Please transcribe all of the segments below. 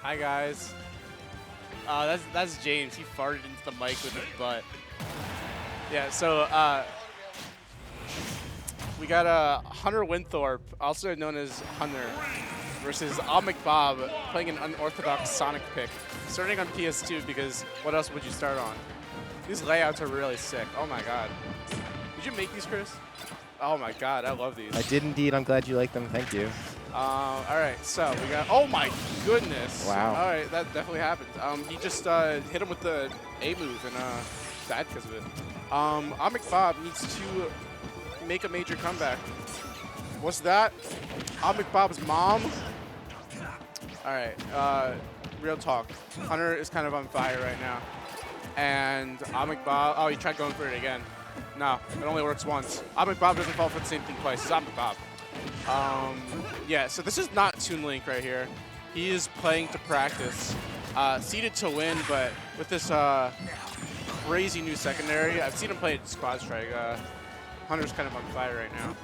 Hi guys. That's James. He farted into the mic with his butt. Yeah. So we got Hunter Winthorpe, also known as Hunter, versus Obmcbob, playing an unorthodox Sonic pick, starting on PS2 because what else would you start on? These layouts are really sick. Oh my god. Did you make these, Chris? Oh my god, I love these. I did indeed. I'm glad you like them. Thank you. All right, so we got, oh my goodness. Wow. All right, that definitely happened. He just hit him with the A move and died because of it. Obmcbob needs to make a major comeback. What's that? Obmcbob's mom? All right, real talk. Hunter is kind of on fire right now. And Obmcbob, oh, he tried going for it again. No, it only works once. Obmcbob doesn't fall for the same thing twice. It's Obmcbob. Yeah, so this is not Toon Link right here. He is playing to practice. Seeded to win, but with this crazy new secondary, I've seen him play Squad Strike. Hunter's kind of on fire right now.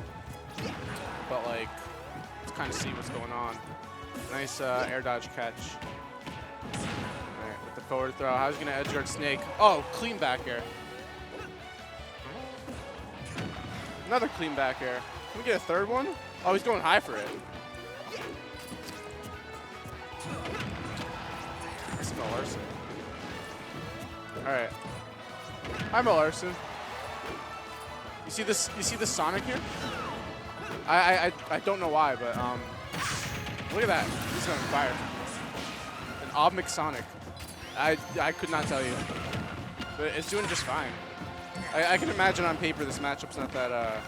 But, like, let's kind of see what's going on. Nice air dodge catch. All right, with the forward throw. How's he going to edge guard Snake? Oh, clean back air. Another clean back air. Can we get a third one? Oh, he's going high for it. Nice Mel Larson. All right. Hi, Mel Larson. You see this? You see the Sonic here? I don't know why, but look at that. He's on fire. An Obmc Sonic. I could not tell you, but it's doing just fine. I can imagine on paper this matchup's not that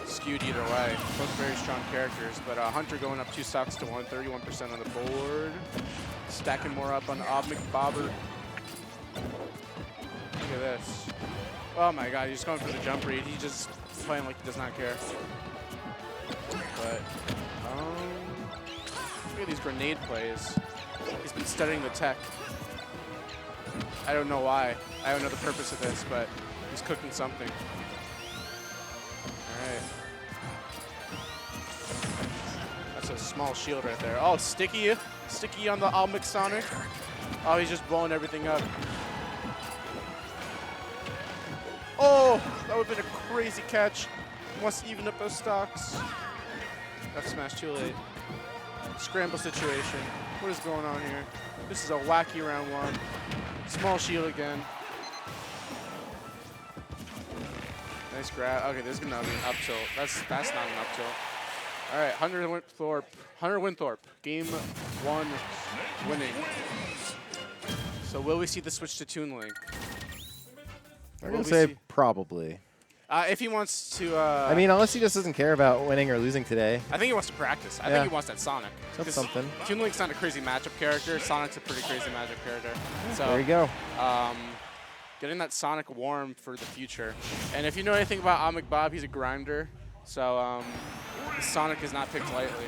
skewed either way. Both very strong characters, but Hunter going up 2 stocks to 1, 31% on the board. Stacking more up on Obmcbobber. Look at this. Oh my god, he's going for the jump read. He's just playing like he does not care. But, look at these grenade plays. He's been studying the tech. I don't know why. I don't know the purpose of this, but he's cooking something. All right. That's a small shield right there. Oh, sticky. Sticky on the Obmc Sonic. Oh, he's just blowing everything up. Oh, that would have been a crazy catch. Wants to even up those stocks. Got smashed too late. Scramble situation. What is going on here? This is a wacky round 1. Small shield again. Nice grab. Okay, this is gonna be an up tilt. That's not an up tilt. All right, Hunter Winthorpe, game 1 winning. So will we see the switch to Toon Link? I'm gonna say probably. If he wants to. I mean, unless he just doesn't care about winning or losing today. I think he wants to practice. I think he wants that Sonic. That's something. Toon Link's not a crazy matchup character. Sonic's a pretty crazy matchup character. So there you go. Getting that Sonic warm for the future. And if you know anything about Obmcbob, he's a grinder. So Sonic is not picked lightly.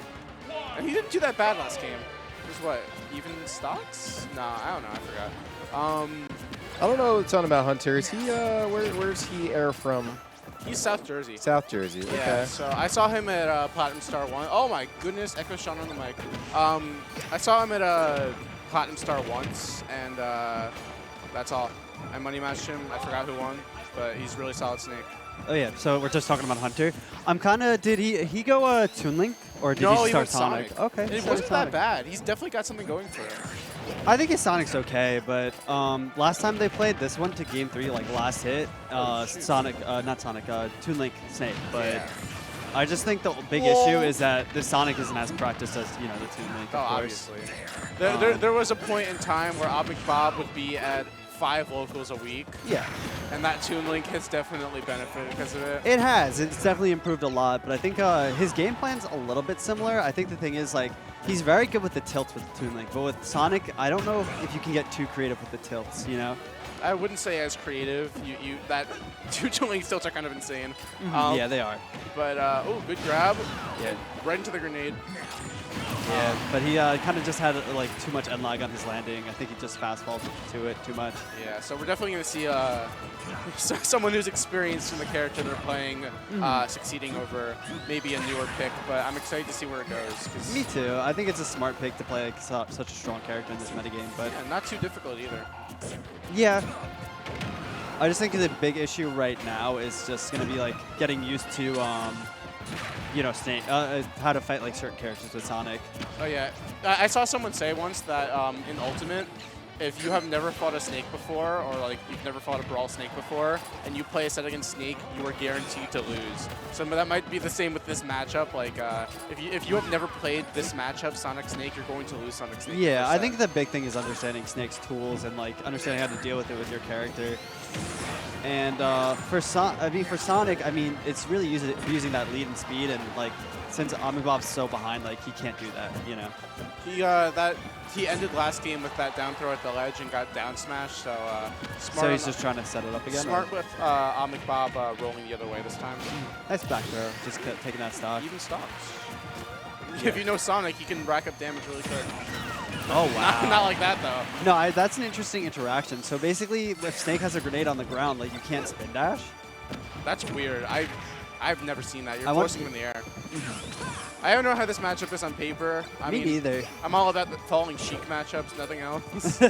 And he didn't do that bad last game. It was what, even stocks? No, I don't know. I forgot. I don't know a ton about Hunter. Is he, where's he air from? He's South Jersey. South Jersey, okay. Yeah, so I saw him at Platinum Star 1. Oh my goodness, Echo Sean on the mic. I saw him at Platinum Star once, and that's all. I money matched him. I forgot who won, but he's really solid Snake. Oh yeah, so we're just talking about Hunter. I'm kind of, did he go Toon Link, or did he start Sonic? Okay. And it wasn't that bad. He's definitely got something going for him. I think his Sonic's okay, but last time they played, this went to game 3, like last hit, Toon Link Snake. But I just think the big issue is that the Sonic isn't as practiced as the Toon Link. Oh, obviously. There was a point in time where Obmcbob would be at 5 locals a week. Yeah. And that Toon Link has definitely benefited because of it. It has. It's definitely improved a lot, but I think his game plan's a little bit similar. I think the thing is, like, he's very good with the tilts with Toon Link, but with Sonic, I don't know if you can get too creative with the tilts, you know? I wouldn't say as creative. That two Link tilts are kind of insane. Yeah, they are. But oh, good grab. Yeah. Right into the grenade. Yeah, but he kind of just had like too much end lag on his landing. I think he just fast faulted to it too much. Yeah, so we're definitely going to see someone who's experienced in the character they're playing succeeding over maybe a newer pick, but I'm excited to see where it goes. Me too. I think it's a smart pick to play like, such a strong character in this metagame, but yeah, not too difficult either. Yeah. I just think the big issue right now is just going to be like getting used to you know, Snake, how to fight like certain characters with Sonic. Oh yeah, I saw someone say once that in Ultimate, if you have never fought a Snake before, or like you've never fought a Brawl Snake before, and you play a set against Snake, you are guaranteed to lose. So that might be the same with this matchup. Like if you have never played this matchup, Sonic Snake, you're going to lose Sonic Snake. Yeah, I think the big thing is understanding Snake's tools and like understanding how to deal with it with your character. And for Sonic, I mean, it's really using that lead and speed, and like since Obmcbob's so behind, like he can't do that, you know. He ended last game with that down throw at the ledge and got down smash. So smart. So he's just trying to set it up again. Smart with Obmcbob rolling the other way this time. Nice back throw, just taking that stock. Even stocks. Yeah. If you know Sonic, he can rack up damage really quick. Oh, wow. Not like that, though. No, that's an interesting interaction. So basically, if Snake has a grenade on the ground, like you can't spin dash. That's weird. I've never seen that. You're forcing him in the air. I don't know how this matchup is on paper. I mean, neither. I'm all about the following Sheik matchups, nothing else.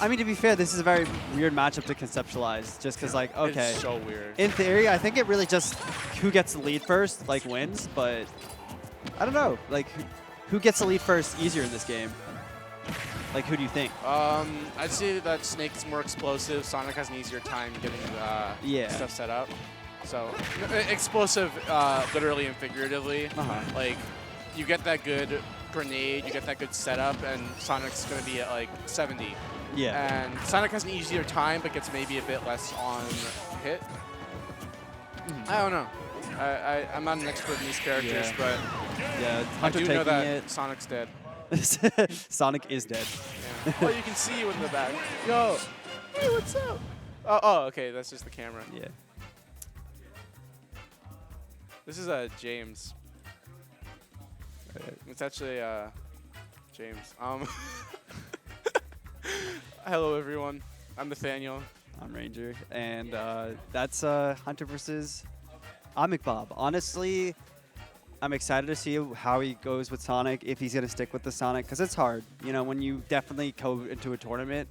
I mean, to be fair, this is a very weird matchup to conceptualize, just because, like, okay. It's so weird. In theory, I think it really just who gets the lead first, like, wins, but I don't know. Like, who gets the lead first easier in this game? Like, who do you think? I'd say that Snake's more explosive. Sonic has an easier time getting stuff set up. So, explosive literally and figuratively. Like, you get that good grenade, you get that good setup, and Sonic's going to be at, like, 70. Yeah. And Sonic has an easier time, but gets maybe a bit less on hit. I don't know. I'm not an expert in these characters, but yeah, I do know that Sonic's dead. Sonic is dead. Yeah. Well, you can see you in the back. Yo, hey, what's up? Oh, okay, that's just the camera. Yeah. This is James. It's actually James. Hello, everyone. I'm Nathaniel. I'm Ranger, and that's Hunter versus Obmcbob. Honestly, I'm excited to see how he goes with Sonic, if he's going to stick with the Sonic, because it's hard. You know, when you definitely go into a tournament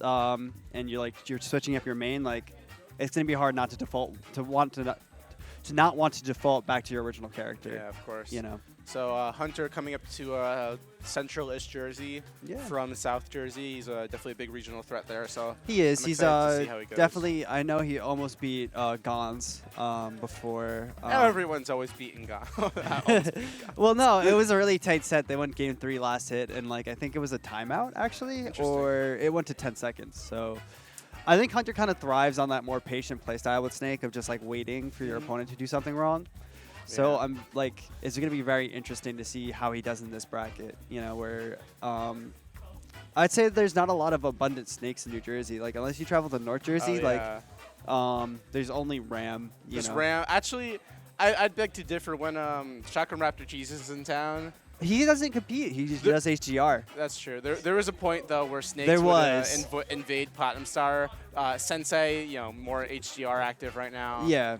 and you're switching up your main, like, it's going to be hard not to default, to not want to default back to your original character. Yeah, of course. You know. So Hunter coming up to central-ish Jersey from South Jersey. He's definitely a big regional threat there. So he is. I'm He's to see how he goes. definitely. I know he almost beat Gons before. Everyone's always beaten Gons. Well, no, it was a really tight set. They went game 3 last hit, and like I think it was a timeout actually, or it went to 10 seconds. So. I think Hunter kind of thrives on that more patient playstyle with Snake of just like waiting for your opponent to do something wrong. So I'm like, it's going to be very interesting to see how he does in this bracket. You know, where I'd say there's not a lot of abundant Snakes in New Jersey. Like unless you travel to North Jersey, there's only Ram. Ram. Actually, I'd beg to differ. When Shotgun Raptor Jesus is in town. He doesn't compete. He just does HGR. That's true. There was a point though where Snakes would invade Platinum Star. Sensei, you know, more HGR active right now. Yeah.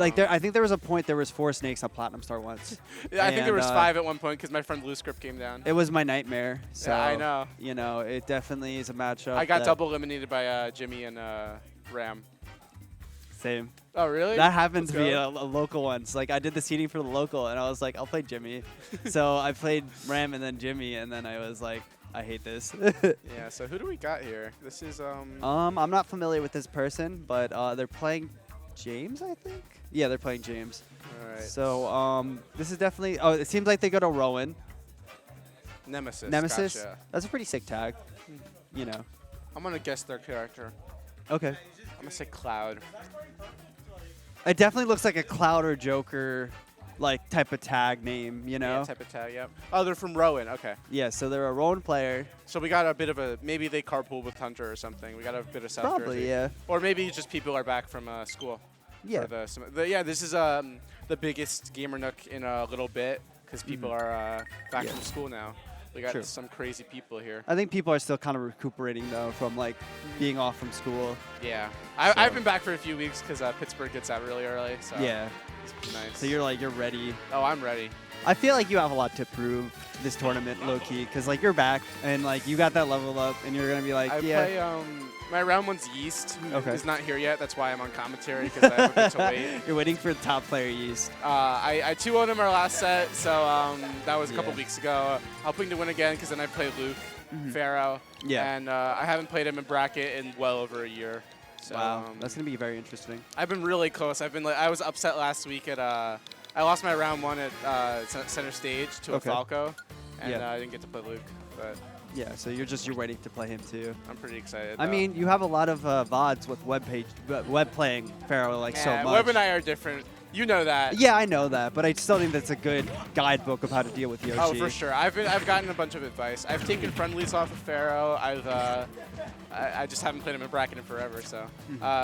Like I think there was a point there was 4 Snakes on Platinum Star once. Yeah, I think there was 5 at one point because my friend Blue Script came down. It was my nightmare. So yeah, I know. You know, it definitely is a matchup. I got double eliminated by Jimmy and Ram. Same. Oh, really? That happened to be a local once. Like, I did the seeding for the local, and I was like, I'll play Jimmy. So I played Ram and then Jimmy, and then I was like, I hate this. Yeah, so who do we got here? This is, I'm not familiar with this person, but they're playing James, I think? Yeah, they're playing James. All right. So this is definitely... Oh, it seems like they go to Rowan. Nemesis. Gotcha. That's a pretty sick tag. You know. I'm going to guess their character. Okay. I'm going to say Cloud. It definitely looks like a Cloud or Joker, like type of tag name, you know? Yeah, type of tag, yep. Oh, they're from Rowan, okay. Yeah, so they're a Rowan player. So we got a bit of a, maybe they carpool with Hunter or something. We got a bit of South Probably, Jersey. yeah. Or maybe just people are back from school. Yeah. Yeah, this is the biggest GamerNook in a little bit because people are back from school now. We got some crazy people here. I think people are still kind of recuperating, though, from, like, being off from school. Yeah. I've been back for a few weeks because Pittsburgh gets out really early. So Yeah. it's nice. So you're ready. Oh, I'm ready. I feel like you have a lot to prove this tournament, low-key, because, like, you're back, and, like, you got that level up, and you're going to be like, I play, my round one's Yeast, who is not here yet. That's why I'm on commentary, because I have a bit to wait. You're waiting for the top player Yeast. I 2-0'd him our last set, so that was a couple weeks ago. Hoping to win again, because then I play Luke, Pharaoh, and I haven't played him in bracket in well over a year. So, wow, that's going to be very interesting. I've been really close. I was upset last week at I lost my round one at center stage to a Falco, and I didn't get to play Luke. But yeah, so you're waiting to play him too. I'm pretty excited. I mean, you have a lot of VODs with web playing Pharaoh like so much. Web and I are different. You know that. Yeah, I know that, but I still think that's a good guidebook of how to deal with Yoshi. Oh, for sure. I've gotten a bunch of advice. I've taken friendlies off of Pharaoh. I just haven't played him in bracket in forever, so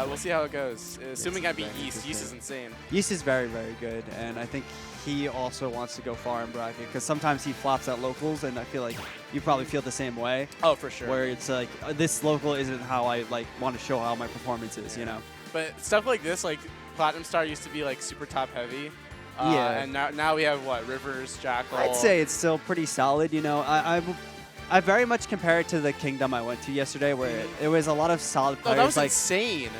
we'll see how it goes. Assuming I beat Yeast. Yeast is insane. Yeast is very, very good, and I think he also wants to go far in bracket because sometimes he flops at locals, and I feel like you probably feel the same way. Oh, for sure. Where it's like this local isn't how I want to show how my performance is, you know. But stuff like this, like Platinum Star used to be like super top heavy. And now we have what, Rivers, Jakal. I'd say it's still pretty solid. You know, I very much compare it to the Kingdom I went to yesterday, where it was a lot of solid players. Oh, that was insane.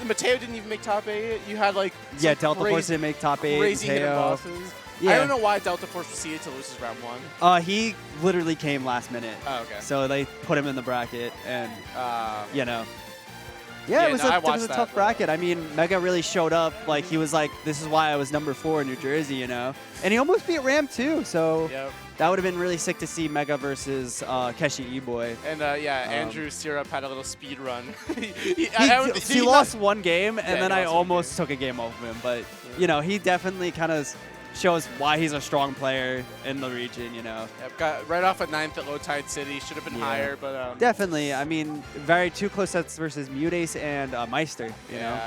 Mateo didn't even make top 8. You had like Delta Force didn't make top 8. Crazy hidden bosses. Yeah. I don't know why Delta Force proceeded to lose his round 1. He literally came last minute. Oh, okay. So they put him in the bracket, and you know. Yeah, it was a tough bracket. I mean, Mega really showed up. Like, he was like, this is why I was number 4 in New Jersey, you know? And he almost beat Ram, too. So that would have been really sick to see Mega versus Keshi E-Boy. And, Andrew Syrup had a little speed run. he lost one game, and then I almost took a game off of him. But, you know, he definitely kind of shows why he's a strong player in the region, you know. Yep, got right off at 9th at Low Tide City. Should have been higher, but definitely. I mean, two close sets versus Mutace and Meister. You know,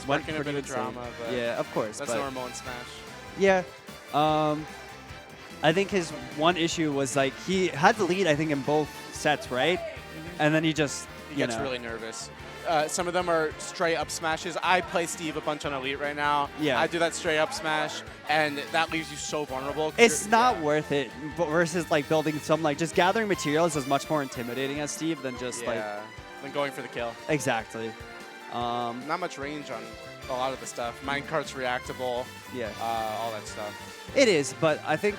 sparking a bit of drama. But yeah, of course. That's normal in Smash. Yeah. I think his one issue was like he had the lead, I think, in both sets, right? And then he just gets really nervous. Some of them are straight up smashes. I play Steve a bunch on Elite right now. Yeah. I do that straight up smash, and that leaves you so vulnerable. It's not worth it. But versus like building some just gathering materials is much more intimidating as Steve than just than going for the kill. Exactly. Not much range on a lot of the stuff. Minecart's reactable. Yeah. All that stuff. It is, but I think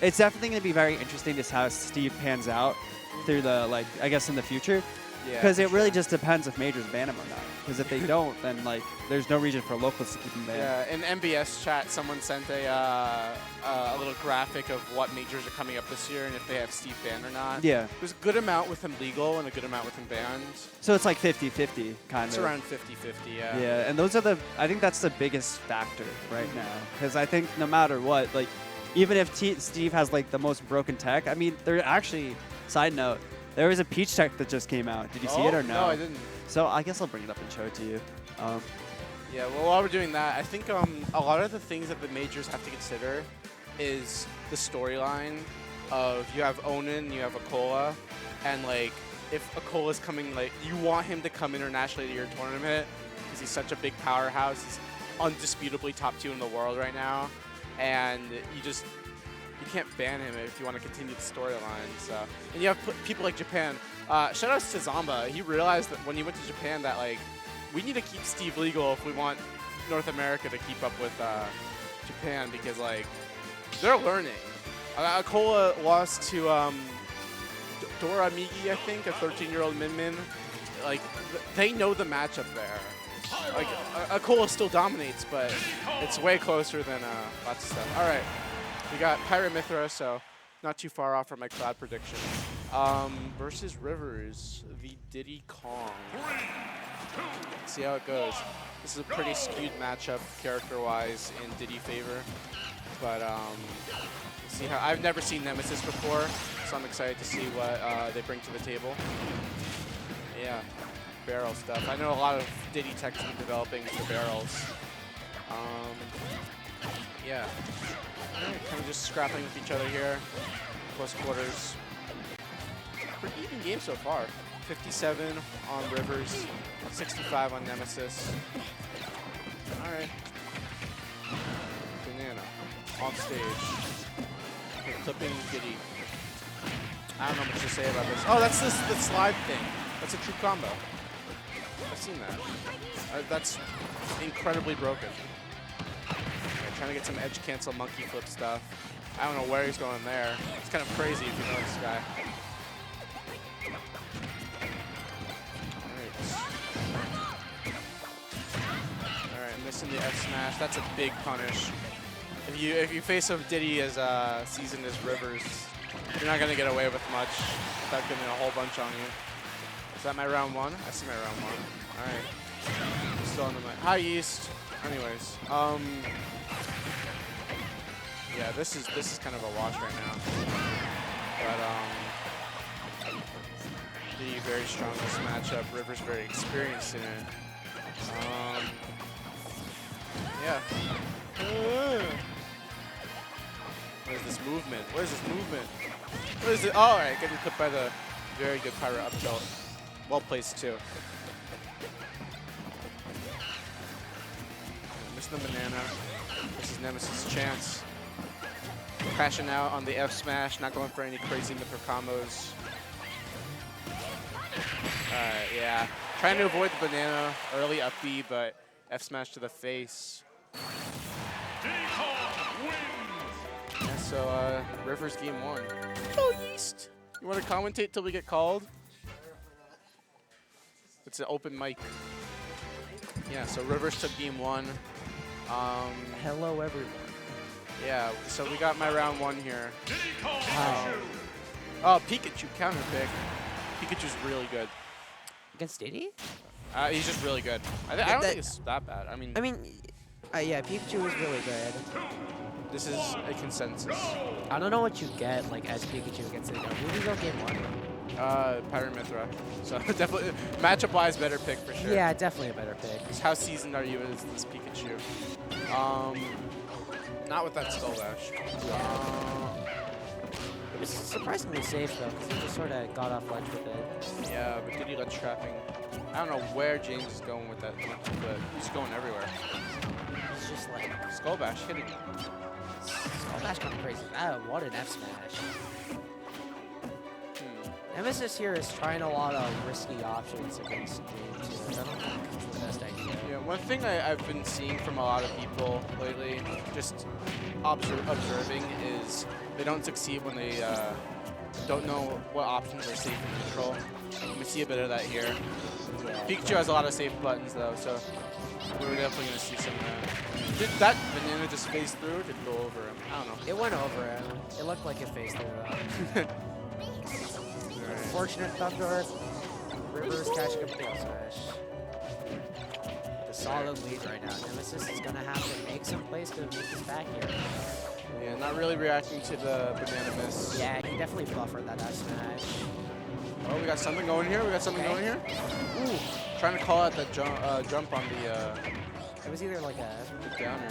it's definitely going to be very interesting to see how Steve pans out through the I guess in the future. Because it really just depends if majors ban him or not. Because if they don't, then there's no reason for locals to keep him banned. Yeah, in MBS chat, someone sent a little graphic of what majors are coming up this year and if they have Steve banned or not. Yeah. There's a good amount with him legal and a good amount with him banned. So it's like 50-50 kind of. It's around 50-50, yeah. Yeah, and those are I think that's the biggest factor right now. Because I think no matter what, even if Steve has the most broken tech, I mean, they're actually, side note, there was a Peach tech that just came out. Did you see it or no? No, I didn't. So I guess I'll bring it up and show it to you. Yeah, well, while we're doing that, I think a lot of the things that the majors have to consider is the storyline of you have Onan, you have Akola, and if Akola's coming, you want him to come internationally to your tournament because he's such a big powerhouse. He's undisputably top 2 in the world right now, and you can't ban him if you want to continue the storyline. So, and you have people like Japan. Shout outs to Zamba. He realized that when he went to Japan that we need to keep Steve legal if we want North America to keep up with Japan because they're learning. Akola lost to Dora Migi, I think, a 13-year-old Min. They know the matchup there. Akola still dominates, but it's way closer than lots of stuff. All right. We got Pyra Mythra, so not too far off from my cloud prediction. Versus Rivers, the Diddy Kong. Let's see how it goes. This is a pretty skewed matchup character-wise in Diddy favor, but see how I've never seen Nemesis before, so I'm excited to see what they bring to the table. Yeah, barrel stuff. I know a lot of Diddy techs have been developing for barrels. Yeah, kind of just scrapping with each other here, close quarters. Pretty even game so far. 57 on Rivers, 65 on Nemesis. All right. Banana on stage. Okay, clipping Diddy. I don't know much to say about this. Oh, that's the slide thing. That's a true combo. I've seen that. That's incredibly broken. Okay, trying to get some edge cancel monkey flip stuff. I don't know where he's going there. It's kind of crazy if you know this guy. Missing the F smash. That's a big punish. If you face a Diddy as seasoned as Rivers, you're not gonna get away with much without getting a whole bunch on you. Is that my round one? I see my round one. All right. Still on the mic. Hi Yeast. Anyways, yeah, this is kind of a wash right now. But Diddy very strong in this matchup. Rivers very experienced in it. Yeah. What is this movement? What is this movement? What is it? Oh, all right, getting clipped by the very good Pyra up tilt. Well placed too. Missing the banana. This is Nemesis' chance. Crashing out on the F smash, not going for any crazy Mythra combos. Alright, yeah. Trying to avoid the banana early up B, but F smash to the face. Yeah, so Rivers game one. Oh, Yeast! You want to commentate till we get called? It's an open mic. Yeah, so Rivers took game one. Hello, everyone. Yeah, so we got my round one here. Oh, Pikachu counter pick. Pikachu's really good. Against Diddy? He's just really good. I don't think it's that bad. I mean, Yeah, Pikachu is really good. This is a consensus. I don't know what you get like as Pikachu against Diddy. Who do you go game one? Pyra Mythra. So definitely, matchup-wise, better pick for sure. Yeah, definitely a better pick. How seasoned are you as this Pikachu? Not with that Skull Dash. It was surprisingly safe though, because he just sort of got off ledge with it. Yeah, but Diddy got trapping. I don't know where James is going with that monkey, but he's going everywhere. It's just like Skull Bash, hit it. Skull Dash kind of crazy. What an F smash. Nemesis here is trying a lot of risky options against James, which I don't think is the best idea. Yeah, one thing I've been seeing from a lot of people lately, just observing, is they don't succeed when they don't know what options are safe in control. We see a bit of that here. Yeah, Pikachu has a lot of safe buttons though, so we're definitely going to see some of that. Did that banana just phase through or did it go over him? I don't know. it went over him. It looked like it phased through him. Unfortunate Thunder. Rivers catching up with the L smash. The solid lead right now. Nemesis is going to have to make some plays to make this back here. Yeah, not really reacting to the banana miss. Yeah, he definitely buffered that F smash. Oh, we got something going here. We got something going here. Ooh, trying to call out the jump on the It was either like a downer.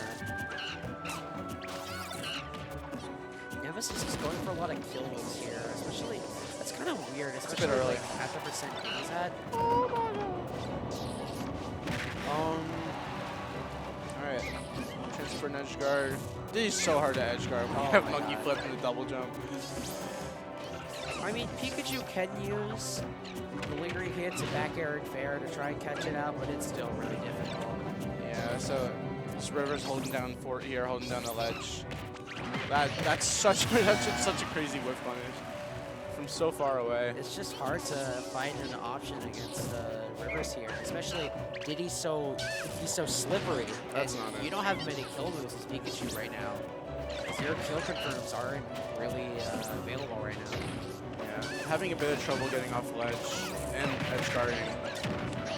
Nemesis is going for a lot of kill moves here, especially. That's kind of weird, especially a bit early. like at the percent he's at. Alright. Transfer an edge guard. This is so hard to edge guard when you have monkey flip and a double jump. I mean, Pikachu can use the lingering hits and back air and fair to try and catch it out, but it's still really difficult. Yeah, so this Rivers holding down fort here, holding down the ledge. That's such a crazy whip punish from so far away. It's just hard to find an option against Rivers here, especially Diddy's he's so slippery. That's and not it. you don't have many kill moves as Pikachu right now. Because your kill confirms aren't really available right now. Yeah, having a bit of trouble getting off ledge and edge guarding.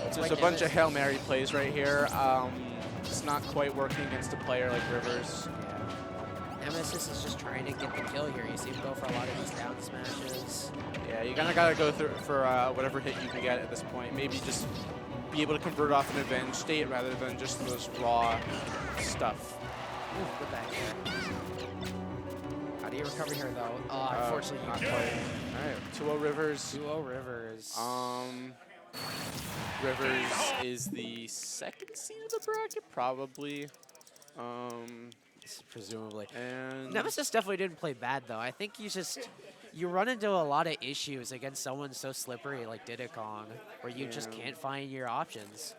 It's just like a bunch of Nemesis. Hail Mary plays right here. It's not quite working against a player like Rivers. Yeah. Nemesis is just trying to get the kill here. You see him go for a lot of these down smashes. Yeah, you kind of got to go through for whatever hit you can get at this point. Maybe just be able to convert off an advantage state rather than just those raw stuff. Ooh, good back here. How do you recover here, though? Oh, unfortunately, not you quite. can't. All right, 2-0 Rivers. 2-0 Rivers. Rivers is the second seed of the bracket, probably. Presumably. And Nemesis definitely didn't play bad, though. I think you run into a lot of issues against someone so slippery like Diddy Kong, where you just can't find your options.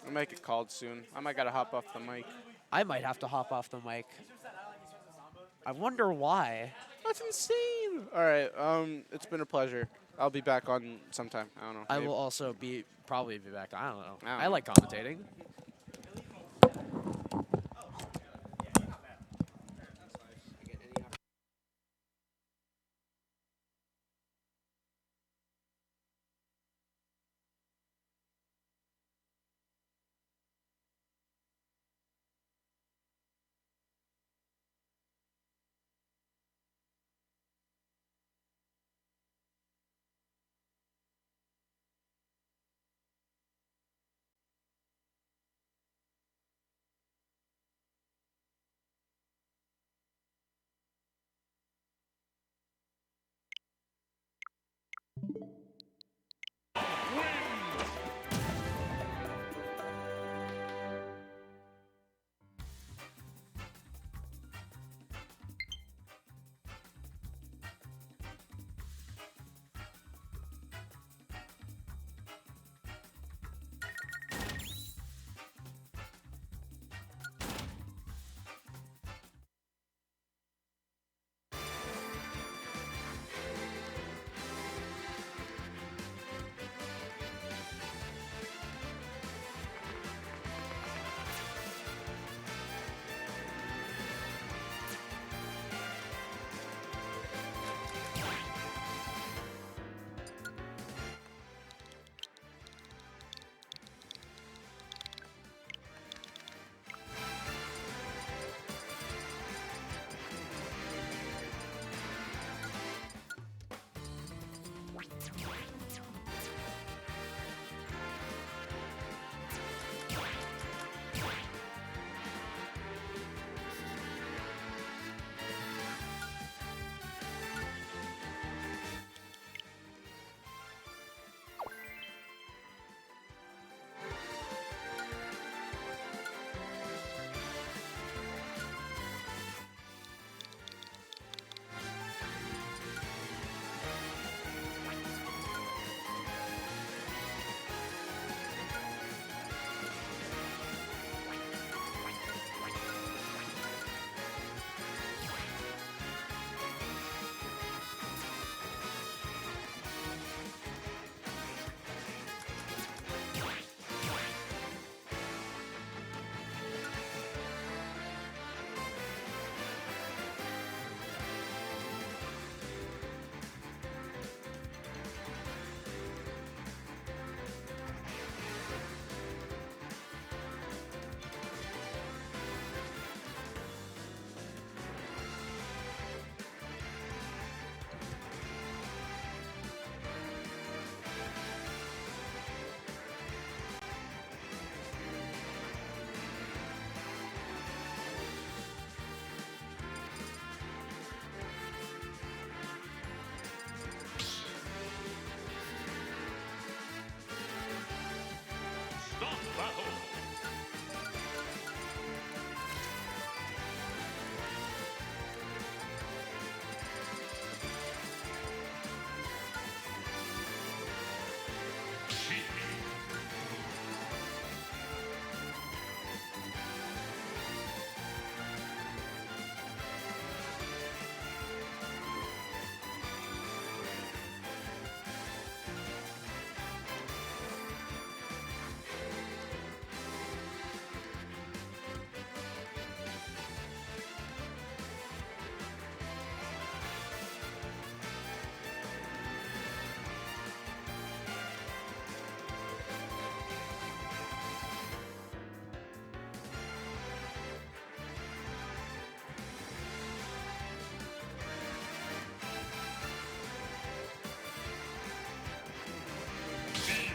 I might get called soon. I might gotta hop off the mic. I might have to hop off the mic. I wonder why. That's insane. All right, it's been a pleasure. I'll be back on sometime. I don't know. I maybe. will also probably be back. I don't know. I don't I know. like commentating.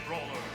Brawler.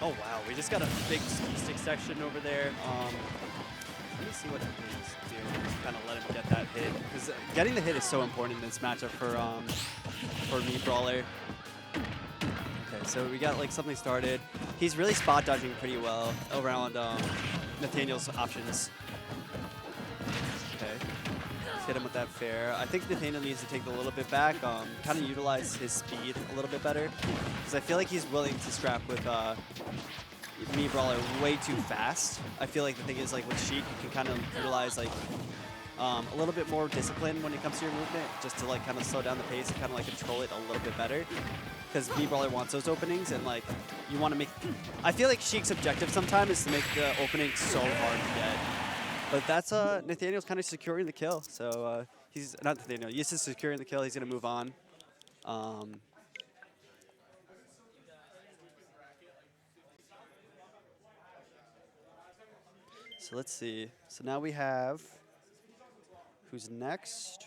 Oh wow, we just got a big stick section over there. Let me see what Nathaniel's doing. Just kind of let him get that hit, because getting the hit is so important in this matchup for me, Brawler. Okay, so we got like something started. He's really spot dodging pretty well around Nathaniel's options. Okay, let's hit him with that fair. I think Nathaniel needs to take a little bit back, kind of utilize his speed a little bit better, because I feel like he's willing to scrap with me, Brawler, way too fast. I feel like the thing is, like with Sheik, you can kind of utilize like a little bit more discipline when it comes to your movement, just to like kind of slow down the pace and kind of like control it a little bit better. Because me, Brawler, wants those openings, and like you want to make. I feel like Sheik's objective sometimes is to make the opening so hard to get. But that's Nathaniel's kind of securing the kill. So he's not Nathaniel. Yeast is securing the kill. He's gonna move on. So let's see. So now we have, who's next?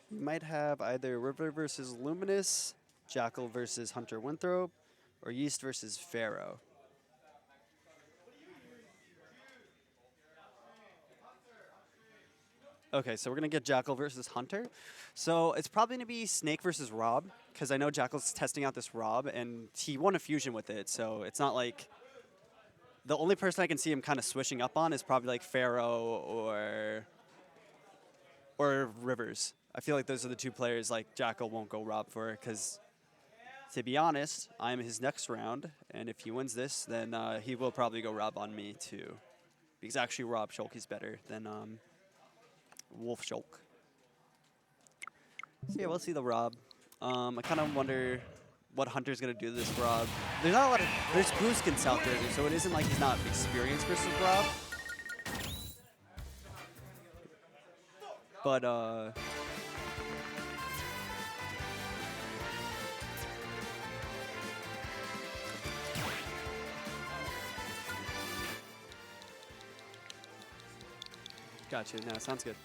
We might have either River versus Luminous, Jakal versus Hunter Winthrop, or Yeast versus Pharaoh. Okay, so we're going to get Jakal versus Hunter. So it's probably going to be Snake versus Rob, because I know Jakal's testing out this Rob, and he won a fusion with it, so it's not like... The only person I can see him kind of switching up on is probably like Pharaoh or Rivers. I feel like those are the two players like Jakal won't go Rob for, because to be honest, I'm his next round, and if he wins this, then he will probably go Rob on me too. Because actually Rob Shulk is better than... Wolf Shulk. So yeah, we'll see the Rob. I kind of wonder what Hunter's gonna do to this Rob. There's not a lot of boost in South Jersey, so it isn't like he's not experienced versus Rob. But gotcha. No, sounds good.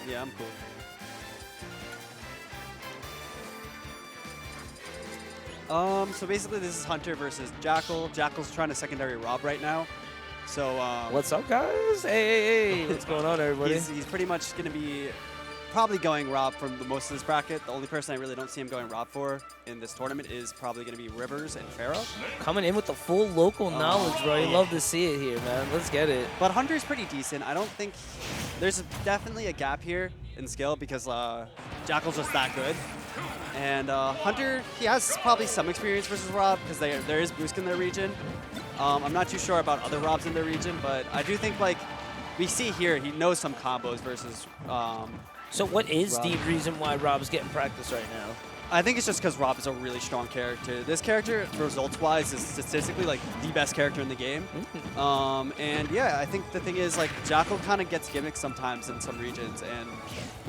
Yeah, I'm cool. So basically this is Hunter versus Jakal. Jakal's trying to secondary Rob right now. So what's up, guys? Hey, what's going on, everybody? He's pretty much going to be probably going Rob from most of this bracket. The only person I really don't see him going Rob for in this tournament is probably going to be Rivers and Pharaoh. Coming in with the full local knowledge, bro. You love to see it here, man. Let's get it. But Hunter's pretty decent. I don't think there's definitely a gap here in skill, because Jakal's just that good. And Hunter, he has probably some experience versus Rob, because there is boost in their region. I'm not too sure about other Robs in their region, but I do think, like, we see here, he knows some combos versus So what is Rob. the reason why Rob's getting practice right now? I think it's just because Rob is a really strong character. This character, results-wise, is statistically like the best character in the game. And yeah, I think the thing is, like, Jakal kind of gets gimmicks sometimes in some regions, and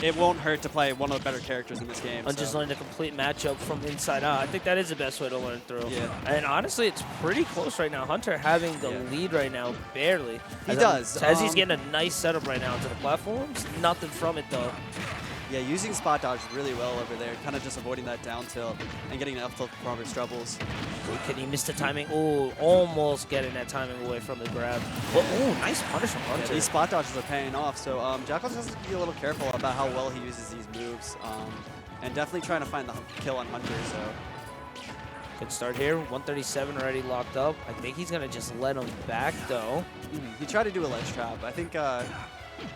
it won't hurt to play one of the better characters in this game. And just learn the complete matchup from inside out. I think that is the best way to learn through. Yeah. And honestly, it's pretty close right now. Hunter having the lead right now, barely. He does. As he's getting a nice setup right now into the platforms. Nothing from it, though. Yeah, using spot dodge really well over there, kind of just avoiding that down tilt and getting an up tilt from his troubles. Can he miss the timing? Oh, almost getting that timing away from the grab. Oh, nice punish from Hunter. Yeah, these spot dodges are paying off, so Jakal just has to be a little careful about how well he uses these moves, and definitely trying to find the kill on Hunter. So good start here. 137 already locked up. I think he's going to just let him back, though. He tried to do a ledge trap. I think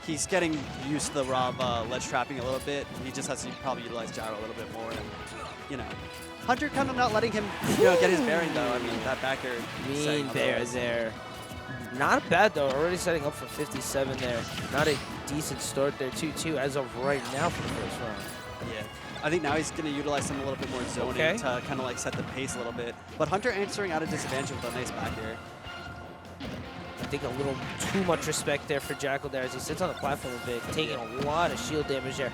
he's getting used to the Rob ledge trapping a little bit. He just has to probably utilize gyro a little bit more. And, you know, Hunter kind of not letting him, get his bearing, though. I mean, that back air. Mean bear there. Not bad, though. Already setting up for 57 there. Not a decent start there, 2-2 as of right now for the first round. Yeah. I think now he's going to utilize some a little bit more zoning to kind of like set the pace a little bit. But Hunter answering out of disadvantage with a nice back air. I think a little too much respect there for Jakal there as he sits on the platform a bit, taking a lot of shield damage there.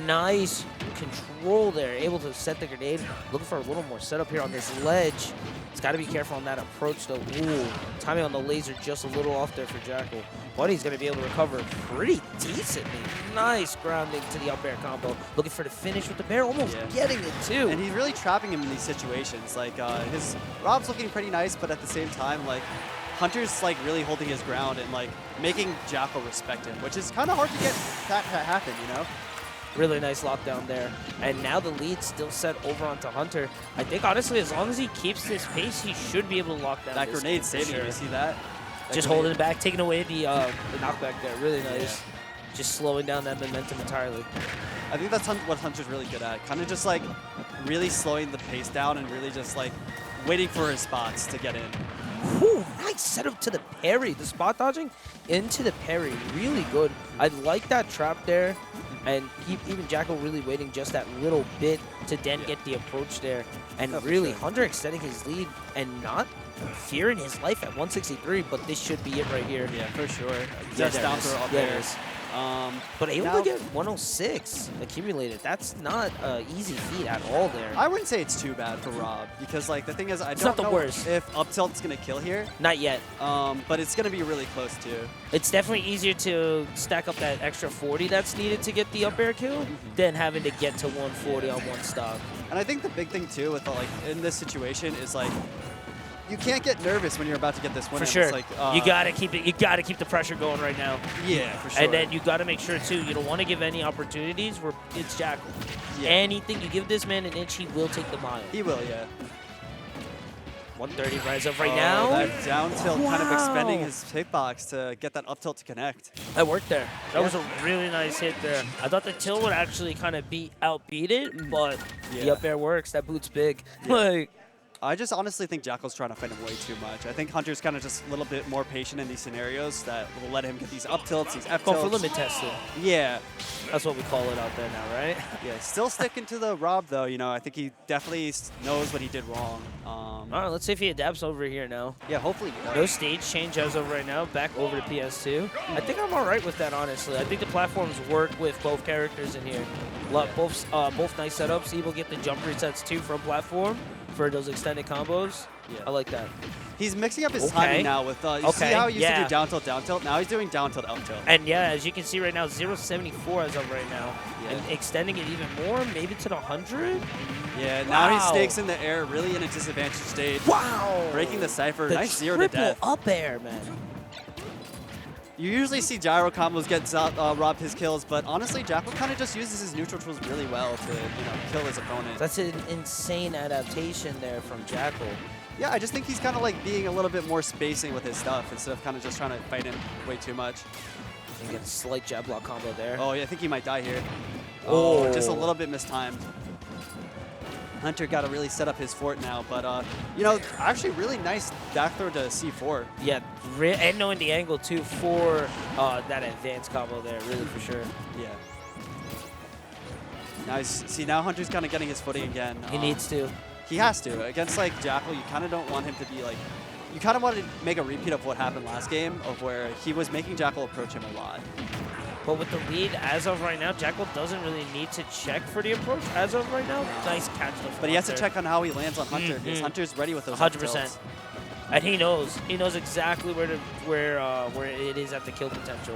Nice control there, able to set the grenade. Looking for a little more setup here on this ledge. He's got to be careful on that approach though. Ooh, timing on the laser just a little off there for Jakal. But he's going to be able to recover pretty decently. Nice grounding to the up air combo. Looking for the finish with the bear, almost getting it too. And he's really trapping him in these situations. Like his Rob's looking pretty nice, but at the same time, like Hunter's like really holding his ground and like making Jakal respect him, which is kind of hard to get that to happen, you know? Really nice lockdown there. And now the lead's still set over onto Hunter. I think, honestly, as long as he keeps this pace, he should be able to lock down That this grenade game for saving sure. you, see that? Just holding it back, taking away the knockback there. Really nice. Just slowing down that momentum entirely. I think that's what Hunter's really good at. Kind of just like really slowing the pace down and really just like waiting for his spots to get in. Whew, nice setup to the parry. The spot dodging into the parry. Really good. I like that trap there. And even Jakal really waiting just that little bit to then get the approach there. And really, Hunter extending his lead and not fearing his life at 163, but this should be it right here. Yeah, for sure. Just down throw up there. But able to get 106 accumulated. That's not an easy feat at all there. I wouldn't say it's too bad for Rob because like the thing is I It's don't not the know worst. if up tilt's gonna kill here. Not yet. But it's gonna be really close too. It's definitely easier to stack up that extra 40 that's needed to get the up air kill than having to get to 140 on one stock. And I think the big thing too with like in this situation is like you can't get nervous when you're about to get this win. For sure. It's like, you gotta keep it. You gotta keep the pressure going right now. Yeah, for sure. And then you gotta make sure too. You don't want to give any opportunities where it's Jakal. Yeah. Anything you give this man an inch, he will take the mile. He will, yeah. 130 rise up right now. That down tilt kind of Wow. expending his hitbox to get that up tilt to connect. That worked there. That was a really nice hit there. I thought the tilt would actually kind of outbeat it, but the up air works. That boot's big. Like. I just honestly think Jakal's trying to fight him way too much. I think Hunter's kind of just a little bit more patient in these scenarios that will let him get these up tilts, these F tilts. Going for limit testing. Yeah. That's what we call it out there now, right? Yeah, still sticking to the Rob though. You know, I think he definitely knows what he did wrong. All right, let's see if he adapts over here now. Yeah, hopefully he does. No stage change as of right now. Back over to PS2. I think I'm all right with that, honestly. I think the platforms work with both characters in here. Both nice setups. He will get the jump resets too from platform for those extended combos. Yeah. I like that. He's mixing up his timing now with, you see how he used to do down tilt? Now he's doing down tilt, up tilt. And yeah, as you can see right now, 0.74 as of right now. Yeah. And extending it even more, maybe to the 100? Yeah, now he stakes in the air, really in a disadvantaged state. Wow! Breaking the Cypher, The nice 0 to death. up air, man. You usually see gyro combos get rob his kills, but honestly, Jakal kind of just uses his neutral tools really well to, kill his opponent. That's an insane adaptation there from Jakal. Yeah, I just think he's kind of like being a little bit more spacing with his stuff instead of kind of just trying to fight him way too much. And get a slight jab block combo there. Oh, yeah, I think he might die here. Oh, just a little bit mistimed. Hunter got to really set up his fort now, but, actually really nice back throw to C4. Yeah, and knowing the angle, too, for that advanced combo there, really, for sure. Yeah. Nice. See, now Hunter's kind of getting his footing again. He needs to. He has to. Against, like, Jakal, you kind of don't want him to be, like, you kind of want to make a repeat of what happened last game, of where he was making Jakal approach him a lot. But with the lead as of right now, Jakal doesn't really need to check for the approach as of right now. Nice catch. But he has to check on how he lands on Hunter, because Hunter's ready with those 100%. And he knows. He knows exactly where it is at the kill potential.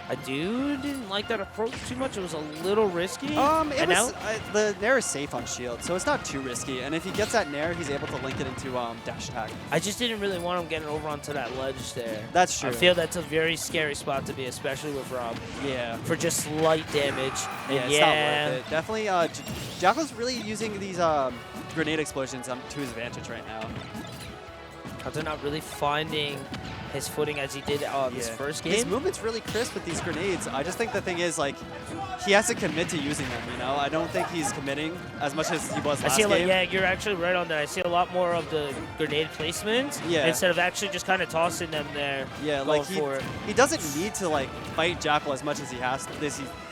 I didn't like that approach too much. It was a little risky. The Nair is safe on shield, so it's not too risky. And if he gets that Nair, he's able to link it into dash attack. I just didn't really want him getting over onto that ledge there. That's true. I feel that's a very scary spot to be, especially with Rob. Yeah. For just slight damage. And it's not worth it. Definitely, Jakal's really using these grenade explosions to his advantage right now. Hunter not really finding his footing as he did his first game. His movement's really crisp with these grenades. I just think the thing is, like, he has to commit to using them, I don't think he's committing as much as he was last game. Yeah, you're actually right on that. I see a lot more of the grenade placement instead of actually just kind of tossing them there. Yeah, like he doesn't need to, like, fight Jakal as much as he has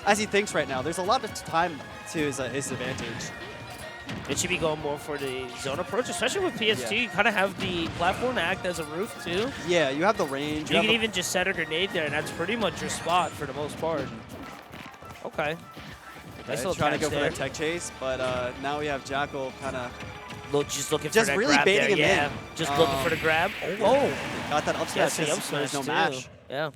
as he thinks right now. There's a lot of time to his advantage. It should be going more for the zone approach, especially with PS2. You kind of have the platform to act as a roof, too. Yeah, you have the range. You can even just set a grenade there, and that's pretty much your spot for the most part. Okay. Nice little trying to go catch for there. that tech chase, but now we have Jakal kind of Just looking for just that really grab baiting there. him Yeah, in. just looking for the grab. Oh, got that up smash. yes, the up There's smash no too. match. Yeah.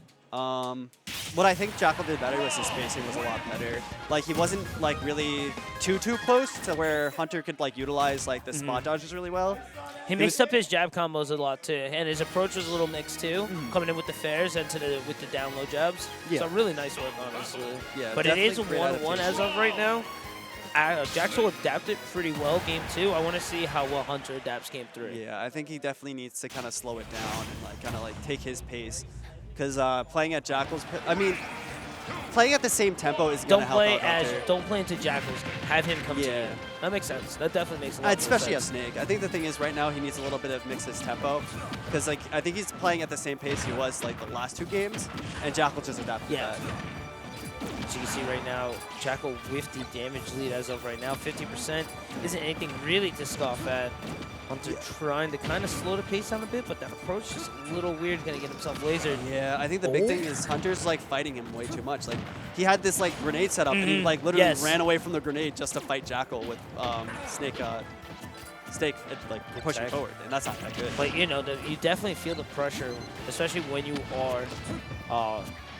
What I think Jakal did better was his spacing was a lot better. Like he wasn't like really too close to where Hunter could like utilize like the spot dodges really well. He mixed up his jab combos a lot too, and his approach was a little mixed too, coming in with the fairs and with the down low jabs. Yeah. So really nice work, honestly. Yeah, but it is a definitely great 1-1 as of right now. Jaxel adapted pretty well game 2. I want to see how well Hunter adapts game 3. Yeah, I think he definitely needs to kind of slow it down and like kind of like take his pace, because playing at Jakal's, playing at the same tempo is gonna help out Hunter. Don't play into Jaxel's. Have him come to you. Yeah. That makes sense. That definitely makes a lot more Especially a sense. Snake. I think the thing is right now he needs a little bit of mix his tempo, because like I think he's playing at the same pace he was like the last 2 games, and Jakal just adapted Yeah. that. So you can see right now, Jakal with the damage lead as of right now, 50%. Isn't anything really to scoff at. Hunter trying to kind of slow the pace down a bit, but that approach is a little weird, gonna get himself lasered. Yeah, I think the big thing is Hunter's like fighting him way too much. Like he had this like grenade set up, and he like literally ran away from the grenade just to fight Jakal with Snake like pushing forward, and that's not that good. But you know, you definitely feel the pressure, especially when you are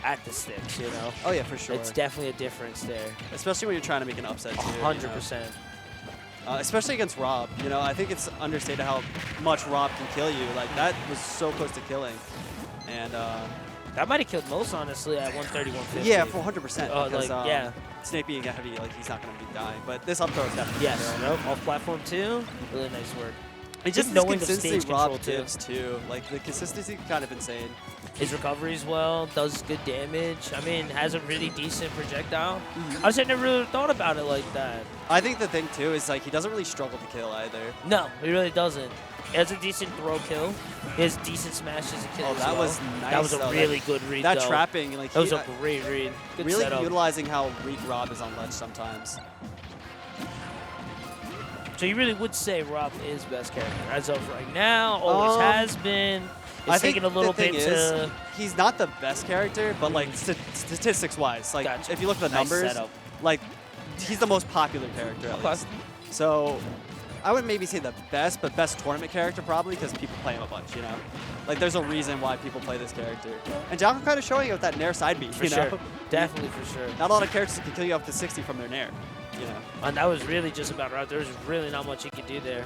at the sticks, you know? Oh yeah, for sure. It's definitely a difference there. Especially when you're trying to make an upset too. 100%. Especially against Rob. You know, I think it's understated how much Rob can kill you. Like that was so close to killing, and that might have killed most, honestly, at 130, 150. yeah, for 100%. Because yeah. Snake being a heavy, like he's not going to be dying. But this up throw is definitely Yes, nope, off platform too. Really nice work. And just knowing the consistency stage Rob control gives too. Like the consistency is kind of insane. His recovery as well, does good damage. I mean, has a really decent projectile. I just never really thought about it like that. I think the thing too is like he doesn't really struggle to kill either. No, he really doesn't. He has a decent throw kill. He has decent smashes and kills. Oh, as that well. was nice. That was a though. really good read. That though. trapping, like That was a great read. Good really setup. utilizing how weak Rob is on ledge sometimes. So you really would say Rob is best character as of right now. Always has been. It's taking a little bit to. He's not the best character, but like statistics-wise, like Gotcha. if you look at the Nice numbers, setup. like he's the most popular character. At least. So I would maybe say the best, but best tournament character probably because people play him a bunch. You know, like there's a reason why people play this character. And Jakal kind of showing it with that Nair side beat. For you sure. know? Definitely for sure. Not a lot of characters can kill you up to 60 from their Nair. You know. And that was really just about right. There was really not much he could do there.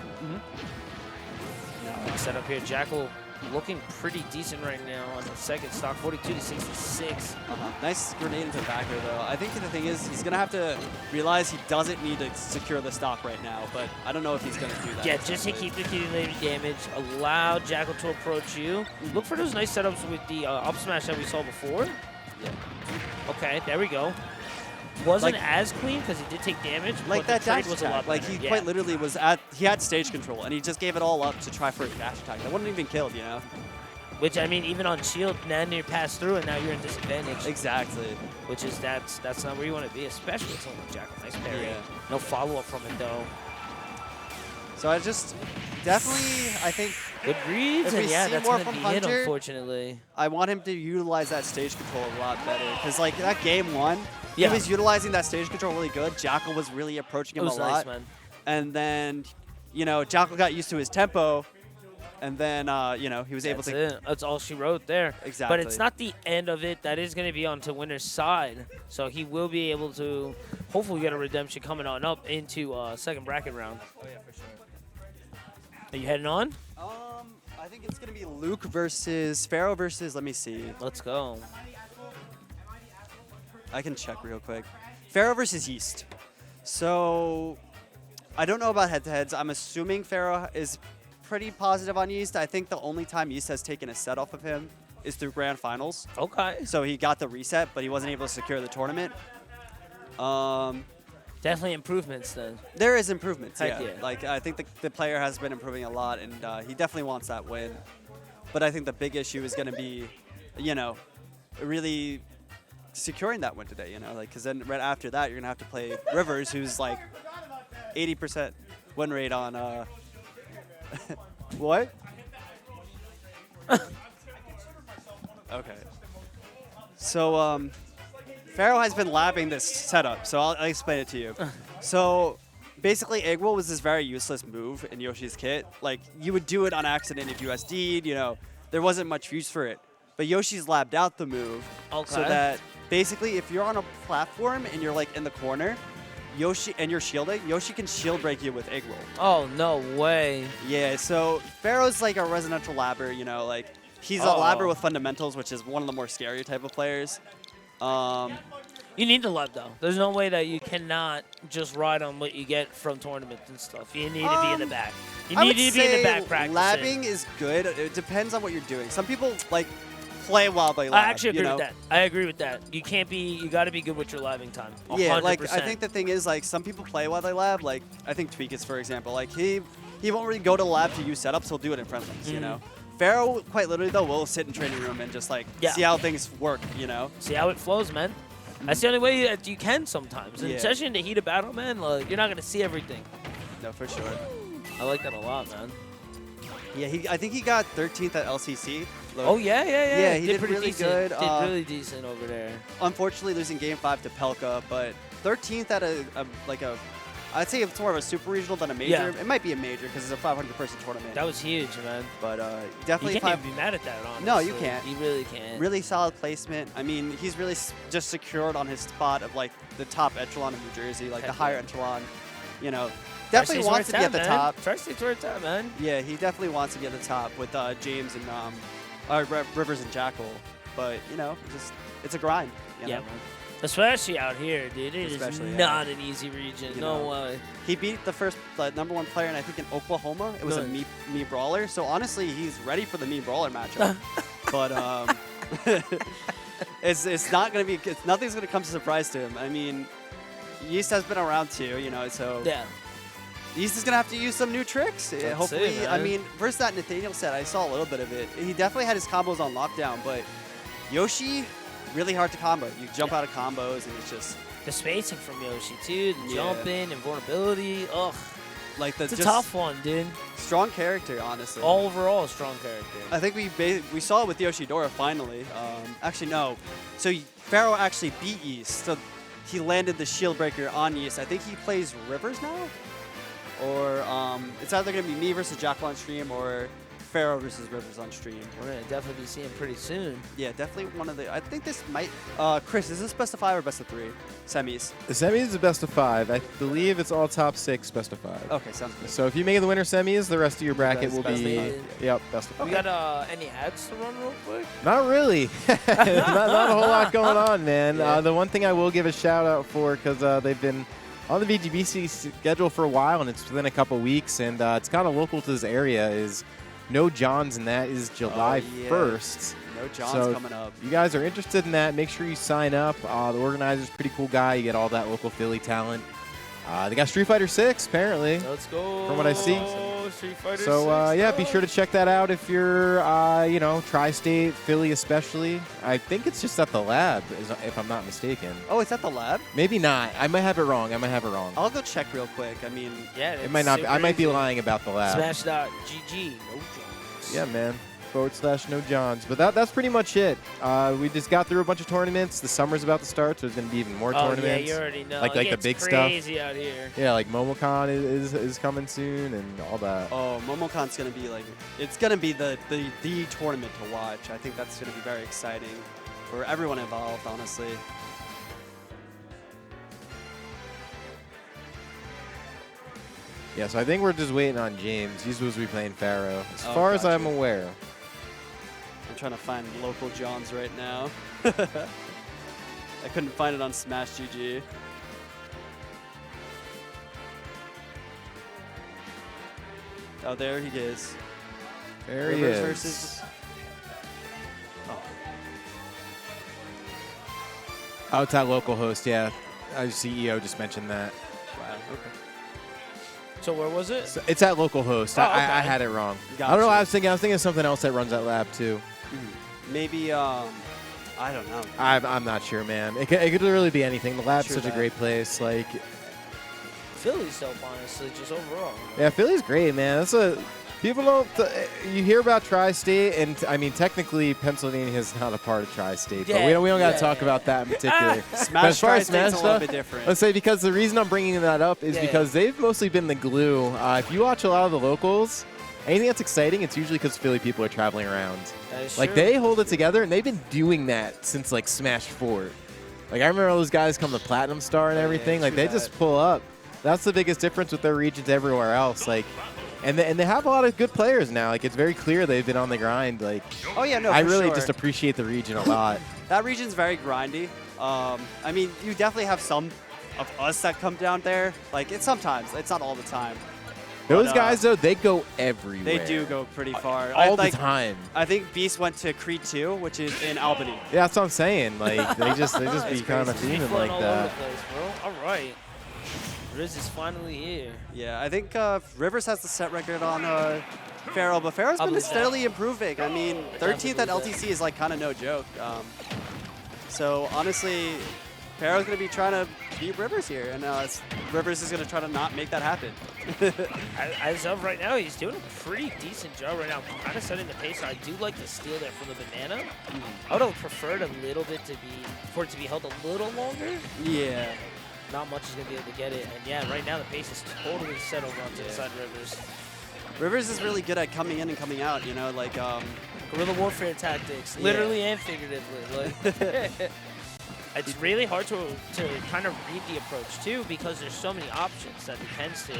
Good setup here. Jakal looking pretty decent right now on the second stock, 42 to 66. Nice grenade into backer though. I think the thing is he's gonna have to realize he doesn't need to secure the stock right now, but I don't know if he's gonna do that. Yeah, just to keep the accumulated damage, allow Jakal to approach you. Look for those nice setups with the up smash that we saw before. Yeah. Okay, there we go. Wasn't Like- as clean because he did take damage, Like but that the trade dash was a lot attack. Like better. he Yeah. quite literally was he had stage control and he just gave it all up to try for a dash attack. That wouldn't even killed, you know? Which, I mean, even on shield, now you pass through and now you're in disadvantage. Exactly. Which is, that's not where you want to be, especially with someone like Jakal. Nice parry. Yeah. No follow-up from it, though. So I just definitely, I think Good reads, If and we yeah, see that's more going to from be it, Hunter, unfortunately. I want him to utilize that stage control a lot better. Because like that game 1, Yeah. he was utilizing that stage control really good. Jakal was really approaching It him was a nice, lot. man. And then, you know, Jakal got used to his tempo. And then, you know, he was able That's to. it. That's all she wrote there. Exactly. But it's not the end of it. That is going to be on to winner's side. So he will be able to hopefully get a redemption coming on up into second bracket round. Oh, yeah, for sure. Are you heading on? I think it's going to be Luke versus Pharaoh versus, let me see. Let's go. I can check real quick. Pharaoh versus Yeast. So, I don't know about head-to-heads. I'm assuming Pharaoh is pretty positive on Yeast. I think the only time Yeast has taken a set off of him is through grand finals. Okay. So he got the reset, but he wasn't able to secure the tournament. Definitely improvements then. There is improvements, Heck yeah. yeah. Like I think the player has been improving a lot, and he definitely wants that win. But I think the big issue is going to be, you know, really securing that win today. You know, like because then right after that you're gonna have to play Rivers, who's like 80%. win rate on what? Okay. So Pharaoh has been labbing this setup, so I'll explain it to you. So basically, Egg Roll was this very useless move in Yoshi's kit. Like, you would do it on accident if you SD'd, you know, there wasn't much use for it. But Yoshi's labbed out the move so that basically if you're on a platform and you're like in the corner, Yoshi and you're shielding, Yoshi can shield break you with Egg Roll. Oh, no way. Yeah, so Pharaoh's like a residential labber, you know, like he's a labber with fundamentals, which is one of the more scary type of players. You need to lab, though. There's no way that you cannot just ride on what you get from tournaments and stuff. You need to be in the back. You need to be in the back practicing. Labbing is good. It depends on what you're doing. Some people like play while they lab. I actually agree with that. I agree with that. You can't be. You got to be good with your labbing time. 100%. Yeah, like I think the thing is like some people play while they lab. Like I think Tweakers, for example, like he won't really go to lab to use setups. He'll do it in friendlies. You know. Pharaoh, quite literally though, will sit in training room and just like see how things work. You know. See how it flows, man. That's the only way that you can sometimes. And especially in the heat of battle, man, like, you're not going to see everything. No, for sure. I like that a lot, man. Yeah, I think he got 13th at LCC. Oh, yeah. Yeah, he did pretty really decent. good. Did really decent over there. Unfortunately, losing Game 5 to Pelka, but 13th at I'd say it's more of a super regional than a major. Yeah. It might be a major because it's a 500-person tournament. That was huge, man. But definitely you can't even be mad at that, honestly. No, you can't. You really can't. Really solid placement. I mean, he's really just secured on his spot of like the top echelon of New Jersey, like the higher echelon. You know, definitely wants to be at the top. Tri-State's where it's at, man. Yeah, he definitely wants to be at the top with James and Rivers and Jakal. But you know, it's a grind. You know? Man. Especially out here, dude. It is not an easy region. No way. He beat the first #1 player, and I think in Oklahoma, it was a me Brawler. So honestly, he's ready for the me Brawler matchup. But it's not gonna be. Nothing's gonna come as a surprise to him. I mean, Yeast has been around too, you know. So Yeast is gonna have to use some new tricks. Hopefully, I mean, versus that Nathaniel set, I saw a little bit of it. He definitely had his combos on lockdown, but Yoshi. Really hard to combo. You jump out of combos, and it's just the spacing from Yoshi too, the jumping and vulnerability. Ugh, like it's a tough one, dude. Strong character, honestly. Overall, strong character. I think we saw it with Yoshidora finally. Actually, no. So Pharaoh actually beat Yeast. So he landed the shield breaker on Yeast. I think he plays Rivers now, or it's either gonna be me versus Jakal on stream or Pharaoh versus Rivers on stream. We're going to definitely be seeing pretty soon. Yeah, definitely one of the... I think this might... Chris, is this best of 5 or best of 3? Semis. The semis is best of 5. I believe it's all top 6 best of 5. Okay, sounds good. So if you make the winner semis, the rest of your bracket will be... Yep, best of 5. We got any ads to run real quick? Not really. not a whole lot going on, man. Yeah. The one thing I will give a shout out for, because they've been on the VGBC schedule for a while, and it's within a couple weeks, and it's kind of local to this area, is... No Johns, and that is July 1st. No Johns coming up. You guys are interested in that, make sure you sign up. The organizer's a pretty cool guy. You get all that local Philly talent. They got Street Fighter 6, apparently. Let's go. From what I see. Street Fighter 6. So, yeah, be sure to check that out if you're, you know, Tri-State, Philly especially. I think it's just at the lab, if I'm not mistaken. Oh, it's at the lab? Maybe not. I might have it wrong. I'll go check real quick. I mean, yeah, it might not be. I might be lying about the lab. Smash.gg. No Johns. Yeah, man. /no Johns. But that's pretty much it. We just got through a bunch of tournaments. The summer's about to start, so there's going to be even more tournaments. Yeah, you already know. Like the big stuff. Crazy out here. Yeah, like MomoCon is coming soon and all that. Oh, MomoCon's going to be like, it's going to be the tournament to watch. I think that's going to be very exciting for everyone involved, honestly. Yeah, so I think we're just waiting on James. He's supposed to be playing Pharaoh, as far as I'm aware. I'm trying to find local Johns right now. I couldn't find it on Smash.gg. Oh, there he is. There he Rivers is. versus... Oh, it's that local host, yeah. Our CEO just mentioned that. Wow, okay. So where was it? So it's at local host. Oh, okay. I had it wrong. Gotcha. I don't know. I was thinking of something else that runs that lab too. Maybe I don't know. I'm not sure, man. It could really be anything. The lab's True such a that. great place. Like Philly's dope, honestly, just overall. Yeah, Philly's great, man. That's a people don't. You hear about Tri-State, and I mean, technically, Pennsylvania is not a part of Tri-State, but we don't got to talk about that in particular. Smash as far as Tri-State's Smash a little stuff, bit different. let's say because the reason I'm bringing that up is because they've mostly been the glue. If you watch a lot of the locals, anything that's exciting, it's usually because Philly people are traveling around. That is Like true. they hold it together, and they've been doing that since like Smash 4. Like I remember all those guys come to Platinum Star and everything. Like true they just pull up. That's the biggest difference with their regions everywhere else. Like, and they have a lot of good players now. Like it's very clear they've been on the grind. Like, Oh yeah, no, I for really sure. just appreciate the region a lot. That region's very grindy. I mean, you definitely have some of us that come down there. Like it's sometimes, it's not all the time. Those But, guys though, they go everywhere. They do go pretty far. all like, the time. I think Beast went to Creed 2, which is in Albany. Yeah, that's what I'm saying. Like they just be It's kind of crazy. He's feeling floating like all over the that. place, bro. All right. Riz is finally here. Yeah, I think Rivers has the set record on Pharaoh, but Pharaoh's I been believe that. steadily improving. I mean, 13th at believe that. LTC is like kind of no joke. So honestly, Pharaoh's going to be trying to beat Rivers here, and Rivers is going to try to not make that happen. As of right now, he's doing a pretty decent job right now, kind of setting the pace. I do like the steal there from the banana. I would have preferred a little bit for it to be held a little longer. Yeah. Not much is going to be able to get it. And yeah, right now the pace is totally set over onto the side Rivers. Rivers is really good at coming in and coming out, you know, like Guerrilla warfare tactics, literally and figuratively. Like, it's really hard to kind of read the approach too, because there's so many options that he tends to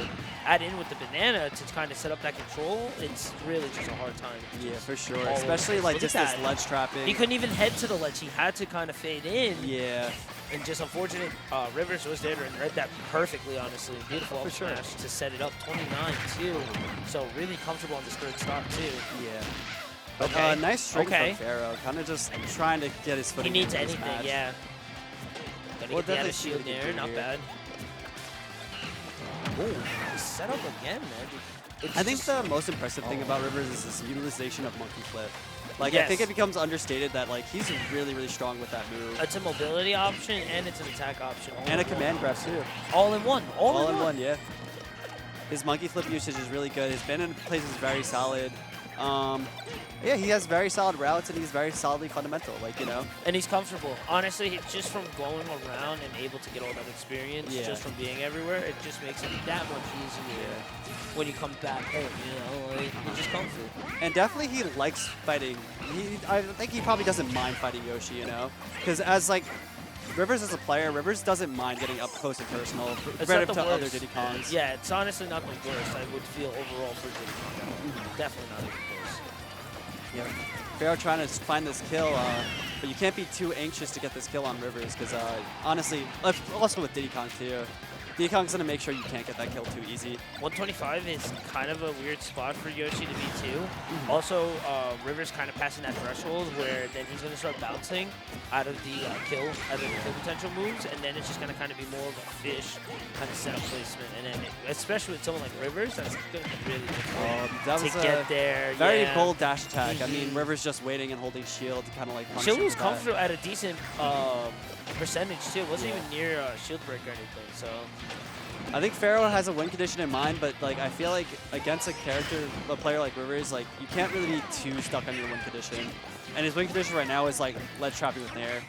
add in with the banana to kind of set up that control. It's really just a hard time. yeah, for sure. All over Especially the like place. just Look this at that. ledge trapping. He couldn't even head to the ledge. He had to kind of fade in. Yeah. And just unfortunate, Rivers was there and read that perfectly, honestly. Beautiful up sure. smash to set it up. 29-2. So really comfortable on this third stock too. Yeah. But Okay. nice string Okay. from Pharaoh. Kind of just trying to get his He footing. needs into this anything, match. yeah. Gonna Well, get the definitely out see shield what he can there, do not here. bad. Ooh, he's set up again, man. It's I think just- the most impressive thing about Rivers is his utilization of monkey flip. Like, I Yes. think it becomes understated that, like, he's really, really strong with that move. It's a mobility option and it's an attack option. all And a in one. command grab, too. All in one. All in one, yeah. His monkey flip usage is really good. His bend in place is very solid. Yeah, he has very solid routes, and he's very solidly fundamental, like, you know. And he's comfortable. Honestly, just from going around and able to get all that experience, Yeah. just from being everywhere, it just makes it that much easier when you come back home, you know? Like, you're just comfy. And definitely he likes fighting. I think he probably doesn't mind fighting Yoshi, you know? Because as, like, Rivers as a player, Rivers doesn't mind getting up close and personal It's not relative the to other worst. Diddy Kongs. Yeah, it's honestly not the worst I would feel overall for Diddy Kong. Definitely not even close. Yeah. Pharaoh trying to find this kill, but you can't be too anxious to get this kill on Rivers because, honestly, also with Diddy Kong too, Diddy Kong's gonna make sure you can't get that kill too easy. 125 is kind of a weird spot for Yoshi to be too. Also, Rivers kind of passing that threshold where then he's going to start bouncing out of the kill potential moves, and then it's just going to kind of be more of a fish kind of setup placement. And then, especially with someone like Rivers, that's going to be really difficult That to was get a there. very yeah. bold dash attack. I mean, Rivers just waiting and holding shield to kind of like punish Shield him was for that. comfortable at a decent percentage too. It wasn't even near shield break or anything. So I think Pharaoh has a win condition in mind, but like I feel like against a player like Rivers, like you can't really be too stuck on your win condition. And his win condition right now is like ledge trapping with Nair.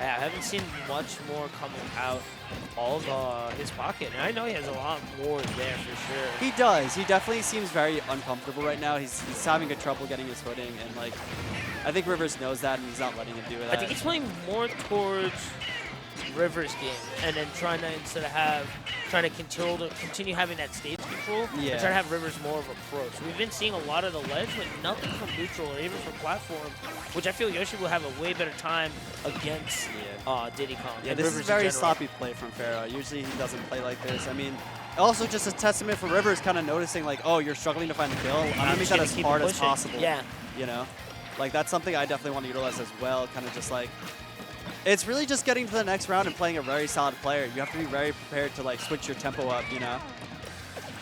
yeah, I haven't seen much more coming out of his pocket, and I know he has a lot more there for sure. He does. He definitely seems very uncomfortable right now. He's having a trouble getting his footing, and like I think Rivers knows that, and he's not letting him do that. I think he's playing more towards Rivers' game, and then trying to continue having that stage control, Yeah. and try to have Rivers more of approach. We've been seeing a lot of the ledge, but nothing from neutral or even from platform, which I feel Yoshi will have a way better time against Diddy Kong. Yeah, and this Rivers is very in general. sloppy play from Pharaoh. Usually he doesn't play like this. I mean, also just a testament for Rivers kind of noticing like, oh, you're struggling to find the kill. I'm gonna make just that gonna as keep hard it as pushing. possible. Yeah. You know, like that's something I definitely want to utilize as well. Kind of just like, it's really just getting to the next round and playing a very solid player. You have to be very prepared to like switch your tempo up, you know?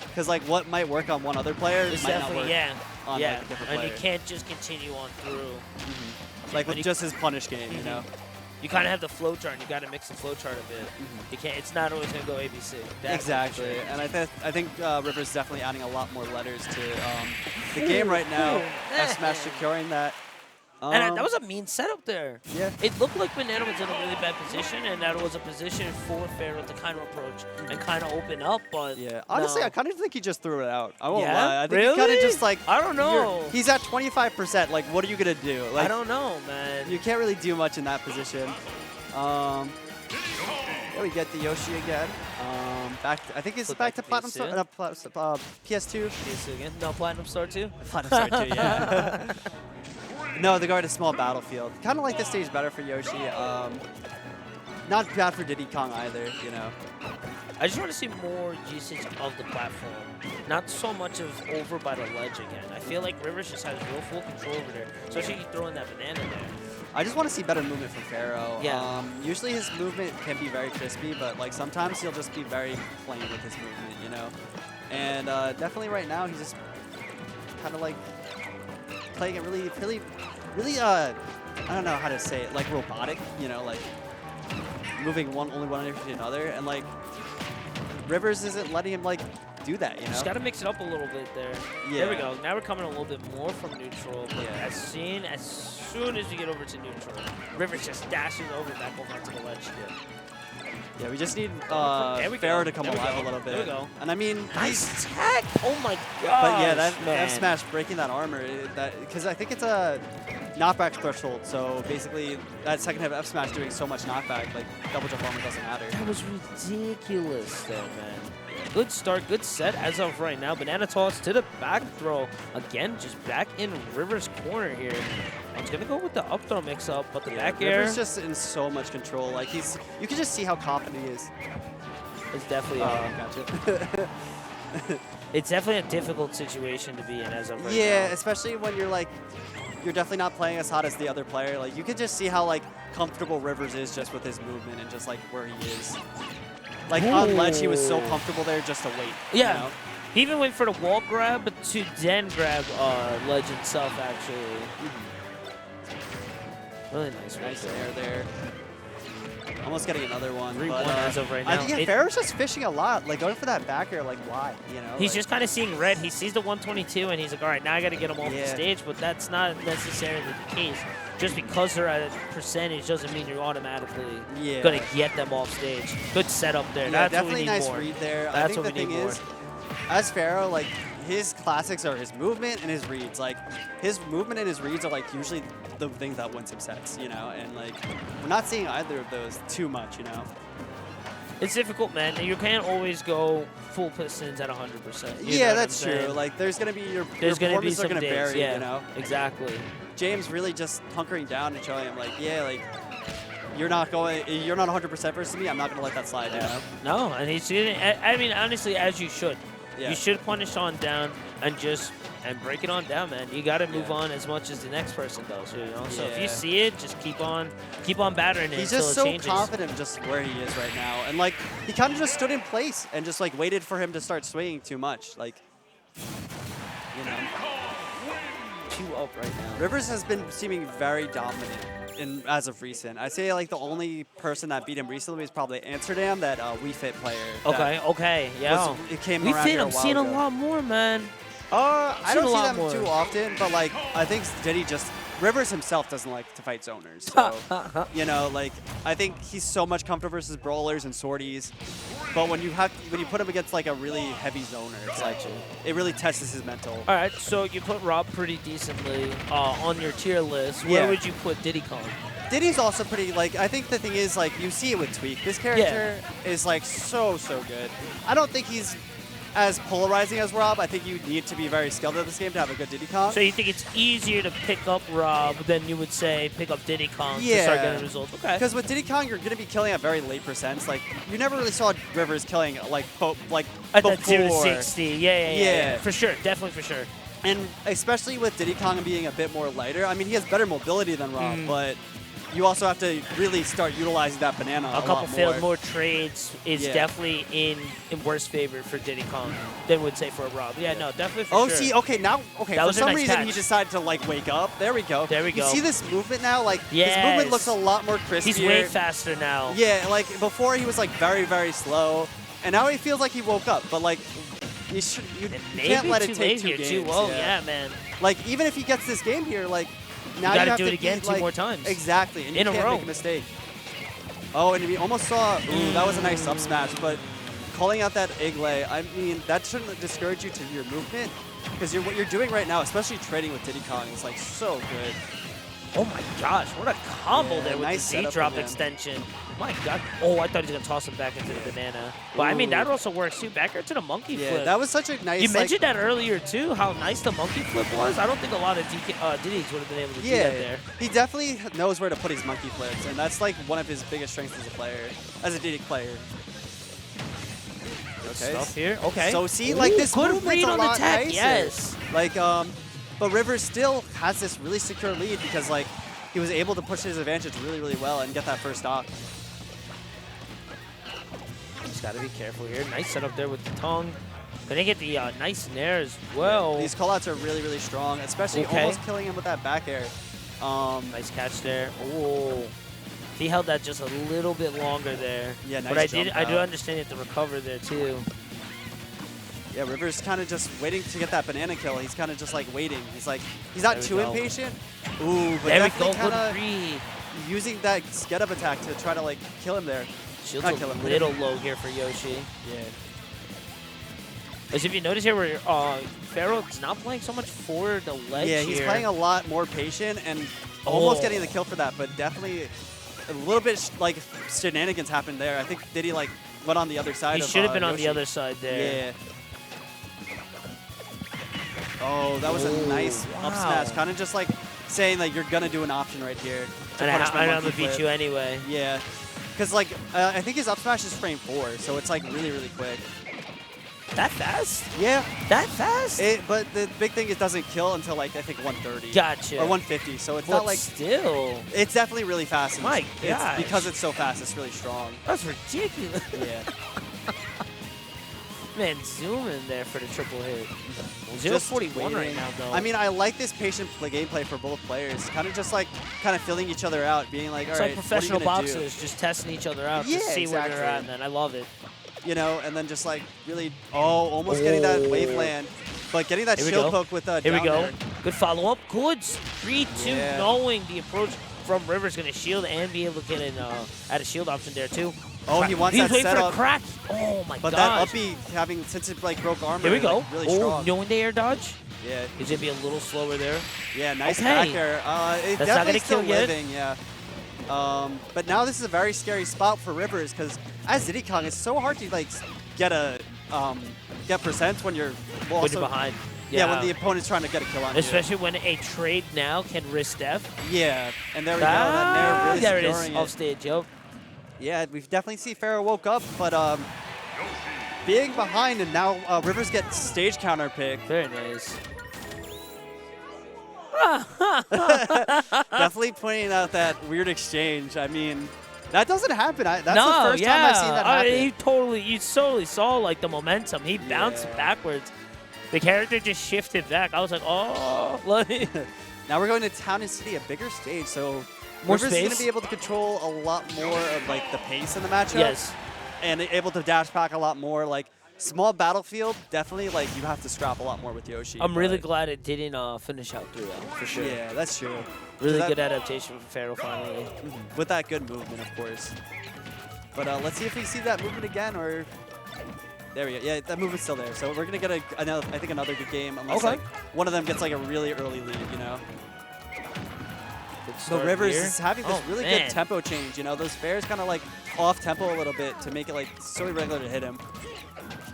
Because like what might work on one other player It's might not definitely, work yeah. on like, a different And player. you can't just continue on through. Like and with just his punish game, you know? you kind of have the flow chart, and you got to mix the flow chart a bit. You can't. It's not always gonna go ABC. Exactly, and I think Rivers definitely adding a lot more letters to the game right now. F Smash securing that. And that was a mean setup there. Yeah. It looked like Banana was in a really bad position, and that was a position for Pharaoh to kind of approach and kind of open up, but yeah. Honestly, no. I kind of think he just threw it out. I won't Yeah? lie. I think Really? he kind of just like, I don't know. He's at 25%. Like, what are you going to do? Like, I don't know, man. You can't really do much in that position. Yeah, we get the Yoshi again. I think it's Flip back back to to Platinum PS2. Star, PS2. PS2 again. No, Platinum Star 2? Platinum Star 2, yeah. No, they go to small battlefield. Kind of like this stage better for Yoshi. Not bad for Diddy Kong either, you know. I just want to see more usage of the platform. Not so much of over by the ledge again. I feel like Rivers just has real full control over there. Especially if you throw in that banana there. I just want to see better movement from Pharaoh. Yeah. Usually his movement can be very crispy, but like sometimes he'll just be very plain with his movement, you know. And definitely right now he's just kind of like playing it really, I don't know how to say it, like robotic, you know, like moving only one into another, and like Rivers isn't letting him like do that, you know. Just got to mix it up a little bit there. Yeah. There we go. Now we're coming a little bit more from neutral. But Yeah. as soon as we get over to neutral, Rivers just dashes over back over onto the ledge. Yeah, we just need There we Pharaoh go. to come There we alive go. a little bit. There we go. And I mean, Nice tech! Oh my god! but yeah, that man. F smash breaking that armor, because I think it's a knockback threshold. So basically, that second hit of F smash doing so much knockback, like double jump armor doesn't matter. That was ridiculous there, man. Good start, good set as of right now. Banana toss to the back throw. Again, just back in Rivers' corner here. I was going to go with the up throw mix-up, but the back air Rivers just in so much control. Like you can just see how confident he is. is definitely Gotcha. it's definitely a difficult situation to be in as of right Yeah, now. especially when you're like, you're definitely not playing as hot as the other player. Like you can just see how like comfortable Rivers is just with his movement and just like where he is. Like on ledge, he was so comfortable there just to wait. Yeah. You know? He even went for the wall grab to then grab ledge itself, actually. Really nice right Nice there. air there. Almost getting another one. 3-1 but, as of right now. I think Pharaoh's just fishing a lot. Like going for that back air, like why? You know. He's like, just kind of seeing red. He sees the 122, and he's like, all right, now I got to get him off the Yeah. stage. But that's not necessarily the case. Just because they're at a percentage doesn't mean you're automatically going to get them off stage. Good setup there. Yeah, That's what we definitely need nice more. read there. I That's think what the we thing need more. is, as Pharaoh, like his classics are his movement and his reads. Like his movement and his reads are like usually the things that wins him sets, you know. And like we're not seeing either of those too much, you know. It's difficult, man. You can't always go full pistons at 100%. You know Yeah, what that's I'm saying? true. Like there's gonna be your There's going to be performances are some gonna days, vary, yeah, you know. exactly. James really just hunkering down and showing him like, yeah, like you're not 100% versus me. I'm not gonna let that slide, you know. No, and he's I mean, honestly, as you should. Yeah. You should punish on down and just break it on down, man. You got to move on as much as the next person does, you know. So if you Yeah. see it, just keep on battering it He's until just it so changes. confident just where he is right now. And, like, he kind of just stood in place and just, like, waited for him to start swinging too much. Like, you know. 2 up right now. Rivers has been seeming very dominant as of recent. I'd say, like, the only person that beat him recently was probably Amsterdam, that Wii Fit player. Okay, yeah. It came We around fit. here a I'm while seeing ago. a lot more, man. I seen don't a see lot them more. too often, but like I think Diddy Rivers himself doesn't like to fight zoners. So you know, like I think he's so much comfortable versus brawlers and sorties. But when you put him against like a really heavy zoner, it's like it really tests his mental. All right, so you put Rob pretty decently on your tier list. Where Yeah. would you put Diddy Kong? Diddy's also pretty, like, I think the thing is, like, you see it with Tweak. This character is, like, so good. I don't think he's as polarizing as Rob. I think you need to be very skilled at this game to have a good Diddy Kong. So you think it's easier to pick up Rob than you would say pick up Diddy Kong to start getting results? Okay. Because with Diddy Kong, you're going to be killing at very late percents. Like, you never really saw Rivers killing, like At that before. 260. Yeah. For sure. Definitely for sure. And especially with Diddy Kong being a bit more lighter. I mean, he has better mobility than Rob, but you also have to really start utilizing that banana a couple lot failed more. more trades is definitely in worse favor for Diddy Kong than would say for a Rob. Yeah, no, definitely for Oh, sure. see, okay, now, okay, That for was a some nice reason catch. he decided to, like, wake up. There we go. There we go. You see this movement now? Like, his Yes. movement looks a lot more crispier. He's way faster now. Yeah, like, before he was, like, very, very slow, and now he feels like he woke up, but, like, you can't let it take 2 games. Yeah, man. Like, even if he gets this game here, like, now You you gotta have do to it again beat, 2 like, more times. Exactly, and you In a can't row. make a mistake. Oh, and we almost saw, ooh, that was a nice up smash, but calling out that egg lay, I mean, that shouldn't discourage you to your movement, because what you're doing right now, especially trading with Diddy Kong, is, like, so good. Oh my gosh, what a combo Yeah, there with nice the setup Z-drop from him. extension. My God. Oh, I thought he was going to toss him back into the banana. But I mean, Ooh. that also works too. Back air to the monkey Yeah, flip. that was such a nice, You like, mentioned that earlier too, how nice the monkey flip was. I don't think a lot of Diddy's would have been able to do that there. he definitely knows where to put his monkey flips, and that's like one of his biggest strengths as a player, as a Diddy player. Okay. Stuff here. Okay. So see, like, this good movement's read a on lot the tech. nicer. Yes. Like, but Rivers still has this really secure lead because, like, he was able to push his advantage really, really well and get that first stock. Just got to be careful here. Nice setup there with the tongue. Gonna get the nice nair as well. These callouts are really, really strong, especially almost killing him with that back air. Nice catch there. Oh, he held that just a little bit longer there. Yeah, nice but I jump do out. understand you have to recover there too. Yeah, Rivers kind of just waiting to get that banana kill. He's kind of just like waiting. He's like, he's not There we too go. impatient. Ooh, but There we definitely go. Good kind of read. using that get up attack to try to like kill him there. Shield's Not a kill him, little low here for Yoshi. Yeah. As if you notice here, where Pharaoh's not playing so much for the ledge Yeah, he's here. playing a lot more patient and almost Oh. getting the kill for that, but definitely a little bit like shenanigans happened there. I think Diddy like went on the other side. He of, should have been on the Yoshi. other side there. Yeah. Oh, that was a nice up smash. Kind of just like saying like you're gonna do an option right here. to And punish my I'm monkey gonna beat flip. you anyway. Yeah, because like I think his up smash is frame 4, so it's like really, really quick. That fast? Yeah, That fast? but the big thing, it doesn't kill until like I think 130 Gotcha. or 150. So it's But not like still, it's definitely really fast. and My it's gosh. because it's so fast, it's really strong. that's ridiculous. Yeah. Man, zoom in there for the triple hit. Just 0-41 right waiting. now, though. I mean, I like this patient gameplay for both players. Kind of just like filling each other out, being like, all it's right, like professional what are you gonna boxers just testing each other out Yeah, to see where they're at, exactly. man. I love it. do? You know, and then just like really, almost getting that wave land, but getting that Here we shield go. poke with Here we down go. there. Good follow up. Good 3-2, Yeah. knowing the approach from Rivers going to shield and be able to get an add a shield option there too. Oh, he wants He's that waiting for the setup. crack. Oh my But gosh. that uppy, having since it like broke armor, Here we go. like, really Oh, strong. knowing the air dodge. Yeah, He's going to be a little slower there. yeah, nice Okay. back air. It That's not definitely gonna still kill yet. living, yeah. But now this is a very scary spot for Rivers because as Diddy Kong, it's so hard to like get a get percent when you're well, When you're also- behind. Yeah, when the opponent's trying to get a kill on you. Especially when a trade now can risk death. Yeah, and there we go. That nair really there it is. securing Off stage, yep. Yeah, we've definitely seen Pharaoh woke up, but being behind and now Rivers gets stage counter pick. Very nice. Definitely pointing out that weird exchange. I mean, that doesn't happen. That's no, the first time I've seen that happen. You totally saw like the momentum. He bounced backwards. The character just shifted back. I was like, oh. Like, Now we're going to Town and City, a bigger stage, so More Rivers is going space? to be able to control a lot more of like the pace in the matchup. yes. And able to dash back a lot more. Like small battlefield, definitely like you have to scrap a lot more with Yoshi. I'm really but- glad it didn't finish out 3-0, for sure. Yeah, that's true. Really that- good adaptation from Pharaoh finally. With that good movement, of course. But let's see if we see that movement again, or there we go. Yeah, that movement's still there. So we're gonna get another good game, unless Okay. like one of them gets like a really early lead, you know. Good So start Rivers here. is having this Oh, really man. good tempo change. You know, those fairs kind of like off tempo a little bit to make it like so irregular to hit him.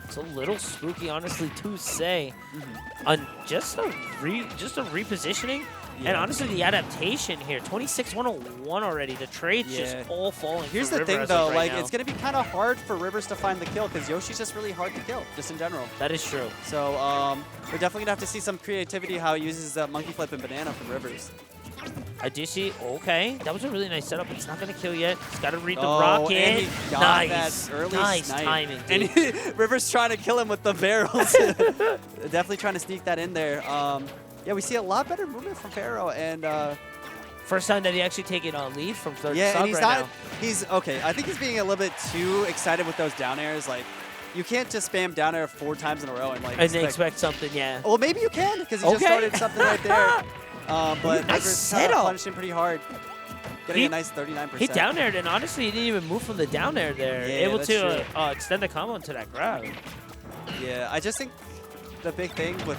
It's a little spooky, honestly, to say. Mm-hmm. On just a repositioning, and Yeah. honestly, the adaptation here, 26-101 already. The trade's Yeah. just all falling. Here's for the thing Rivers though, right like now. it's gonna be kind of hard for Rivers to find the kill because Yoshi's just really hard to kill, just in general. That is true. So we're definitely gonna have to see some creativity how he uses that monkey flip and banana from Rivers. I do see. Okay, that was a really nice setup. It's not gonna kill yet. He's got to read the And rocket. he got Nice, that early nice snipe. timing, And dude. Rivers trying to kill him with the barrels. Definitely trying to sneak that in there. Yeah, we see a lot better movement from Pharaoh, and First time that he actually taken a lead from third yeah, sub and he's right not. now. He's okay. I think he's being a little bit too excited with those down airs. Like, you can't just spam down air 4 times in a row and like And they expect something, yeah. Well, maybe you can because he just Okay. started something right there. But Nice Rivers setup. punished him pretty hard, getting He- a nice 39%. He down aired, and honestly, he didn't even move from the down air there. Yeah, Able that's to true. extend the combo into that grab. Yeah, I just think the big thing with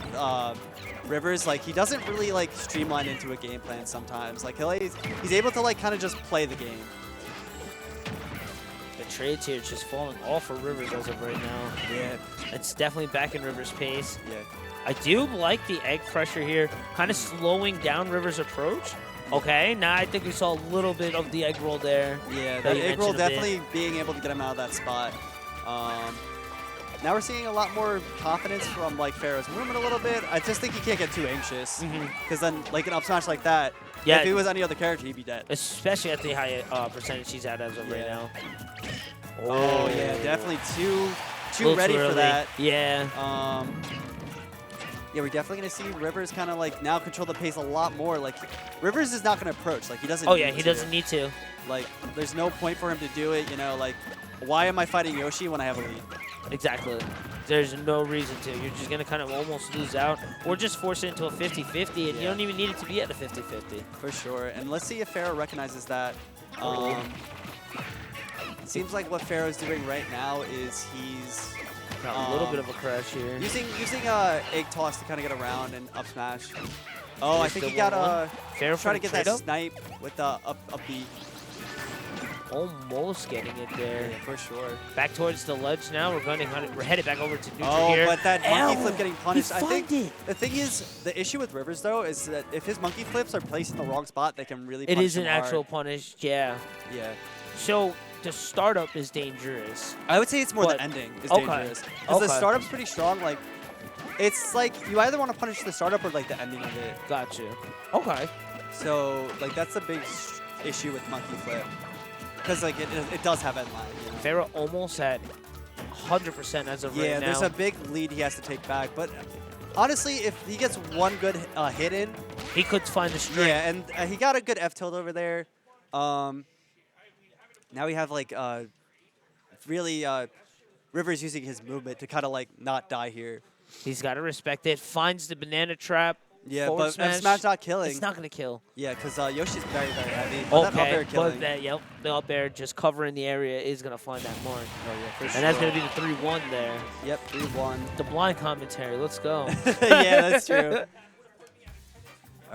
Rivers, like, he doesn't really like streamline into a game plan sometimes. Like, he's able to like kind of just play the game. The trades here is just falling all for Rivers as of right now. Yeah, It's definitely back in Rivers' pace. yeah. I do like the egg pressure here, kind of slowing down Rivers' approach. Okay, now I think we saw a little bit of the egg roll there. Yeah, that that you egg roll mentioned a bit. definitely being able to get him out of that spot. Now we're seeing a lot more confidence from like Pharaoh's movement a little bit. I just think he can't get too anxious because then like an up smash like that, Yeah. if he was any other character, he'd be dead. Especially at the high percentage he's at as of right Yeah. now. Oh yeah, definitely too Little ready too for early. that. Yeah. Yeah, we're definitely gonna see Rivers kind of like now control the pace a lot more. Like Rivers is not gonna approach. Like he doesn't. Oh yeah, need he to. doesn't need to. Like there's no point for him to do it. You know, like why am I fighting Yoshi when I have a lead? Exactly. There's no reason to. You're just going to kind of almost lose out or just force it into a 50-50, and you Yeah. don't even need it to be at a 50-50. For sure. And let's see if Pharaoh recognizes that. It seems like what Pharaoh's doing right now is he's Got a little bit of a crash here. using egg toss to kind of get around and up smash. Oh, I There's think the he got 1-1. Pharaoh trying to for get the that trade-up. snipe with the up B. Almost getting it there. Yeah, for sure. Back towards the ledge now. We're headed back over to neutral Oh, here. but that monkey Ow! flip getting punished. He I think found it. the thing is, the issue with Rivers though is that if his monkey flips are placed in the wrong spot, they can really. It punish is an him hard. actual punish, yeah. Yeah. So the startup is dangerous. I would say it's more But- the ending is okay. dangerous because the Okay. startup's pretty strong. Like, it's like you either want to punish the startup or like the ending of it. Got you. Okay. So like that's the big issue with monkey flip because like it does have end line. You know? Pharaoh almost at 100% as of Yeah, right now. there's a big lead he has to take back, but honestly, if he gets one good hit in, He could find the string. yeah, and he got a good F tilt over there. Now we have like really Rivers using his movement to kind of like not die here. He's got to respect it. Finds the banana trap. Yeah, forward but smash. F smash not killing. It's not going to kill. Yeah, because Yoshi's very heavy. But that up air Okay, killing. but that, yep, the up air just covering the area is going to find that mark. Oh yeah, for sure. And that's going to be the 3-1 there. Yep, 3-1. The blind commentary. Let's go. Yeah, that's true.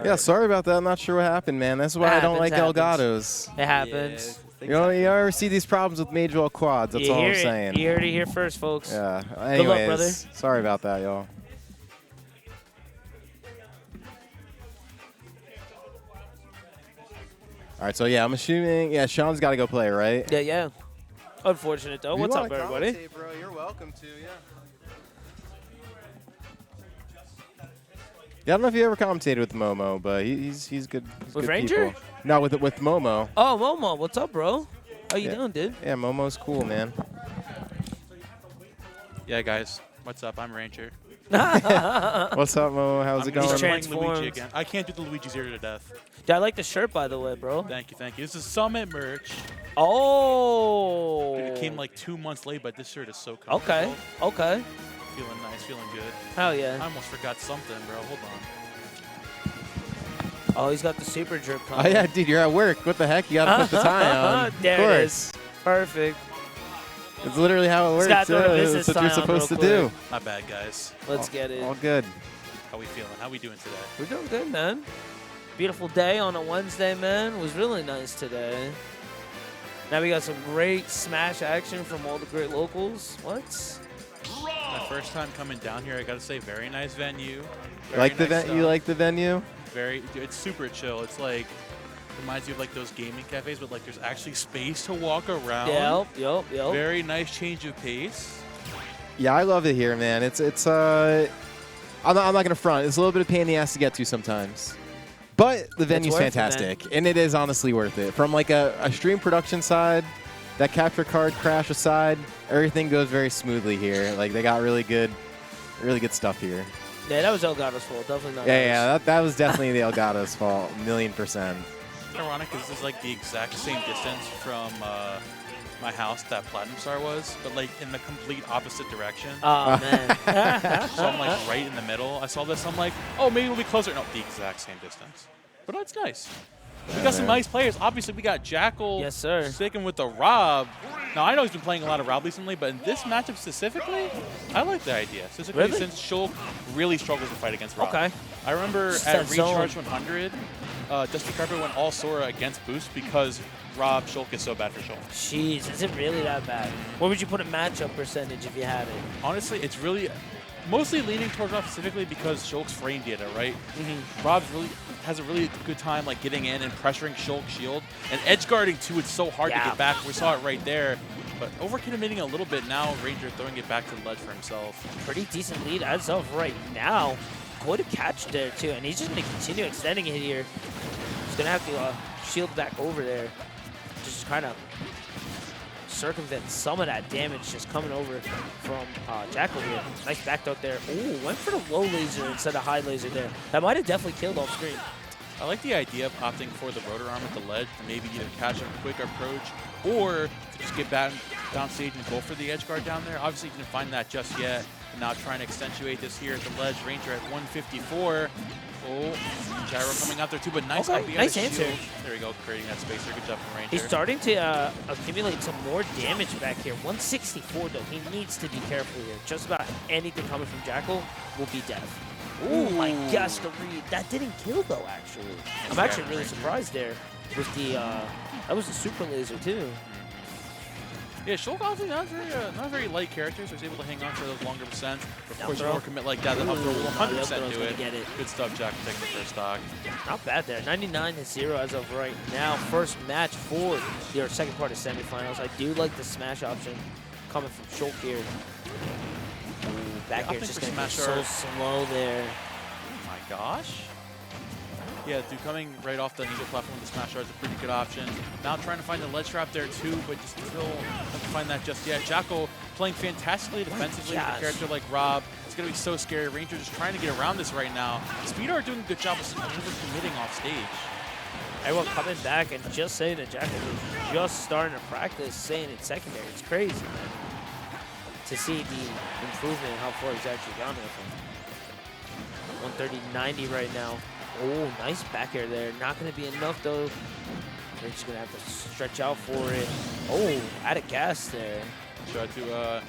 Yeah, sorry about that. I'm not sure what happened, man. That's why I don't like Happens. Elgatos. It happens. You know, you ever see these problems with Major Well quads. That's You all hear I'm it. saying. You heard it here first, folks. Yeah. luck, Anyways, brother. sorry about that, y'all. All right, so yeah, I'm assuming, yeah, Sean's got to go play, right? Yeah. Unfortunate, though. If you What's wanna up, everybody? commentate, bro, you're welcome to, yeah. Yeah, I don't know if you ever commentated with Momo, but he's good. He's With good Ranger? people. No, with Momo. Oh, Momo. What's up, bro? How you Yeah. doing, dude? Yeah, Momo's cool, man. Yeah, guys. What's up? I'm Ranger. What's up, Momo? How's it I'm going? playing transformed. Luigi again. I can't do the Luigi Zero to Death. Dude, I like the shirt, by the way, bro. Thank you, thank you. This is Summit merch. Oh. Dude, it came like 2 months late, but this shirt is so comfortable. Okay. Okay. Feeling nice, feeling good. Hell I yeah. almost forgot something, bro. Hold on. Oh, he's got the super drip Oh, coming. yeah, dude, you're at work. What the heck? You got to put the tie on. There of it course. is. Perfect. It's literally how it He's works. gotta throw the Yeah, business that's what you're tie on supposed to real do. My bad, guys. Let's get it. All good. How we feeling? How we doing today? We're doing good, man. Beautiful day on a Wednesday, man. It was really nice today. Now we got some great Smash action from all the great locals. What? My first time coming down here, I gotta say, very nice venue. Very Like the nice you like the venue? Very, it's super chill. It's like reminds you of like those gaming cafes, but like there's actually space to walk around. Yep. Very nice change of pace. Yeah, I love it here, man. I'm not gonna front. It's a little bit of pain in the ass to get to sometimes, But the venue's worth it, man. fantastic, and it is honestly worth it. From like a stream production side, that capture card crash aside, everything goes very smoothly here. Like they got really good stuff here. Yeah, that was Elgato's fault. Definitely not. Yeah, that was definitely the Elgato's fault, 1,000,000%. Ironic because this is like the exact same distance from my house that Platinum Star was, but like in the complete opposite direction. Oh, man. So I'm like right in the middle. I saw this, I'm like, oh, maybe we'll be closer. No, the exact same distance. But that's nice. We got some nice players. Obviously, we got Jakal Yes, sir. sticking with the Rob. Now, I know he's been playing a lot of Rob recently, but in this matchup specifically, I like the idea. Specifically Really? since Shulk really struggles to fight against Rob. Okay. I remember Just at that zone. Recharge 100, Dusty Carpet went all Sora against Boost because Rob Shulk is so bad for Shulk. Jeez, is it really that bad? Where would you put a matchup percentage if you had it? Honestly, it's really mostly leaning towards Rob specifically because Shulk's frame data, right? Mm-hmm. Rob's really has a really good time like getting in and pressuring Shulk's shield. And edge guarding too, it's so hard to Yeah. get back. We saw it right there. But overcommitting a little bit now, Ranger throwing it back to the ledge for himself. Pretty decent lead as of right now. Quite a catch there, too. And he's just going to continue extending it here. He's going to have to shield back over there. Just kind of circumvent some of that damage just coming over from Jakal here. Nice back throw there. Ooh, went for the low laser instead of high laser there. That might have definitely killed off screen. I like the idea of opting for the rotor arm at the ledge to maybe either catch a quick approach or to just get back downstage and go for the edge guard down there. Obviously, you didn't find that just yet. And now trying to accentuate this here at the ledge. Ranger at 154. Oh, Gyro coming out there too, but nice Okay, up behind nice the answer. shield. There we go, creating that space there. Good job from Ranger. He's starting to accumulate some more damage back here. 164 though. He needs to be careful here. Just about anything coming from Jakal will be death. Oh my gosh, the read. That didn't kill though, actually. I'm actually really surprised there with the, that was a super laser too. Yeah, Shulk obviously not a very light character, so he's able to hang on for those longer percents. Of Down course, throw. more commit like that, the up throw will Ooh, the up 100% throw's do gonna it. get it. Good stuff, Jack, taking the first stock. Not bad there. 99-0 as of right now. First match for the second part of semifinals. I do like the smash option coming from Shulk here. Ooh, back Yeah, here opting just for going to be smash so art. slow there. Oh my gosh. Yeah, dude, coming right off the Ninja platform with the smash art is a pretty good option. Now trying to find the ledge trap there too, but just still haven't find that just yet. Jakal playing fantastically defensively with a character like Rob. It's going to be so scary. Ranger just trying to get around this right now. Speed are doing a good job of over-committing off stage. Everyone coming back and just saying that Jakal was just starting to practice saying it's secondary. It's crazy, man. To see the improvement and how far he's actually gone with him. 130-90 right now. Oh, nice back air there. Not going to be enough, though. They're just going to have to stretch out for it. Oh, out of gas there. Tried to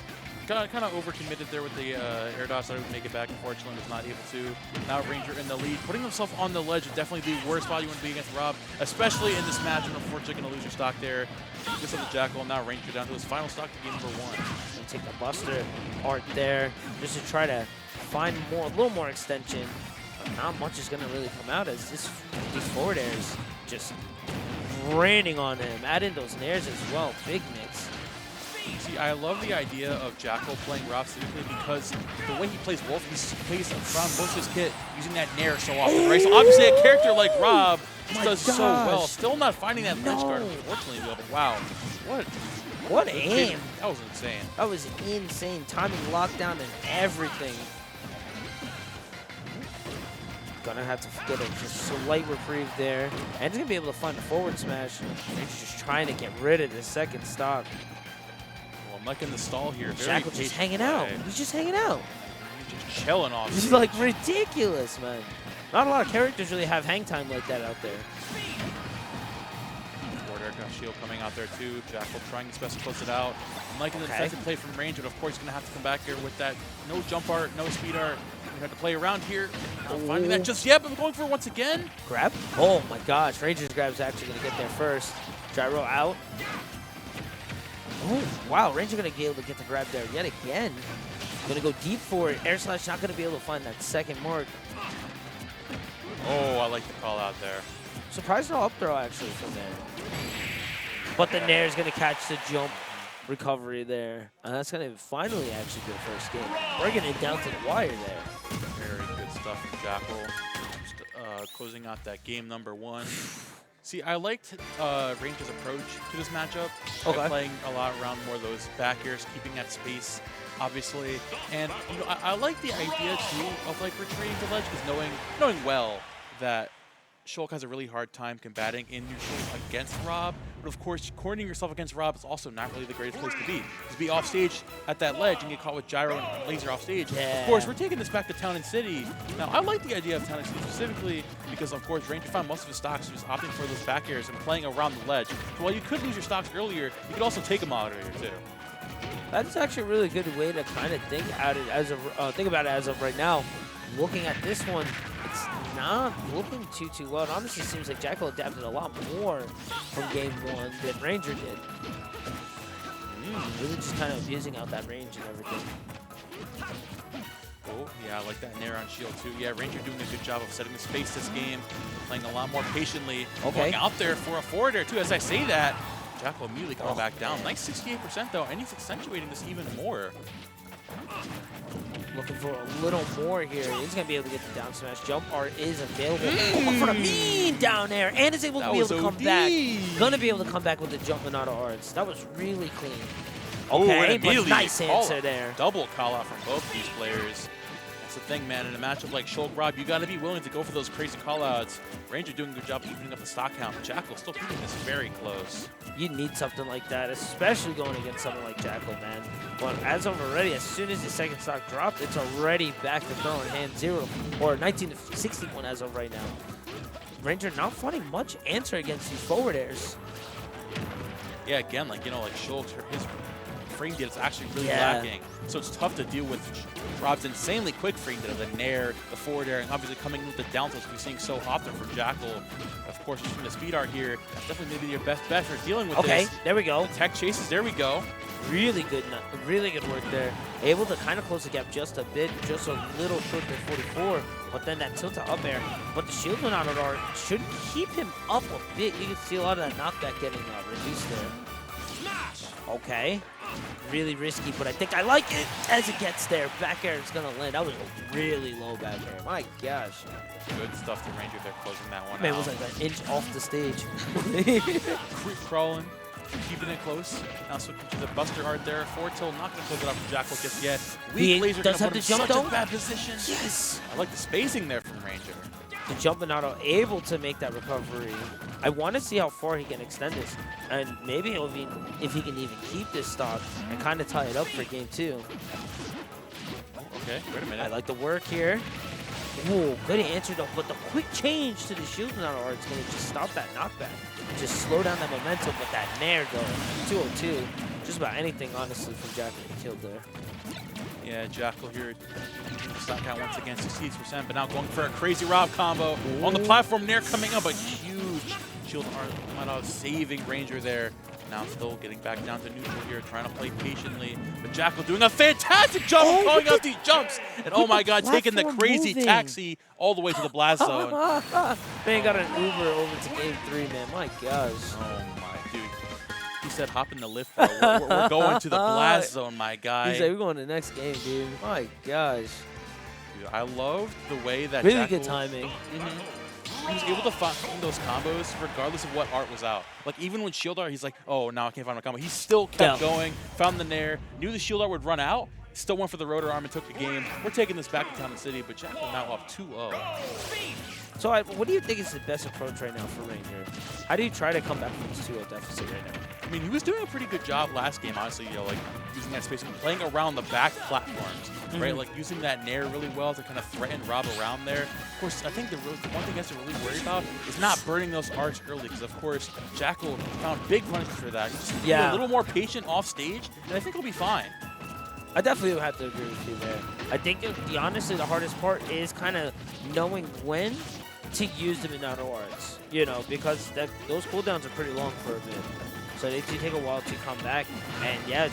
kind of over-committed there with the air dodge. Thought he would make it back. Unfortunately, was not able to. Now Ranger in the lead. Putting himself on the ledge would definitely be the worst spot you want to be against Rob, especially in this match. And unfortunately, going to lose your stock there. Just on the Jakal. Now Ranger down to his final stock to game number 1. Gonna take the Buster art there just to try to find a little more extension. But not much is going to really come out as these forward airs just raining on him. Add in those nairs as well. Big mix. See, I love the idea of Jakal playing Rob specifically because the way he plays Wolf, he plays around most of his kit using that nair so often, right? So obviously a character like Rob just does so well. Still not finding that ledge guard, unfortunately. But wow, What aim. That was insane. That was insane. Timing, lockdown, and everything. Gonna have to get a just slight reprieve there. And he's gonna be able to find a forward smash. He's just trying to get rid of the second stock. Well, I'm liking the stall here. Jakal just hanging out. He's just hanging out. He's just chilling off. This is like ridiculous, man. Not a lot of characters really have hang time like that out there. Forward air shield coming out there too. Jakal trying his best to close it out. I'm liking the defensive play from Ranger, but of course he's gonna have to come back here with that no jump art, no speed art. We have to play around here. Not finding that just yet, but I'm going for it once again. Grab? Oh my gosh, Ranger's grab's actually gonna get there first. Gyro out. Oh, wow, Ranger gonna be able to get the grab there yet again. Gonna go deep for it. Air slash not gonna be able to find that second mark. Oh, I like the call out there. Surprised no up throw actually from there. But the nair's gonna catch the jump recovery there. And that's gonna finally actually be the first game. Bringing it down to the wire there. Very good stuff from Jakal. Just closing out that game number 1. See, I liked Ranger's approach to this matchup. Okay. Playing a lot around more of those back airs, keeping that space, obviously. And you know, I like the idea too of like retreating to ledge, because knowing well that Shulk has a really hard time combating in neutral against Rob. But of course, cornering yourself against Rob is also not really the greatest place to be. Because be off stage at that ledge and get caught with gyro and laser off stage. Yeah. Of course, we're taking this back to Town and City. Now, I like the idea of Town and City specifically because, of course, Ranger found most of his stocks just opting for those back airs and playing around the ledge. So while you could lose your stocks earlier, you could also take them out earlier too. That's actually a really good way to kind of think about it as of right now. Looking at this one, it's not looking too well. It honestly seems like Jakal adapted a lot more from game 1 than Ranger did. Really just kind of abusing out that range and everything. Oh, yeah, I like that nair on shield too. Yeah, Ranger doing a good job of setting the space this game, playing a lot more patiently. Okay. Going out there for a forward air too. As I say that, Jakal immediately coming back down. Nice 68% though, and he's accentuating this even more. Looking for a little more here. He's going to be able to get the down smash. Jump art is available. Oh, for the mean down there. And is able to be able to come back. Going to be able to come back with the jumping out of arts. That was really clean. Okay, but nice answer there. Double call out from both of these players. That's the thing, man. In a matchup like Shulk Rob, you got to be willing to go for those crazy call outs. Ranger doing a good job evening up the stock count. Jakal still keeping this very close. You need something like that, especially going against someone like Jakal, man. Well, as of already, as soon as the second stock dropped, it's already back to throwing hand 0, or 19 to 61 as of right now. Ranger not finding much answer against these forward airs. Yeah, again, like, you know, like Shulk, his frame data is actually really lacking. So it's tough to deal with Rob's insanely quick frame data, the nair, the forward air, and obviously coming with the down tilts we're seeing so often from Jakal. Of course, using the speed art here, that's definitely maybe your best bet for dealing with this. Okay, there we go. The tech chases, there we go. Really good work there. Able to kind of close the gap just a bit, just a little short than 44, but then that tilt to up air. But the shield went out of art should keep him up a bit. You can see a lot of that knockback getting reduced there. Okay, really risky, but I think I like it as it gets there. Back air is gonna land. That was a really low back air. My gosh. Good stuff to Ranger there, closing that one Man, out. it was like an inch off the stage. Creep crawling, keeping it close. Now switching to the Buster Art there. Forward tilt, not going to close it up for Jakal just yet. Weak laser does going to have put the him in jump such though. a bad position. Yes. I like the spacing there from Ranger. The jumping out able to make that recovery. I want to see how far he can extend this, and maybe if he can even keep this stock and kind of tie it up for game 2. Okay, wait a minute. I like the work here. Ooh, good answer though, but the quick change to the shield out of art is going to just stop that knockback. Just slow down that momentum with that nair though. 202. Just about anything, honestly, from Jakal killed there. Yeah, Jakal here, stock count once again, 68%, but now going for a crazy Rob combo. Ooh. On the platform, nair coming up, a huge shield art saving Ranger there. Now still getting back down to neutral here, trying to play patiently. But Jakal doing a fantastic job of calling out these jumps. And oh my god, taking the crazy taxi all the way to the blast zone. Man got an Uber over to game 3, man. My gosh. Oh my dude. He said hop in the lift, bro. We're going to the blast zone, my guy. He said we're going to the next game, dude. My gosh. Dude, I loved the way that really Jakal, good timing. He was able to find those combos regardless of what art was out. Like, even when shield art, he's like, oh, now I can't find my combo. He still kept going, found the nair, knew the shield art would run out, still went for the rotor arm and took the game. We're taking this back to Town and City, but Jakal now up 2-0. So what do you think is the best approach right now for Ranger? How do you try to come back from this 2-0 deficit right now? I mean, he was doing a pretty good job last game, honestly, you know, like using that space and playing around the back platforms, right? Like using that nair really well to kind of threaten Rob around there. Of course, I think the one thing he has to really worry about is not burning those arcs early, because of course, Jakal found big punishment for that. Just be a little more patient off stage, and I think he'll be fine. I definitely would have to agree with you there. I think honestly the hardest part is kind of knowing when to use the Minato arts, you know, because those cooldowns are pretty long for a bit. So they do take a while to come back, and yeah,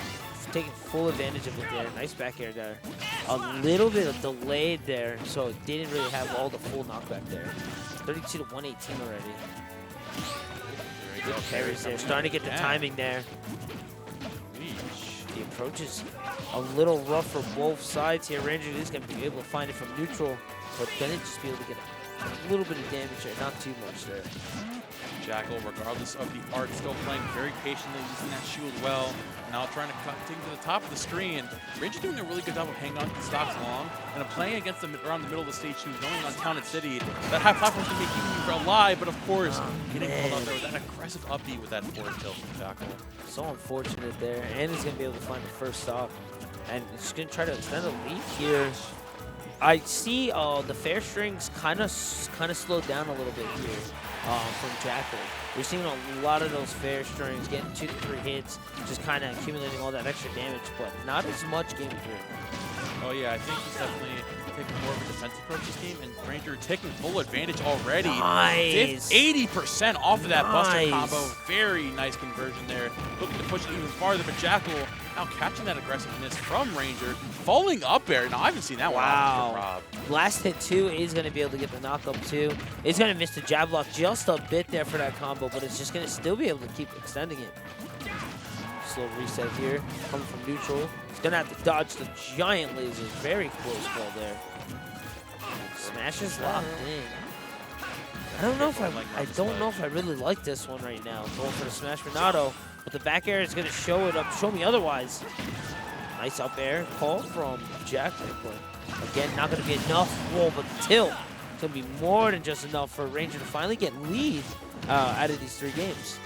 taking full advantage of it there. Nice back air there. A little bit of delayed there, so it didn't really have all the full knockback there. 32 to 118 already. Good parries there. Starting to get the timing there. The approach is a little rough for both sides here. Ranger is going to be able to find it from neutral, but gonna just be able to get A little bit of damage there, not too much there. Jakal, regardless of the art, still playing very patiently, using that shield well. Now trying to cut to the top of the screen. Ranger doing a really good job of hanging on to the stocks long and playing against them around the middle of the stage too, knowing on Talented City that high platform's gonna be keeping you alive, but of course, getting pulled out there with that aggressive upbeat with that forward tilt from Jakal. So unfortunate there, and he's gonna be able to find the first stock, and he's gonna try to extend the lead here. I see the fair strings kind of slowed down a little bit here from Jakal. We're seeing a lot of those fair strings getting 2 to 3 hits, just kind of accumulating all that extra damage, but not as much game 3. Oh yeah, I think he's definitely taking more of a defensive approach this game, and Ranger taking full advantage already. Nice. 80% off of that Buster combo. Very nice conversion there. Looking to push it even farther, but Jakal now catching that aggressiveness from Ranger. Falling up air. Now, I haven't seen that one from Rob. Last hit too is going to be able to get the knock up too. He's going to miss the jab block just a bit there for that combo, but it's just going to still be able to keep extending it. Slow reset here, coming from neutral. He's going to have to dodge the giant laser. Very close call there. Smash is locked in. I don't know if I really like this one right now. Going for the smash Renato, but the back air is going to show me otherwise. Nice up air call from Jakal, but again, not going to be enough. Whoa, but the tilt is going to be more than just enough for Ranger to finally get lead out of these 3 games.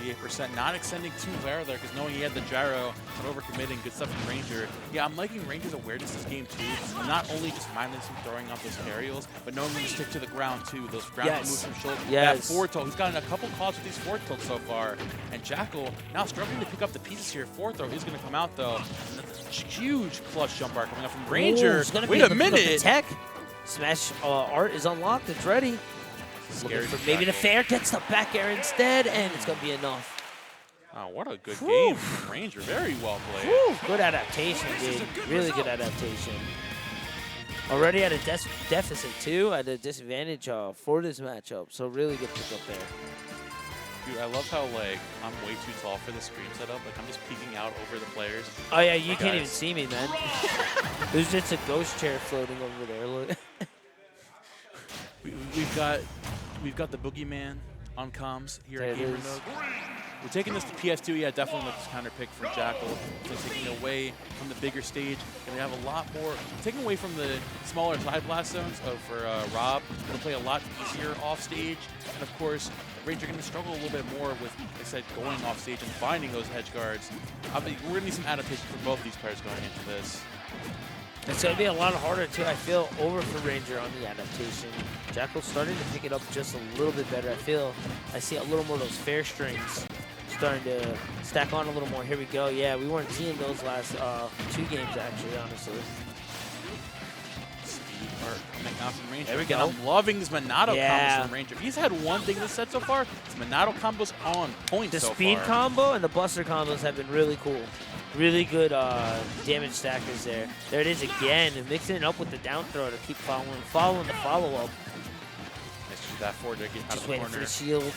38%, not extending too far there because knowing he had the gyro, but overcommitting, good stuff from Ranger. Yeah, I'm liking Ranger's awareness this game too. Not only just mindlessly throwing out those aerials, but knowing when to stick to the ground too. Those ground moves from Shulk. That forward tilt. He's gotten a couple calls with these forward tilts so far. And Jakal now struggling to pick up the pieces here. Forward throw is going to come out though. Huge clutch jump bar coming up from Ranger. Ooh, wait a minute. Tech. Smash art is unlocked. It's ready. Looking for maybe the fair, gets the back air instead, and it's going to be enough. Oh, what a good game from Ranger. Very well played. Whew. Good adaptation, dude. Really good adaptation. Already at a deficit, too, at a disadvantage for this matchup. So really good pick up there. Dude, I love how, like, I'm way too tall for the stream setup. Like, I'm just peeking out over the players. Oh, yeah, you can't even see me, man. There's just a ghost chair floating over there. Look. We've got the boogeyman on comms here at GamerNook. We're taking this to PS2. Yeah, definitely looks counter pick from Jakal. So taking away from the bigger stage, and we have a lot more. Taking away from the smaller side blast zones for Rob. Going to play a lot easier off stage, and of course, Ranger going to struggle a little bit more with, like I said, going off stage and finding those edge guards. We're going to need some adaptation for both these players going into this. It's going to be a lot harder, too. I feel over for Ranger on the adaptation. Jakal's starting to pick it up just a little bit better. I see a little more of those fair strings starting to stack on a little more. Here we go. Yeah, we weren't seeing those last 2 games, actually, honestly. Speed art coming out from Ranger. There we go. I'm loving this Minato combos from Ranger. If he's had one thing this set so far, it's Minato combos on point so far. The speed combo and the buster combos have been really cool. Really good damage stackers there. There it is again, mixing it up with the down throw to keep following the follow-up. Let's shoot that forward to get out of the waiting corner. for the shield.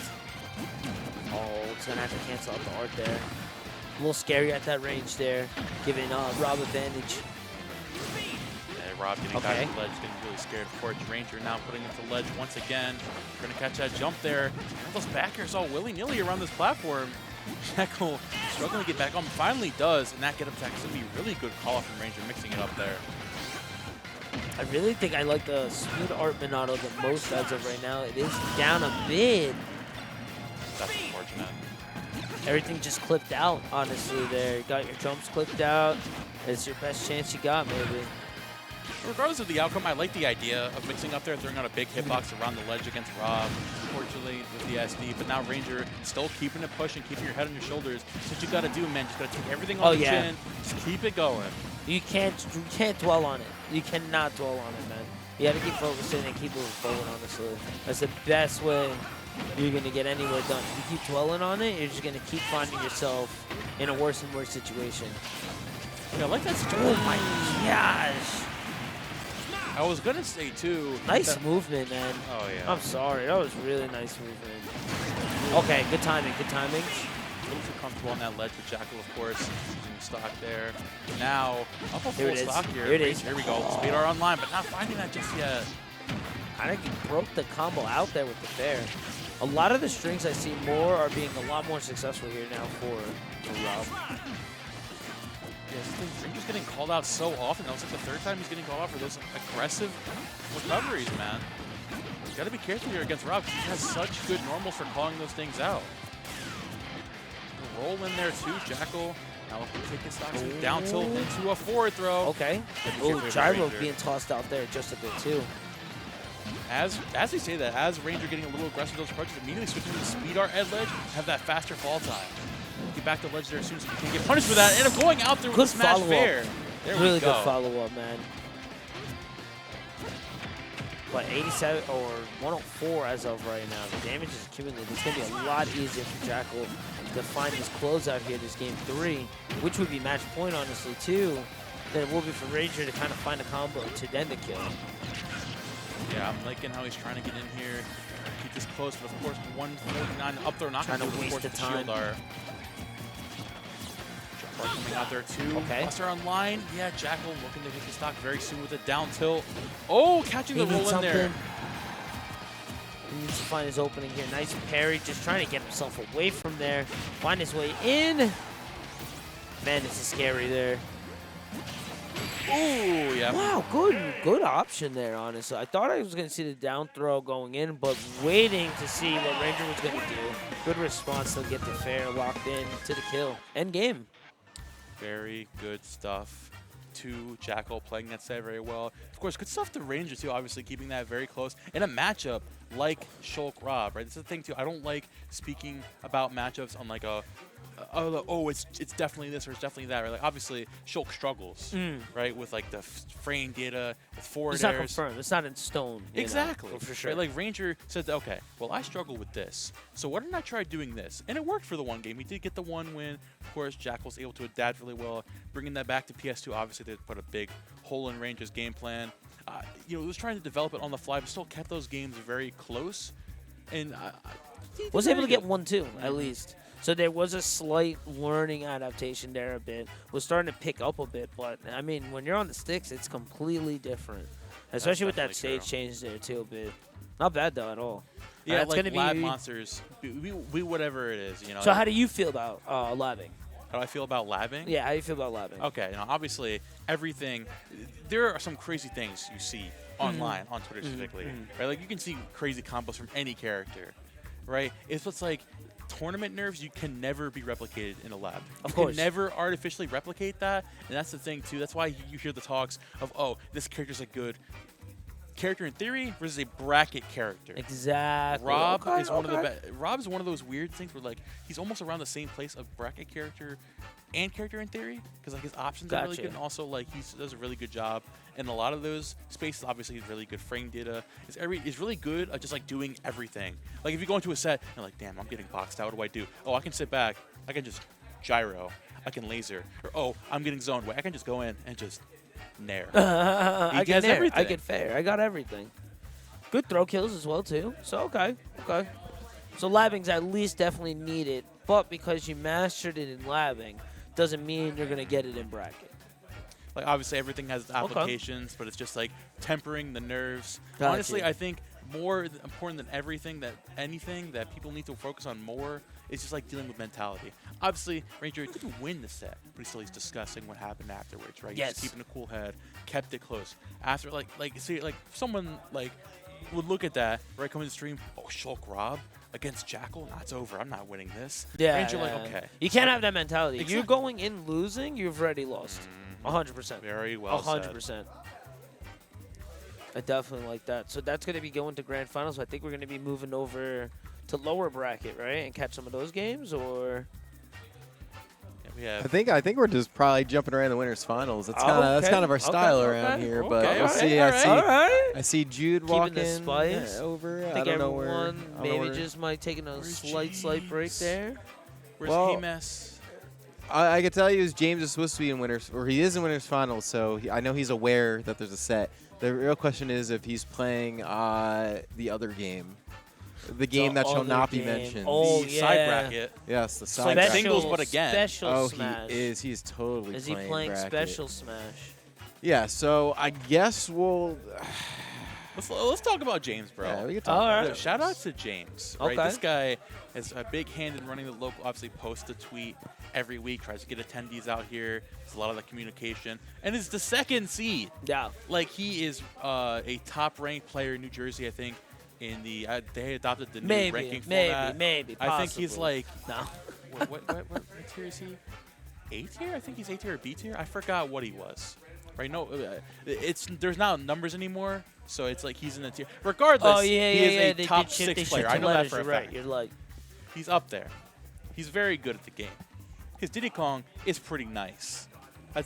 Oh, it's going to have to cancel out the art there. A little scary at that range there, giving Rob advantage. Yeah, Rob getting back to the ledge, getting really scared. Of course, Ranger now putting it to the ledge once again. Going to catch that jump there. All those back airs all willy-nilly around this platform. Jakal struggling to get back on, finally does, and that get up attack is going to be a really good call from Ranger, mixing it up there. I really think I like the speed art Minato the most as of right now. It is down a bit. That's unfortunate. Everything just clipped out, honestly, there. You got your jumps clipped out. It's your best chance you got, maybe. Regardless of the outcome, I like the idea of mixing up there, throwing out a big hitbox around the ledge against Rob, unfortunately, with the SD. But now Ranger still keeping it pushing, keeping your head on your shoulders. That's what you got to do, man. Just got to take everything on the chin. Just keep it going. You can't dwell on it. You cannot dwell on it, man. You got to keep focusing and keep moving forward, honestly. That's the best way you're going to get anywhere done. If you keep dwelling on it, you're just going to keep finding yourself in a worse and worse situation. Yeah, I like that situation. Oh, my gosh. I was going to say, too. Nice movement, man. Oh, yeah. I'm sorry. That was really nice movement. Okay, good timing. Good timing. A little too comfortable on that ledge with Jakal, of course, using stock there. Now, up a full stock here. Here it is. Here we go. Speed art online, but not finding that just yet. kind of broke the combo out there with the fair. A lot of the strings I see more are being a lot more successful here now for Rob. Yes, Ranger's getting called out so often. That was like the third time he's getting called out for those aggressive recoveries, man. You got to be careful here against Rob because he has such good normals for calling those things out. Roll in there too, Jakal. Now take his stocks down tilt into a forward throw. Okay. Oh, Gyro being tossed out there just a bit too. As we say that, as Ranger getting a little aggressive with those approaches, immediately switching to the speed art edge ledge, have that faster fall time. Get back to ledge there as soon as you can get punished for that. End up going out there with a smash fair. There really we go. Good follow-up, man. But 87 or 104 as of right now. The damage is accumulated. It's going to be a lot easier for Jakal to find his closeout here this game 3, which would be match point, honestly, too, than it will be for Ranger to kind of find a combo to then the kill. Yeah, I'm liking how he's trying to get in here, keep this close, but of course 149 up throw, not going to waste the time. Shield art. Coming out there too. Okay. Buster online. Yeah, Jakal looking to hit the stock very soon with a down tilt. Oh, catching the roll in there. He needs to find his opening here. Nice parry, just trying to get himself away from there. Find his way in. Man, this is scary there. Oh, yeah. Wow, good option there, honestly. I thought I was going to see the down throw going in, but waiting to see what Ranger was going to do. Good response to get the fair locked in to the kill. End game. Very good stuff to Jakal, playing that set very well. Of course, good stuff to Ranger too, obviously keeping that very close. In a matchup like Shulk Rob, right? This is the thing too. I don't like speaking about matchups on like a oh, it's definitely this or it's definitely that. Right? Like obviously, Shulk struggles, right, with like the frame data, with forward It's airs. not confirmed. It's not in stone. Exactly, for sure. Right? Like Ranger said, okay, well I struggle with this, so why didn't I try doing this? And it worked for the one game. He did get the one win. Of course, Jakal's able to adapt really well, bringing that back to PS2. Obviously, they put a big hole in Ranger's game plan. You know, he was trying to develop it on the fly, but still kept those games very close. And was able to get 1-2 at least. So there was a slight learning adaptation there a bit. Was starting to pick up a bit, but I mean, when you're on the sticks, it's completely different. Especially with that stage change there too a bit. Not bad though at all. Yeah, it's like gonna lab be monsters, we whatever it is, you know. So how do you feel about labbing? How do I feel about labbing? Yeah, how do you feel about labbing? Okay, you know, obviously everything. There are some crazy things you see online on Twitter specifically, right? Like you can see crazy combos from any character, right? It's what's like. Tournament nerves, you can never be replicated in a lab. Of course. You can never artificially replicate that, and that's the thing too. That's why you hear the talks of, oh, this character's a good character in theory versus a bracket character. Exactly. Rob is one of the best. Rob is one of those weird things where like he's almost around the same place of bracket character and character in theory because like his options are really good, and also like he does a really good job in a lot of those spaces. Obviously, he's really good frame data. He's really good at just like doing everything. Like if you go into a set, you're like, damn, I'm getting boxed out. What do I do? Oh, I can sit back. I can just gyro. I can laser. Or oh, I'm getting zoned. Wait, I can just go in and just nair. I He has nair. everything. I get fair. I got everything. Good throw kills as well too. So okay. So labbing's at least definitely needed, but because you mastered it in labbing, doesn't mean you're gonna get it in bracket. Like obviously everything has applications, but it's just like tempering the nerves. Gotcha. Honestly, I think more important than anything that people need to focus on more is just like dealing with mentality. Obviously, Ranger didn't win the set, but he's discussing what happened afterwards, right? Yes. He's keeping a cool head, kept it close. After see someone like would look at that, right, come in the stream, oh, Shulk Rob against Jakal, nah, it's over. I'm not winning this. Yeah. Ranger like, okay. You can't have that mentality. Exactly. You're going in losing, you've already lost. 100%. Very well 100%. I definitely like that. So that's going to be going to grand finals. I think we're going to be moving over to lower bracket, right, and catch some of those games, or Yeah, I think we're just probably jumping around the winners finals. That's kind of our style around here. But we'll see. I see Jude keeping walking the spice. over. I think don't know where. everyone I don't know maybe where. just might taking a Where's slight break James? there. Where's Well, Mess? I can tell you, James is supposed to be in winners, or he is in winners finals. So I know he's aware that there's a set. The real question is if he's playing the other game. The game that shall other not be game. mentioned. Oh, The yeah. side bracket. Yes, the side Special, bracket. Singles, but again. Special Oh, Smash. he is. He's totally Is he playing playing bracket. Special Smash? Yeah, so I guess we'll... Let's talk about James, bro. Yeah, we can talk All about right. it. Shout out to James. Right? Okay. This guy has a big hand in running the local. Obviously, posts a tweet every week, tries to get attendees out here. There's a lot of the communication, and it's the second seed. Yeah. Like he is a top-ranked player in New Jersey, I think. In the they adopted the new ranking format. Maybe. I think he's possibly. like No. what tier is he? A tier? I think he's A tier or B tier. I forgot what he was. Right? No, there's not numbers anymore, so it's like he's in the tier. Regardless, Oh yeah, he yeah, is yeah. a They top did shift 6 player. I know letters, that for a you're right. fact. You're like, He's up there. He's very good at the game. His Diddy Kong is pretty nice.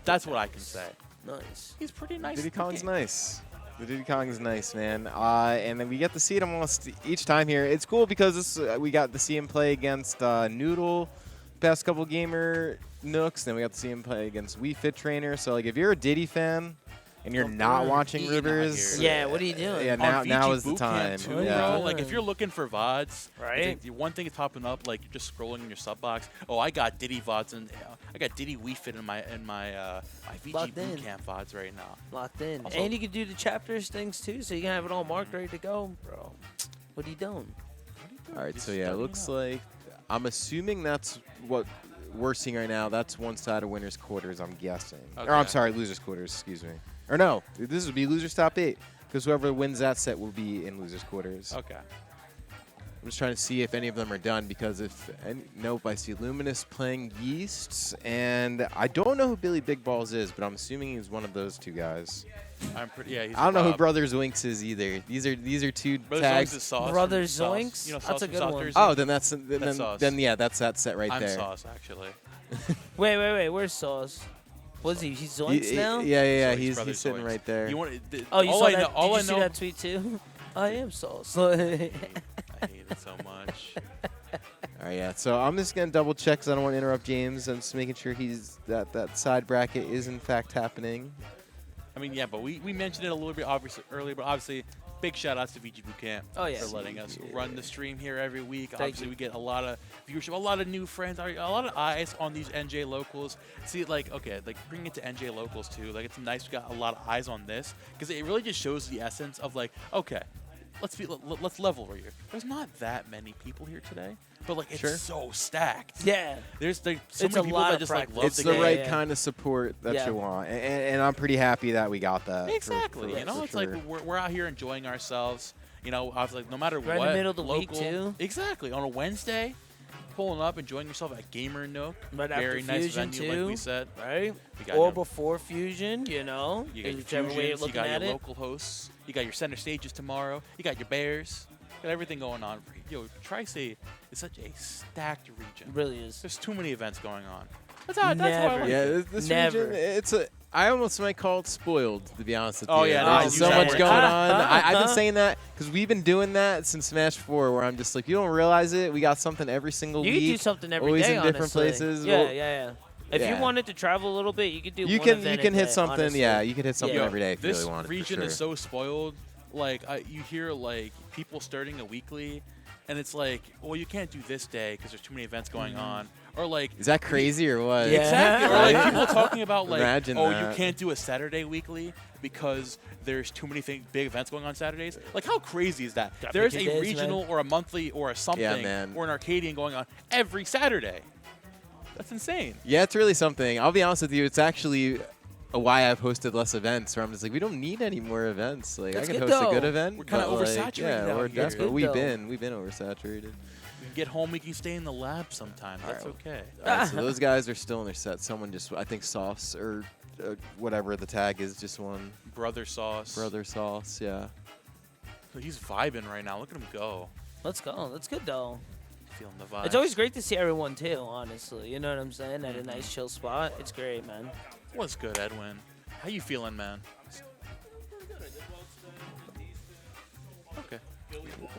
That's what I can say. nice. He's pretty nice. Diddy at the Kong's game. nice. The Diddy Kong is nice, man. And then we get to see it almost each time here. It's cool because we got to see him play against Noodle past couple GamerNooks. Then we got to see him play against Wii Fit Trainer. So like, if you're a Diddy fan and you're not watching Eating out Rivers, here. Yeah, what are you doing? Yeah, now is the VGBootCamp time. Too, Yeah. bro. Like if you're looking for VODs, Right. it's like the one thing is popping up, like you're just scrolling in your sub box. Oh, I got Diddy VODs and I got Diddy Wii Fit in my my Locked in. VGBootCamp VODs right now. Locked in. Also- And you can do the chapters things too, so you can have it all marked, ready to go. Bro, what are you doing? All right, Just so yeah, it studying looks up. like I'm assuming that's what we're seeing right now. That's one side of winners quarters, I'm guessing. Or I'm Okay. sorry, losers quarters. Excuse me. Or no, this would be losers top 8 because whoever wins that set will be in losers quarters. Okay. I'm just trying to see if any of them are done because nope, I see Luminous playing Yeast, and I don't know who Billy Big Balls is, but I'm assuming he's one of those two guys. I'm pretty. Yeah. He's I don't know who Rob. Brother Zoinks is either. These are two Brother tags. Zoinks is Sauce. Brother from Sauce. Zoinks? You know, That's Sauce a from good Sauce one. Jersey? Oh, then that's Sauce. then yeah, that's that set right I'm there. Sauce actually. Wait. Where's Sauce? What is he? He's Zoinks now? Yeah. Zoinks, He's Brother sitting Zoinks. right there. You want? Oh, you all saw I that? Know, all Did you I see know. that tweet too? I am Sauce. I hate it so much. All right, yeah. So I'm just gonna double check because I don't want to interrupt James. I'm just making sure that side bracket is in fact happening. I mean, yeah, but we mentioned it a little bit obviously earlier, but obviously, big shout outs to VGBootCamp Oh, yeah. for letting us run the stream here every week. Thank Obviously, you. we get a lot of viewership, a lot of new friends, a lot of eyes on these NJ locals. See, like, okay, like bringing it to NJ locals too. Like, it's nice we got a lot of eyes on this because it really just shows the essence of like, okay, let's level right here. There's not that many people here today, but like it's Sure. so stacked. Yeah. There's so It's many a people lot that of just like practice. love It's the the game. right yeah. kind of support that Yeah. you want, and I'm pretty happy that we got that. Exactly. for You know, for it's sure. like we're out here enjoying ourselves. You know, I was like, no matter Right in what, the middle of the week, local, too. Exactly. On a Wednesday, pulling up, enjoying yourself at GamerNook. Right after Very nice Fusion, venue, too. like we said. Right? You got Or your- before Fusion, you know? You got your whichever way you're fusions, you looking got at your it. local hosts, you got your center stages tomorrow, you got your bears, you got everything going on. Yo, Tri-State is such a stacked region. It really is. There's too many events going on. That's why I Never. like Yeah, it. this Never. region, I almost might call it spoiled, to be honest with Oh, you. yeah, no, There's you so said much it. going on. I've been saying that because we've been doing that since Smash 4, where I'm just like, you don't realize it. We got something every single You week. could do something every day, always in different honestly. places. Yeah, Well, yeah. If yeah. you wanted to travel a little bit, you could do You one can event you can a hit day, something. honestly. Yeah, you could hit something Yeah. every day if you This really wanted. region for sure. is so spoiled. Like you hear like people starting a weekly, and it's like, well, you can't do this day because there's too many events going on, or like. Is that crazy or what? Yeah. Exactly. Or like people talking about like, Imagine oh, that. you can't do a Saturday weekly because there's too many big events going on Saturdays. Like, how crazy is that? Gotta There's pick a your days, regional man. or a monthly or a something man. or an Arcadian going on every Saturday. That's insane. Yeah, it's really something. I'll be honest with you. It's actually why I've hosted less events. Where I'm just like, we don't need any more events. Like, That's I could good, host a though. good event. We're kinda but, like, oversaturated Yeah, out we're here. that's Good, what we've though. been. We've been oversaturated. We can get home, we can stay in the lab sometimes. That's Alright. okay. All right, so those guys are still in their set. Someone just, I think, Sauce or whatever the tag is, just won. Brother Sauce. Brother Sauce, yeah. He's vibing right now. Look at him go. Let's go. That's good, though. Feeling the vibe. It's always great to see everyone, too, honestly. You know what I'm saying? At a nice, chill spot. It's great, man. What's good, Edwin? How you feeling, man? Okay.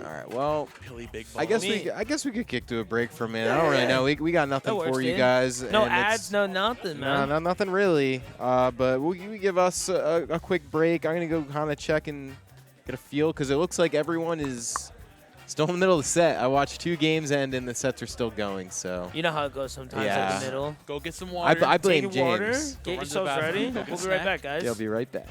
All right, well, Billy Big I guess Balls. I guess we could kick to a break for a minute. I don't really know. We got nothing That works, for you dude. guys. No and ads, it's- no nothing, man. No, nothing really. But will you give us a quick break? I'm gonna go kind of check and get a feel because it looks like everyone is still in the middle of the set. I watched 2 games end and the sets are still going. So You know how it goes sometimes Yeah. in the middle. Go get some water. I blame Take your water, James. Go get run to the yourselves bathroom, ready. go get a We'll be right snack. back, guys. They'll be right back.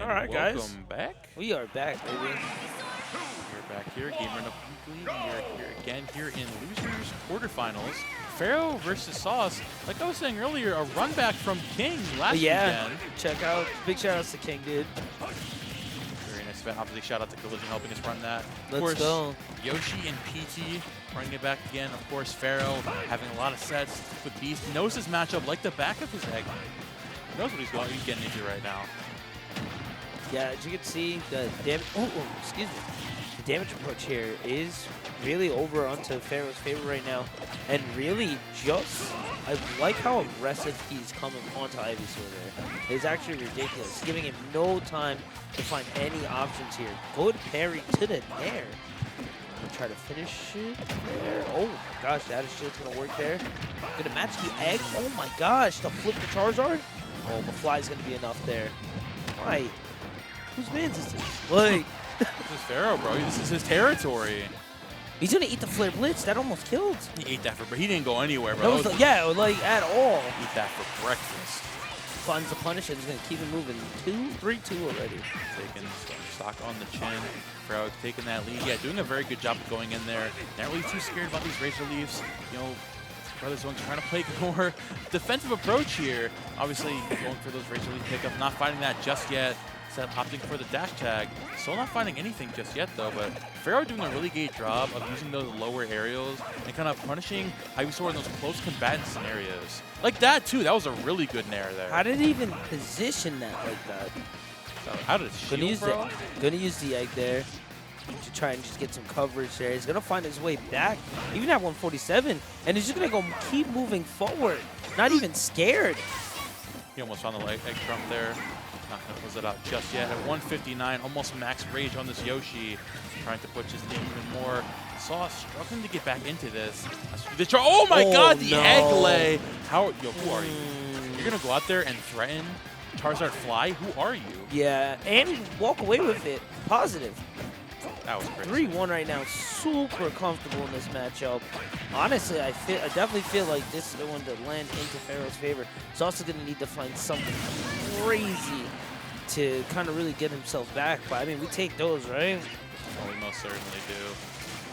And All right, guys. welcome back. We are back, baby. We're back here, GamerNook Weekly. We are here again here in losers quarterfinals. Pharaoh versus Sauce. Like I was saying earlier, a run back from King last weekend. Check out. Big shout outs to King, dude. Very nice event. Obviously, shout out to Collision helping us run that. Of Let's course, go. Yoshi and PT running it back again. Of course, Pharaoh having a lot of sets with Beast. He knows his matchup like the back of his egg. He knows what he's getting into right now. Yeah, as you can see, the damage. Oh, excuse me. The damage approach here is really over onto Pharaoh's favor right now, and really just I like how aggressive he's coming onto Ivysaur there. It's actually ridiculous, giving him no time to find any options here. Good parry to the nair. Gonna try to finish it there. Oh my gosh, that is shield's gonna work there. Gonna match the egg. Oh my gosh, the flip to Charizard. Oh, the fly's gonna be enough there. Why? Whose man's is this? Like, This is Pharaoh, bro. This is his territory. he's gonna eat the Flare Blitz. That almost killed. He ate that for, but he didn't go anywhere, bro. That was yeah, like at all. Eat that for breakfast. Finds the punish and he's gonna keep it moving. 3-2 already. Taking stock on the chin. Pharaoh taking that lead. Yeah, doing a very good job of going in there. Not really too scared about these Razor Leaves. You know, Brother Zoinks trying to play a more defensive approach here. Obviously, going for those Razor Leaf pickups. Not finding that just yet. Instead of opting for the dash tag. Still not finding anything just yet, though. But Pharaoh doing a really good job of using those lower aerials and kind of punishing Ivysaur in those close combatant scenarios. Like that, too. That was a really good nair there. How did he even position that like that? So how did it shield, bro? Gonna use the egg there to try and just get some coverage there. He's gonna find his way back, even at 147, and he's just gonna go keep moving forward. Not even scared. He almost found the egg trump there. Not going to close it out just yet. At 159, almost max rage on this Yoshi. Trying to push his team even more. Sauce struggling to get back into this. Oh my god, the egg lay! Who are you? You're going to go out there and threaten Charizard Fly? Who are you? Yeah, and walk away with it. Positive. That was crazy. 3-1 right now. Super comfortable in this matchup. Honestly, I definitely feel like this is the one to land into Pharaoh's favor. He's also going to need to find something crazy to kind of really get himself back. But I mean, we take those, right? Oh, we most certainly do.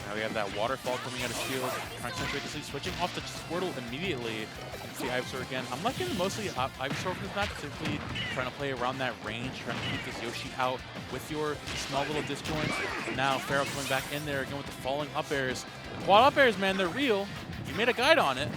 Now we have that waterfall coming out of shield. Trying to concentrate this lead, switching off the Squirtle immediately. See Ivysaur again. I'm liking mostly Ivysaur from this match, simply trying to play around that range, trying to keep this Yoshi out with your small little disjoints. Now Pharaoh coming back in there again with the falling up airs. The quad up airs, man, they're real. You made a guide on it.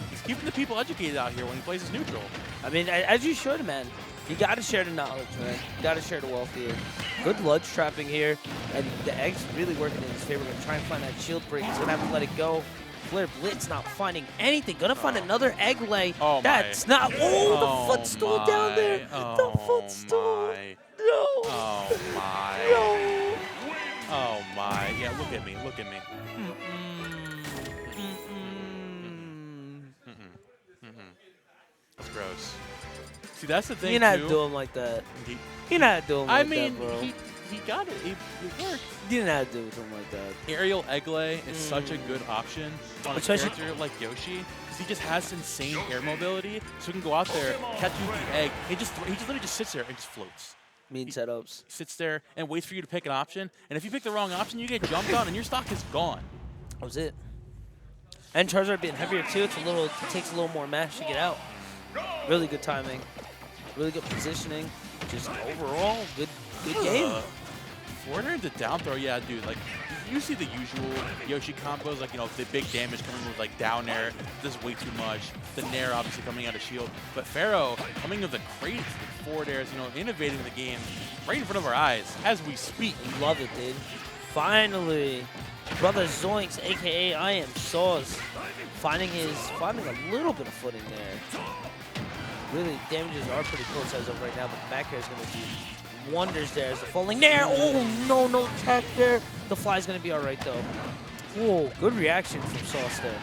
He's keeping the people educated out here when he plays his neutral. I mean, as you should, man. You got to share the knowledge, man. You got to share the wealth here. Good ledge trapping here, and the egg's really working in his favor. Gonna try and find that shield break. He's gonna have to let it go. Flare Blitz not finding anything. Gonna find another egg lay. Oh That's my. not. Oh, the footstool down there. The footstool. My. No. Oh my. No. Oh my. Yeah, look at me. Look at me. That's gross. See, that's the thing, You're not too. doing like that. You're not doing like that, bro. He got it. It worked. You're not doing something like that. Aerial Egglay is such a good option on a Especially- character like Yoshi, because he just has insane air mobility, so he can go out there, catch you with the egg. He just literally just sits there and just floats. Mean setups. Sits there and waits for you to pick an option, and if you pick the wrong option, you get jumped on, and your stock is gone. That was it. And Charizard being heavier too, it takes a little more mash to get out. Really good timing. Really good positioning. Just overall, good game. Forward into down throw, yeah, dude. Like, you see the usual Yoshi combos, like, you know, the big damage coming with, like, down air, does way too much. The nair obviously coming out of shield. But Pharaoh coming with the crazy forward airs, you know, innovating the game right in front of our eyes as we speak. Love it, dude. Finally, Brother Zoinks, a.k.a. I Am Sauce, finding a little bit of footing there. Really, damages are pretty close as of right now, but the back air is going to do wonders there as the falling nair. Oh, no tech there. The fly's going to be all right, though. Whoa, good reaction from Sauce there.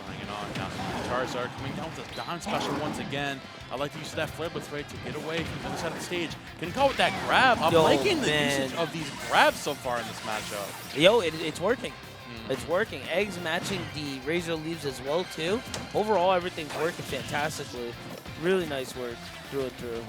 Flying it on down to Charizard, coming down with the down special once again. I like to use that flare blitz right to get away from the other side of the stage. Can he call with that grab? I'm liking the usage of these grabs so far in this matchup. Yo, it's working. It's working. Eggs matching the Razor Leaves as well, too. Overall, everything's working fantastically. Really nice work through and through.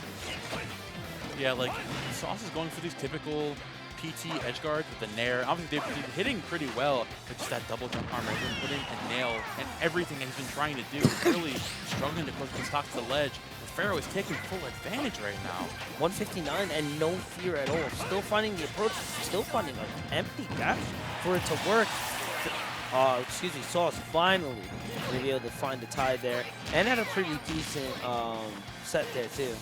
Yeah, like, Sauce is going for these typical PT edge guards with the nair. Obviously, they've been hitting pretty well, but just that double jump armor, they've been putting a nail, and everything he's been trying to do is really struggling to close the stock to the ledge. But Pharaoh is taking full advantage right now. 159 and no fear at all. Still finding the approach, still finding an empty dash for it to work. Excuse me, Sauce finally will be able to find the tie there, and had a pretty decent set there too.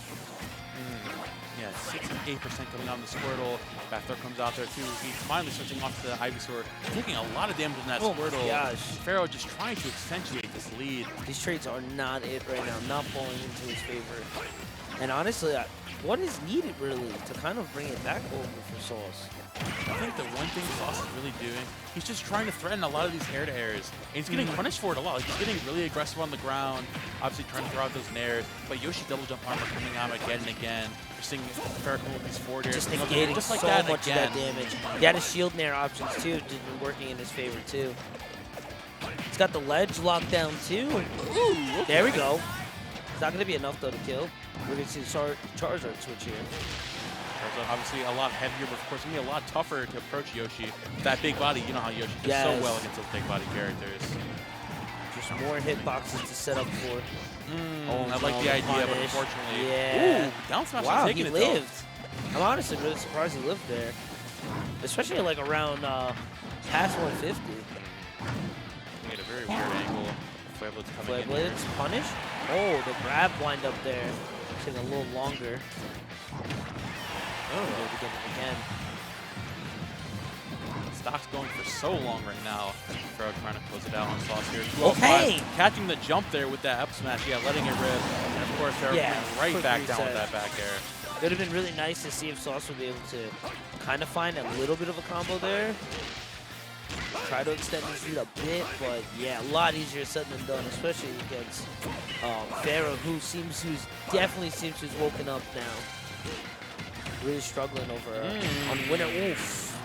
Yeah, 68% coming out on the Squirtle. Back throw comes out there too. He's finally switching off to the Ivysaur, taking a lot of damage in that Squirtle. Gosh. Pharaoh just trying to accentuate this lead. These trades are not it right now, not falling into his favor. And honestly, what is needed really to kind of bring it back over for Sauce? I think the one thing Sauce is really doing, he's just trying to threaten a lot of these air-to-airs. And he's getting punished for it a lot. Like, he's getting really aggressive on the ground, obviously trying to throw out those nairs. But Yoshi double jump armor coming out again and again. We're seeing Pharaoh come with these forward airs. Just negating just like so that much again. of that damage. He had his shield nair options too, working in his favor too. He's got the ledge locked down too. Ooh, okay. There we go. It's not going to be enough though to kill. We're going to see the Charizard switch here. Obviously a lot heavier, but of course it's going to be a lot tougher to approach Yoshi. That big body, you know how Yoshi does so well against those big body characters. Just more hitboxes to set up for. I like the idea, but unfortunately. Yeah. Ooh, down smash wow, taking he it lived. though. I'm honestly really surprised he lived there. Especially like around past 150. Made a very weird angle. Flareblades coming in. Flareblades punish? Oh, the grab wind up there. Taking a little longer. Oh, again. Stock's going for so long right now. Pharaoh trying to close it out on Sauce here. Okay. Catching the jump there with that up smash, yeah, letting it rip. And of course, Pharaoh coming right back down with that back air. It would have been really nice to see if Sauce would be able to kind of find a little bit of a combo there. Try to extend his lead a bit, but yeah, a lot easier said than done, especially against Pharaoh, who definitely seems to have woken up now. Really struggling over on winner. Oof.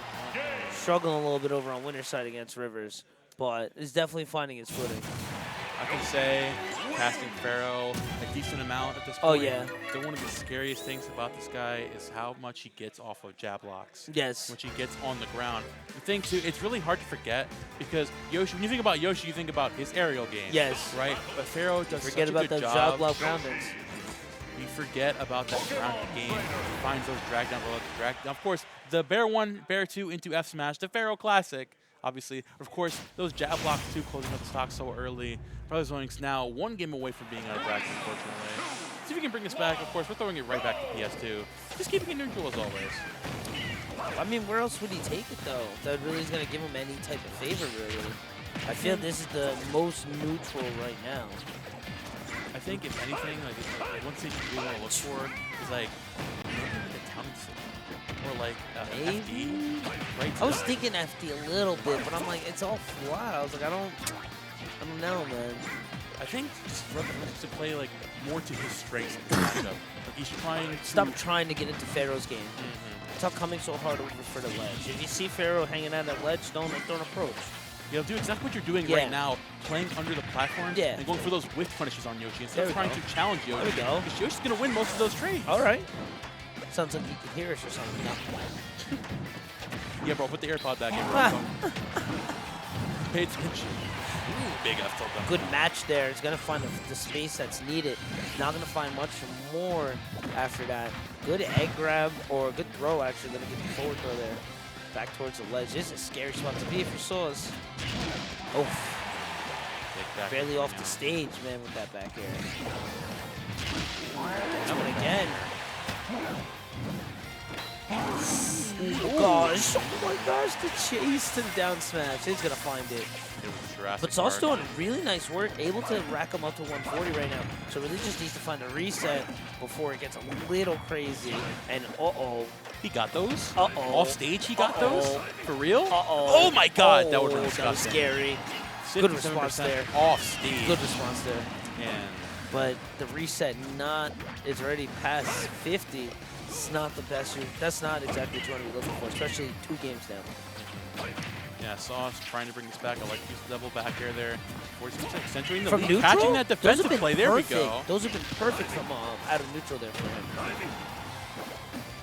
Struggling a little bit over on winner's side against Rivers, but is definitely finding his footing. I can say, casting Pharaoh a decent amount at this point. Oh, yeah. So one of the scariest things about this guy is how much he gets off of jab blocks. Yes. Which he gets on the ground. The thing, too, it's really hard to forget because Yoshi, when you think about Yoshi, you think about his aerial game. Yes. Right? But Pharaoh does Forget such a about good those job. jab block groundings. We forget about that grounded game. He finds those drag down below the drag. Now, of course, the Bear 1, Bear 2 into F Smash, the Pharaoh Classic, obviously. Of course, those jab blocks too, closing up the stock so early. Brother Zoinks now one game away from being out of bracket, unfortunately. See if we can bring this back. Of course, we're throwing it right back to PS2. Just keeping it neutral as always. I mean, where else would he take it, though? That really is going to give him any type of favor, really. I feel this is the most neutral right now. I think, if anything, like one thing you really want to look for is like maybe like a Town City or like FD. Right? I was thinking FD a little bit, but I'm like, it's all flat. I was like, I don't know, man. I think just Rubber needs to play like more to his strengths in the matchup. Like he's trying to stop trying to get into Pharaoh's game. Stop coming so hard over for the ledge. If you see Pharaoh hanging out at ledge, don't approach. Yeah, do exactly what you're doing right now, playing under the platform and going for those whiff punishes on Yoshi instead of trying to challenge Yoshi. There we go. Because Yoshi's going to win most of those trades. All right. Sounds like you can hear us or something. No. Yeah, bro, put the AirPod back in. Pay attention. Big F tilt. Good match there. He's going to find the space that's needed. Not going to find much more after that. Good egg grab or good throw, actually. Going to get the forward throw there. Back towards the ledge. This is a scary spot to be if you saw us. Oh. Barely off the stage, man, with that back air. Coming again. Oh gosh. Oh my gosh, the chase to the down smash. He's going to find it. But Sauce doing really nice work, able to rack him up to 140 right now. So really just needs to find a reset before it gets a little crazy. And he got those? Off stage he got those? For real? Oh my god, that would have been disgusting. Scary. Good response there. Off stage. Good response there. And but the reset is already past 50. It's not the best. That's not exactly what you want to be looking for, especially 2 games down. Yeah, Sauce trying to bring this back. I like to use the double back air there. 46% centering the from lead. Neutral? Catching that defensive play. There we go. Those have been perfect from out of neutral there for him.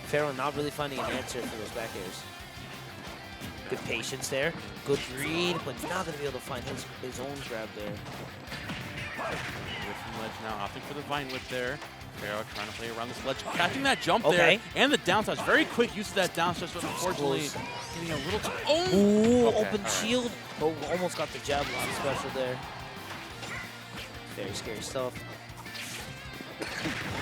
Pharaoh not really finding an answer for those back airs. Good patience there. Good read, but not going to be able to find his own grab there. Away from ledge now, opting for the vine whip there. Pharaoh trying to play around this ledge, catching that jump there, and the down touch. Very quick use of that down touch, but unfortunately getting a little too. Ooh, Okay, open shield. Oh, almost got the jab lock special there. Very scary stuff.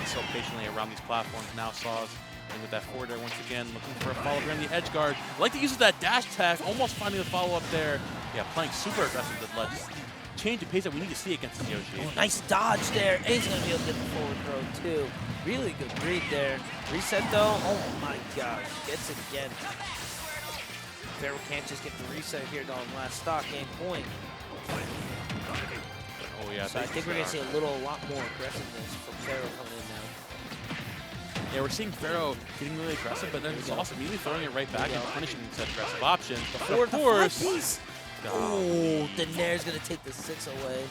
So patiently around these platforms now, Sauce. And with that forward air once again, looking for a follow around the edge guard. Like to use that dash attack, almost finding the follow up there. Yeah, playing super aggressive with ledge. Change of pace that we need to see against this Yoshi. Oh, nice dodge there. And he's going to be able to get the forward throw, too. Really good read there. Reset, though. Oh, my gosh. Gets it again. Pharaoh can't just get the reset here on last stock game point. Oh, yeah. So I think we're going to see a lot more aggressiveness from Pharaoh coming in now. Yeah, we're seeing Pharaoh getting really aggressive, but then Sauce immediately throwing it right back and punishing said aggressive option. Of course. Oh, the Nair's going to take the 6 away.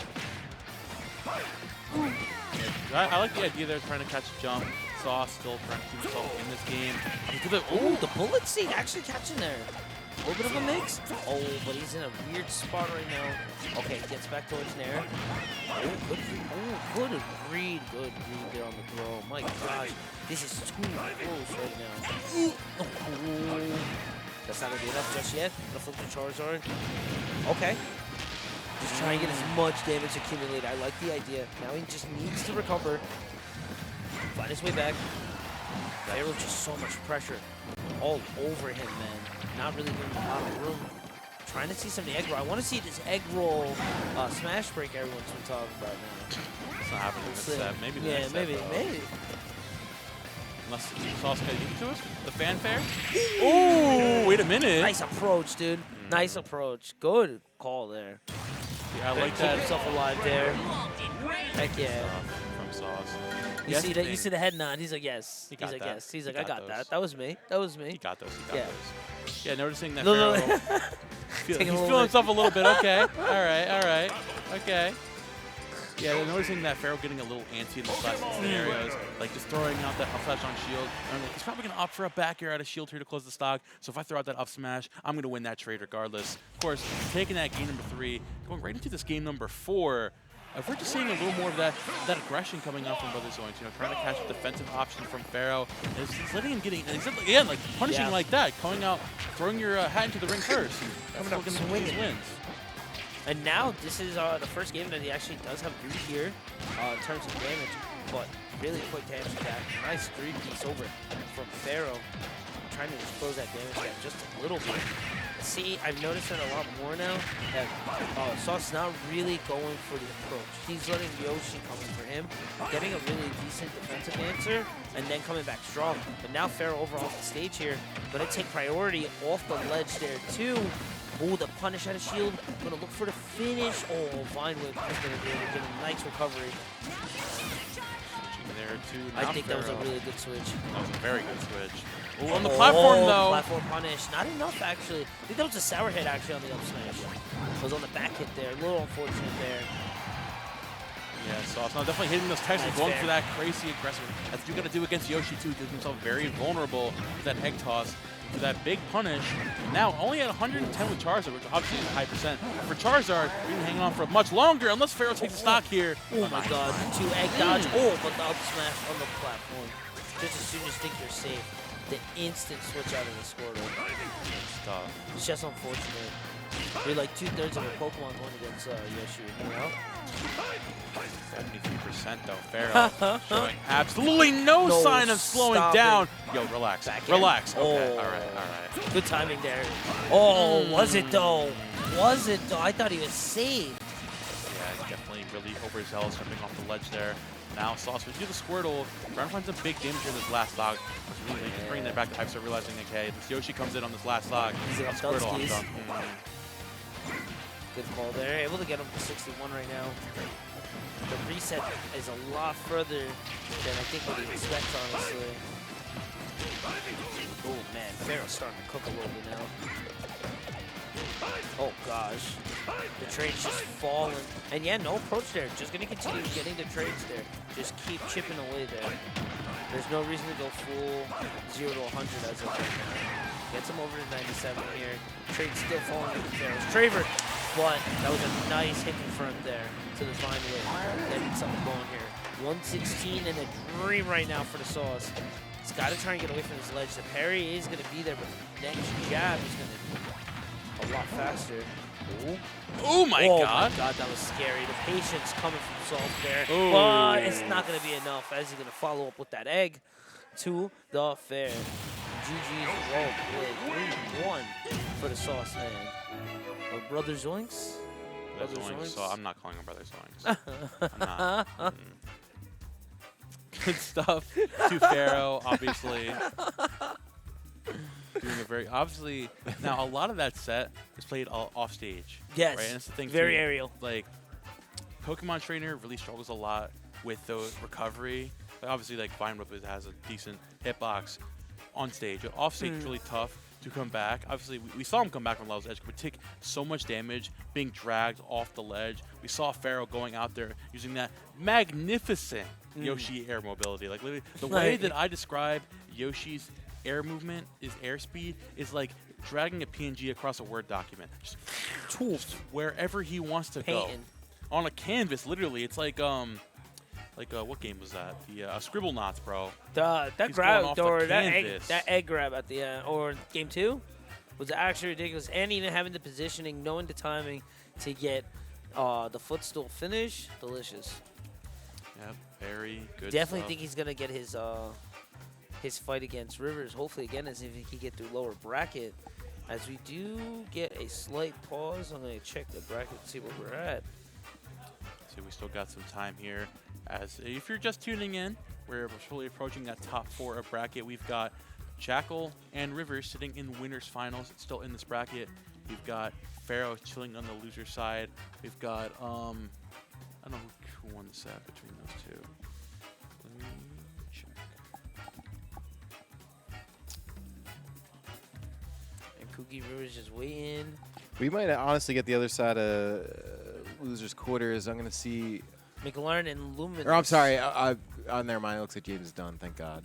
Yeah, I like the idea there, trying to catch a jump. Sauce still trying to keep himself in this game. Oh, the bullet seed actually catching there. A little bit of a mix. Oh, but he's in a weird spot right now. Okay, gets back towards Nair. Oh, good read. Good read there on the throw. My gosh, this is too close right now. Oh. That's not going to be enough just yet. Gonna flip the Charizard. Okay. Just try and get as much damage accumulated. I like the idea. Now he just needs to recover. Find his way back. Pharaoh just so much pressure all over him, man. Not really giving him a lot of room. Trying to see some of the egg roll. I want to see this egg roll smash break everyone's been talking about now. It's not happening this set. Maybe the next maybe, set, maybe. Unless Sauce can give it to us. The fanfare. Oh, wait a minute. Nice approach, dude. Nice approach. Good call there. Yeah, I like Keep that. himself alive there. Heck yeah. From Sauce. You see that? You see the head nod. He's like, yes. He got He's like, that. yes. He's He like, I got got those. that. That was me. That was me. He got those. He got Yeah. those. Yeah, noticing that No, Pharaoh. no. He's Taking a little feeling bit. himself a little bit. Okay. All right. All right. Okay. Yeah, they're noticing that Pharaoh getting a little antsy in those last scenarios, like just throwing out that up smash on shield. And I'm like, he's probably going to opt for a back air out of shield here to close the stock. So if I throw out that up smash, I'm going to win that trade regardless. Of course, taking that game number 3, going right into this game number 4. We're just seeing a little more of that aggression coming up from Brother Zoinks, you know, trying to catch a defensive option from Pharaoh. And he's letting him getting, and he's again, like punishing like that, going out, throwing your hat into the ring first. Coming up with these wins. And now this is the first game that he actually does have root here in terms of damage, but really quick damage attack. Nice 3-piece over from Pharaoh. Trying to just close that damage gap just a little bit. See, I've noticed it a lot more now that Sauce is not really going for the approach. He's letting Yoshi come in for him, getting a really decent defensive answer, and then coming back strong. But now Pharaoh overall off the stage here, going to take priority off the ledge there too. Oh, the punish out of shield. Going to look for the finish. Oh, Vine Whip is going to be able to get a nice recovery. There too. I think that was a really good switch. That was a very good switch. Ooh, on the platform though. Platform punish. Not enough actually. I think that was a sour hit actually on the up smash. It was on the back hit there. A little unfortunate there. Yeah, Sauce now definitely hitting those textures, That's going fair. for that crazy aggressive. That's what you got to do against Yoshi too. Doing himself very vulnerable with that egg toss. For that big punish. Now only at 110 with Charizard, which obviously is a high percent. For Charizard, we're even hanging on for much longer unless Pharaoh takes the stock here. Oh my god, 2 egg dodge. Oh, but the up smash on the platform. Just as soon as you think you're safe, the instant switch out of the Squirtle. It's just unfortunate. You're like 2/3 of a Pokemon going against Yoshi, you know? 73% though, Pharaoh showing absolutely no sign of slowing down. Yo, relax, relax. Okay, all right. Good timing there. Oh, was it though? Was it though? I thought he was safe. Yeah, he's definitely really overzealous jumping off the ledge there. Now Sauce would do the Squirtle, trying to find some big damage in this last dog. Really bringing that back to hype, start realizing, okay, this Yoshi comes in on this last dog. Easy on Squirtle, I'm Dunsky's. done. Good call there. Able to get him to 61 right now. The reset is a lot further than I think what he expects, honestly. Oh man, Pharaoh's starting to cook a little bit now. Oh gosh. The trade's just falling. And yeah, no approach there. Just gonna continue getting the trades there. Just keep chipping away there. There's no reason to go full 0 to 100 as of right now. Gets him over to 97 here. Trade's still falling with the Pharaoh's Traver, but that was a nice hit confirmed there to the fine way. Getting something going here. 116 and a dream right now for the Sauce. He's got to try and get away from this ledge. The parry is going to be there, but the next jab is going to be a lot faster. Ooh. Oh my god. Oh my god, that was scary. The patience coming from Salt there. Ooh. But it's not going to be enough as he's going to follow up with that egg to the fair. GG's well played. 3-1 for the Sauce man. Or Brother Zoinks? Brother Zoinks. So I'm not calling him Brother Zoinks. I'm not. Good stuff to Pharaoh, obviously. Doing a very obviously now a lot of that set is played off stage. Yes. Right? And it's the thing very too, aerial. Like Pokemon Trainer really struggles a lot with the recovery. Like, obviously, like Vine Whip has a decent hitbox on stage. Off stage is really tough to come back. Obviously, we saw him come back from Level's Edge, but take so much damage, being dragged off the ledge. We saw Pharaoh going out there using that magnificent Yoshi air mobility. Like literally, the way that I describe Yoshi's air movement, his airspeed, is like dragging a PNG across a Word document. Just wherever he wants to go. On a canvas, literally. It's like what game was that? The Scribble Knots, bro. That grab or that egg grab at the or game 2 was actually ridiculous, and even having the positioning, knowing the timing to get the footstool finish, delicious. Yep, very good. Definitely stuff. think he's gonna get his fight against Rivers. Hopefully again, as if he can get through lower bracket. As we do get a slight pause, I'm gonna check the bracket to see where we're at. So we still got some time here. As if you're just tuning in, we're slowly approaching that top 4 of bracket. We've got Jakal and Rivers sitting in winners finals, still in this bracket. We've got Pharaoh chilling on the loser side. We've got I don't know who won the set between those two. Let me check. And Cookie Rivers just waiting. We might honestly get the other side of losers quarters. I'm gonna see. McLaren and Luminous. Or I'm sorry. Never mind. It looks like James is done. Thank God.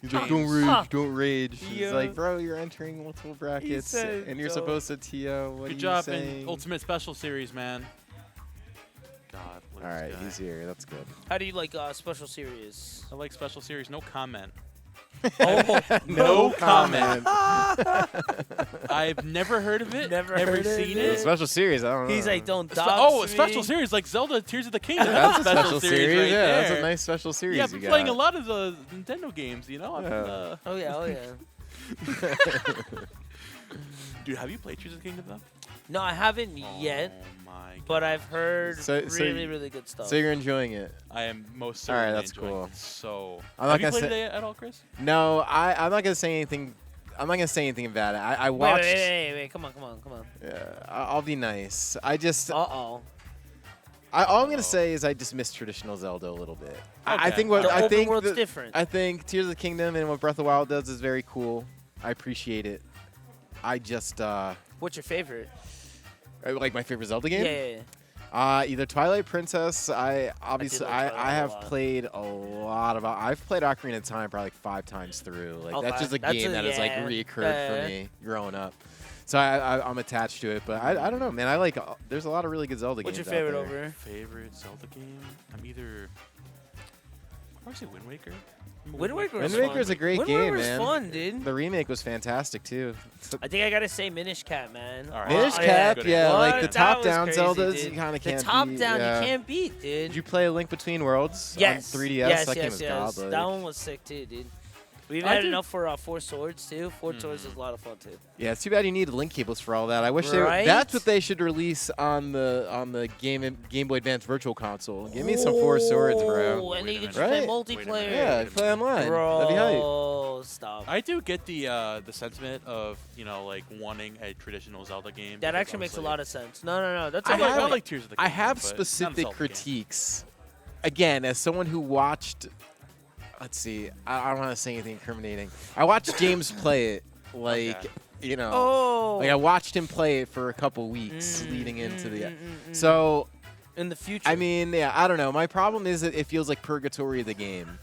He's like, don't rage, don't rage. He's like, bro, you're entering multiple brackets, and you're supposed to TO. What Good are job you saying? in Ultimate Special Series, man. God. All right, he's here. That's good. How do you like special series? I like Special Series. No comment. Oh, no comment. I've never heard of it. Never seen It's a it. special series. I don't know. He's like, don't dox a special series like Zelda Tears of the Kingdom. That's a special series. right Yeah, there. that's a nice special series. Yeah, I've you been playing a got. lot of the Nintendo games, you know? Yeah. Oh yeah. Dude, have you played Tears of the Kingdom, though? No, I haven't yet, Oh, my God. but I've heard So really good stuff. So you're enjoying it? I am most All right, certainly that's enjoying cool. it. So, I'm not have you gonna played say- it at all, Chris? No, I'm not gonna say anything. I'm not gonna say anything about it. I watched. Wait, come on. Yeah, I'll be nice. I just. Uh-oh. All I'm gonna say is I just miss traditional Zelda a little bit. I Okay. think what The I open think world's the- different. I think Tears of the Kingdom and what Breath of the Wild does is very cool. I appreciate it. I just What's your favorite? like my favorite Zelda game. Yeah. Either Twilight Princess. I obviously like Twilight I a have lot. played a lot of. I've played Ocarina of Time probably like 5 times through. Like Okay. that's just a That's game a- that has like yeah. reoccurred for me growing up. So I'm attached to it, but I don't know, man. I like. There's a lot of really good Zelda What's games. your favorite out there. over? Favorite Zelda game? I'm either... I'd probably say Wind Waker. Wind Waker was Wind fun. Waker's a great Wind game, Waker's man. fun, dude. The remake was fantastic too. I think I gotta say Minish Cap, man. All right. Minish Oh, Cap, Good yeah, answer. like the What? That top-down was crazy, Zeldas, dude. you kind of can't The top beat. down yeah. you can't beat, dude. Did you play A Link Between Worlds Yes. on 3DS? Yes, That game yes, was yes. godlike. That one was sick too, dude. We've I had did- enough for Four Swords too. Four Swords is a lot of fun too. Yeah, it's too bad you need link cables for all that. I wish Right? that's what they should release on the Game Boy Advance Virtual Console. Give me some Four Swords, bro. Oh, and Wait you a can just minute. play Right? multiplayer. Yeah, play online. Bro, That'd be hype. stop. I do get the sentiment of, like wanting a traditional Zelda game. That because actually makes a obviously- lot of sense. No. That's I a good have- I point. like Tears of the Kingdom. I have but not a specific Zelda game. critiques. Again, as someone who watched, let's see, I don't want to say anything incriminating. I watched James play it, like, Okay. Oh. like I watched him play it for a couple weeks leading into the. So, in the future. I mean, yeah, I don't know. My problem is that it feels like purgatory of the game.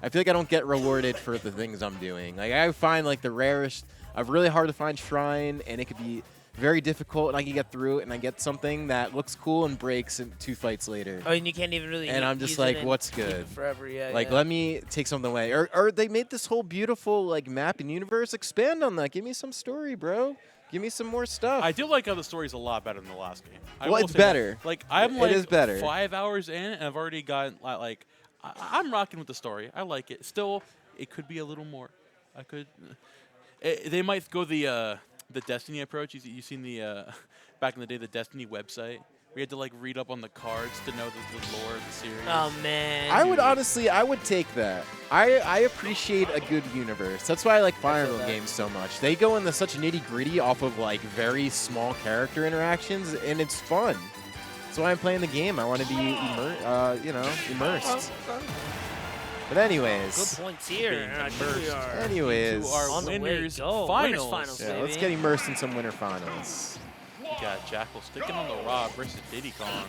I feel like I don't get rewarded for the things I'm doing. Like, I find, like, the rarest, a really hard to find shrine, and it could be very difficult, and I can get through it, and I get something that looks cool and breaks in 2 fights later. Oh, and you can't even really. And I'm just use like, it and what's keep it good? Forever, yeah. Like, yeah. let me take something away. Or they made this whole beautiful, like, map and universe. Expand on that. Give me some story, bro. Give me some more stuff. I do like how the story's a lot better than the last game. I Well, will it's say that. better. Like, I'm It like is better. 5 hours in, and I've already got, like, I'm rocking with the story. I like it. Still, it could be a little more. I could. They might go the Destiny approach. You seen the back in the day the Destiny website? We had to like read up on the cards to know the lore of the series. Oh man. I would honestly, I would take that. I appreciate a good universe. That's why I like Fire Emblem games so much. They go into such nitty gritty off of like very small character interactions, and it's fun. That's why I'm playing the game. I want to be, immersed. But anyways, Good points here. Being And I think we are anyways, to our on the way to winners go. finals. Winners finals, yeah, baby. let's get immersed in some winter finals. We got Jakal sticking on the Rob versus Diddy Kong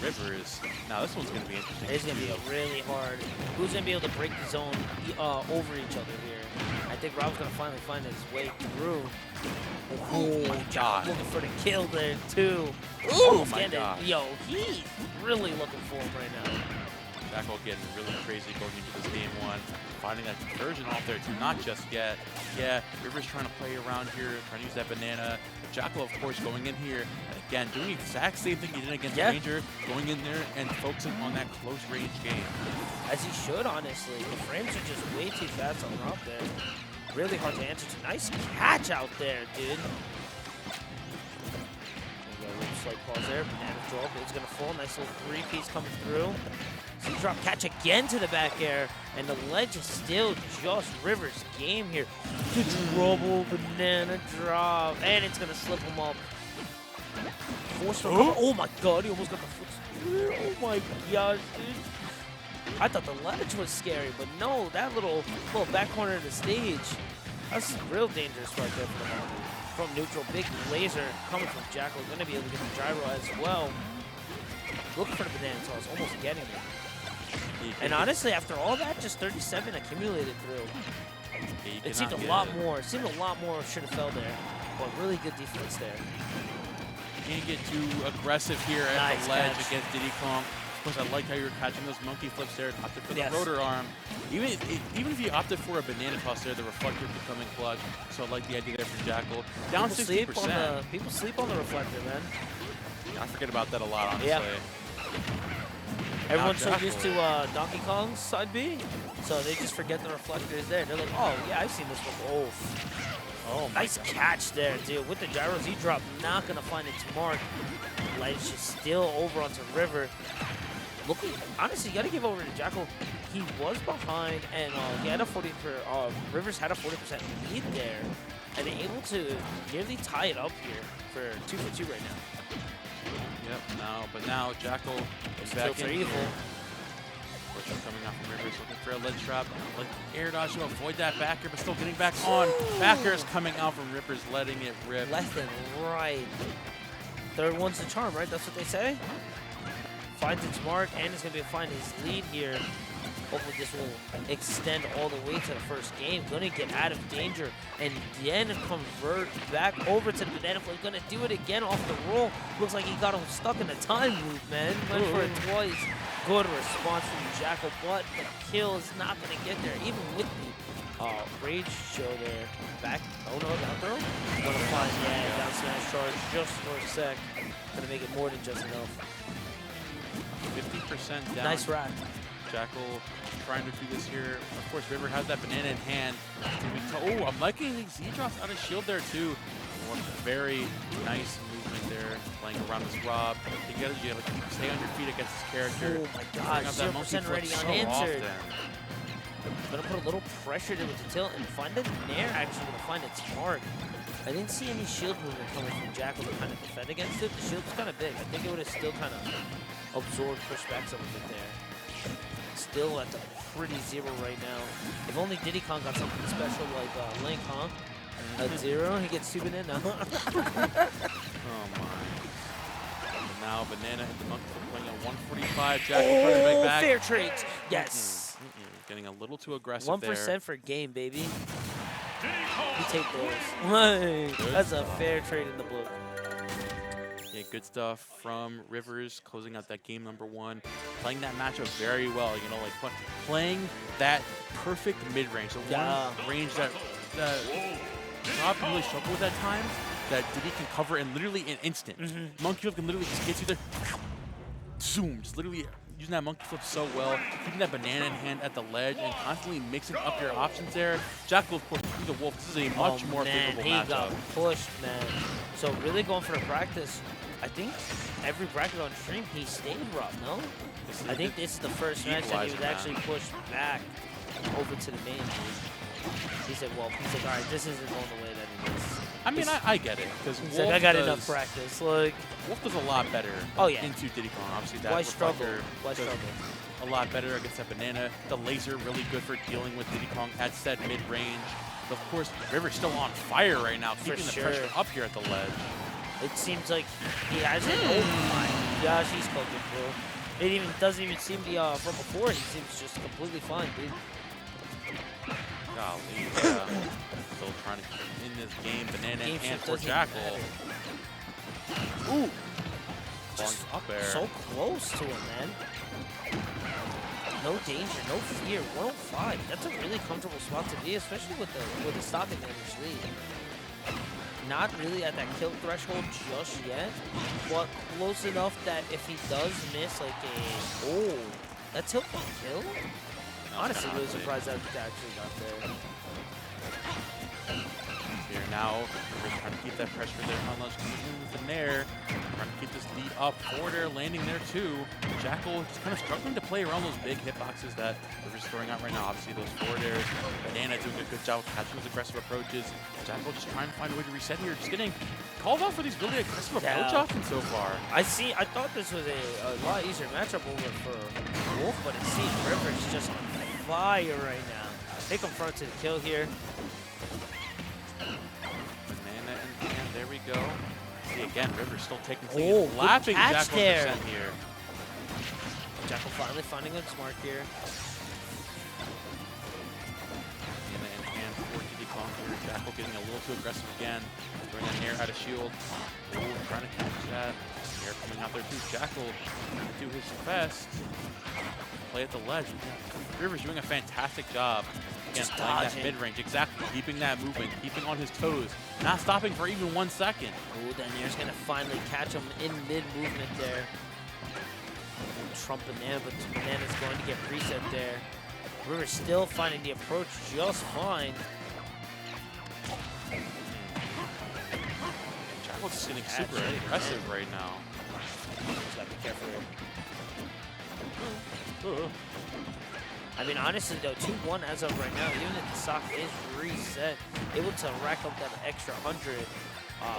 Rivers. Now this one's gonna be interesting. It's going to be a really hard. Who's going to be able to break the zone over each other here? I think Rob's going to finally find his way through. Oh my God. Looking for the kill there, too. Oh my Getting it. God. Yo, he's really looking for him right now. Jakal getting really crazy going into this game one. Finding that conversion off there too, not just yet. Yeah, Rivers trying to play around here, trying to use that banana. Jakal, of course, going in here, and again, doing the exact same thing he did against Ranger, going in there and focusing on that close range game. As he should, honestly. The frames are just way too fast on Rob there. Really hard to answer to. Nice catch out there, dude. Slight pause there. Banana drop. It's going to fall. Nice little three-piece coming through. C-drop catch again to the back air. And the ledge is still just Rivers' game here. The trouble, banana drop. And it's going to slip him up. Force recover. Oh my god, he almost got the foot. Oh my gosh, dude. I thought the ledge was scary, but no, that little back corner of the stage. That's real dangerous right there for the moment. From neutral, big laser coming from Jakal. Going to be able to get the gyro as well. Looking for the banana toss, almost getting it. And honestly, after all that, just 37 accumulated through. It seemed a lot more. It seemed a lot more should have fell there. But really good defense there. Can't get too aggressive here at Nice the ledge catch. against Diddy Kong. Of course, I like how you were catching those monkey flips there. Opted for the Yes. rotor arm. Even if you opted for a banana toss there, the reflector would be coming clutch. So I like the idea there for Jakal. Down 60%. People sleep on the reflector, man. I forget about that a lot, honestly. Yeah. Everyone's so Jakal. used to Donkey Kong's side B, so they just forget the reflector is there. They're like, oh, yeah, I've seen this before. Oh, nice catch there, dude. With the gyro Z-drop, not going to find its mark. Ledge is still over onto River. Looking, honestly, you got to give over to Jakal. He was behind, and he had a 40 for Rivers had a 40% lead there, and they're able to nearly tie it up here for 2 for 2 right now. Yep, but now Jakal is back in evil. Fortune coming out from Rivers, looking for a ledge trap. Like air dodge to avoid that backer, but still getting back on. Backer is coming out from Rivers, letting it rip. Left and right. Third one's the charm, right? That's what they say. Finds its mark, and is going to find his lead here. Hopefully this will extend all the way to the first game. Going to get out of danger and then convert back over to the banana flip. Going to do it again off the roll. Looks like he got him stuck in a time loop, man. Went for it twice. Good response from Jakal, but the kill is not going to get there. Even with the rage show there. Back. Oh no, down throw. Going to find, down smash charge just for a sec. Going to make it more than just enough. 50% down. Nice rack. Jakal trying to do this here. Of course, River has that banana in hand. Oh, I'm liking these Z-drops out of shield there too. One very nice movement there, playing around this Rob. You gotta stay on your feet against this character. Oh my gosh, 0% already unanswered. Gonna put a little pressure to it to tilt and find the Nair actually gonna find its mark. I didn't see any shield movement coming from Jakal to kind of defend against it. The shield's kind of big. I think it would have still kind of absorbed, pushed back some of it there. Still at the pretty zero right now. If only Diddy Kong got something special like Link, huh? At 0, he gets 2 banana. Oh my. Now Banana hit the monkey flip playing at 145. Jackal trying to make back. Fair trades. Yes. Getting a little too aggressive 1% for game, baby. You take those. That's a fair trade in the book. Yeah, good stuff from Rivers, closing out that game number 1, playing that matchup very well. You know, like playing that perfect mid-range, the one range that Rob can really struggle with at times, that Diddy can cover in literally an instant. Monkey flip can literally just get you there, zoom, just literally using that monkey flip so well, keeping that banana in hand at the ledge, and constantly mixing up your options there. Jakal, of course, he's a wolf. This is a much more favorable matchup. He got pushed, man. So really going for the practice. I think every bracket on stream, he stayed Rob, no? I think this is the first match that he was actually pushed back over to the main league. He said, well, he's like, all right, this isn't going the way that it is. I mean, I get it, because He's like, I got enough practice. Like, Wolf does a lot better into Diddy Kong. Obviously, that why struggle? Why does struggle? a lot better against that banana. The laser really good for dealing with Diddy Kong at said mid-range. Of course, River's still on fire right now, keeping the pressure up here at the ledge. It seems like he has it. Oh my gosh, he's cooking, bro. It doesn't even seem the from before. He seems just completely fine, dude. Golly, still trying to keep in this game. Banana in hand for Jakal. Ooh, Just up there. So close to him, man. No danger, no fear. 105. That's a really comfortable spot to be, especially with the stopping damage lead. Not really at that kill threshold just yet, but close enough that if he does miss like that's a kill? Honestly, really surprised that he actually got there. Here now, we're trying to keep that pressure there on those with the Nair. Trying to keep this lead up. Forward air landing there too. Jakal just kind of struggling to play around those big hitboxes that River's throwing out right now. Obviously those forward airs. Banana doing a good job of catching those aggressive approaches. Jakal just trying to find a way to reset here. Just getting called out for these really aggressive approach options so far. I thought this was a lot easier matchup over for Wolf, but it seems River's just on fire right now. They confront to the kill here. Banana in hand, there we go. See again, River's still taking things, lapping Jakal here. Jakal finally finding him smart here. Banana in hand for Diddy Kong here. Jakal getting a little too aggressive again. Throwing that Nair out of shield. Trying to catch that. Nair coming out there too. Jakal do his best. Play at the ledge. River's doing a fantastic job. Again, playing that mid-range, exactly, keeping that movement, keeping on his toes, not stopping for even 1 second. Ooh, then Nair's gonna finally catch him in mid-movement there. Trump Banana, but Banana's going to get reset there. River's still finding the approach just fine. Jakal's getting super aggressive right now. Just gotta be careful here. I mean, honestly, though, 2-1 as of right now, even if the stock is reset, able to rack up that extra 100,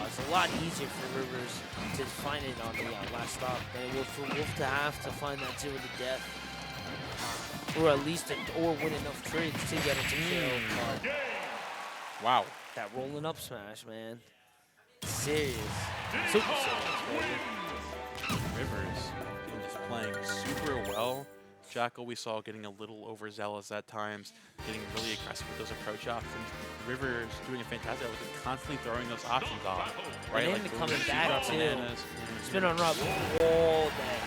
it's a lot easier for Rivers to find it on the last stop than it would for Wolf to have to find that 0 to death, or at least or win enough trades to get it to kill. Wow. That rolling up smash, man. Serious. Super serious, baby. Rivers just playing super well. Jakal we saw getting a little overzealous at times, getting really aggressive with those approach options. Rivers doing a fantastic job with constantly throwing those options off. Right, and then coming back too. Spin on Rob all day.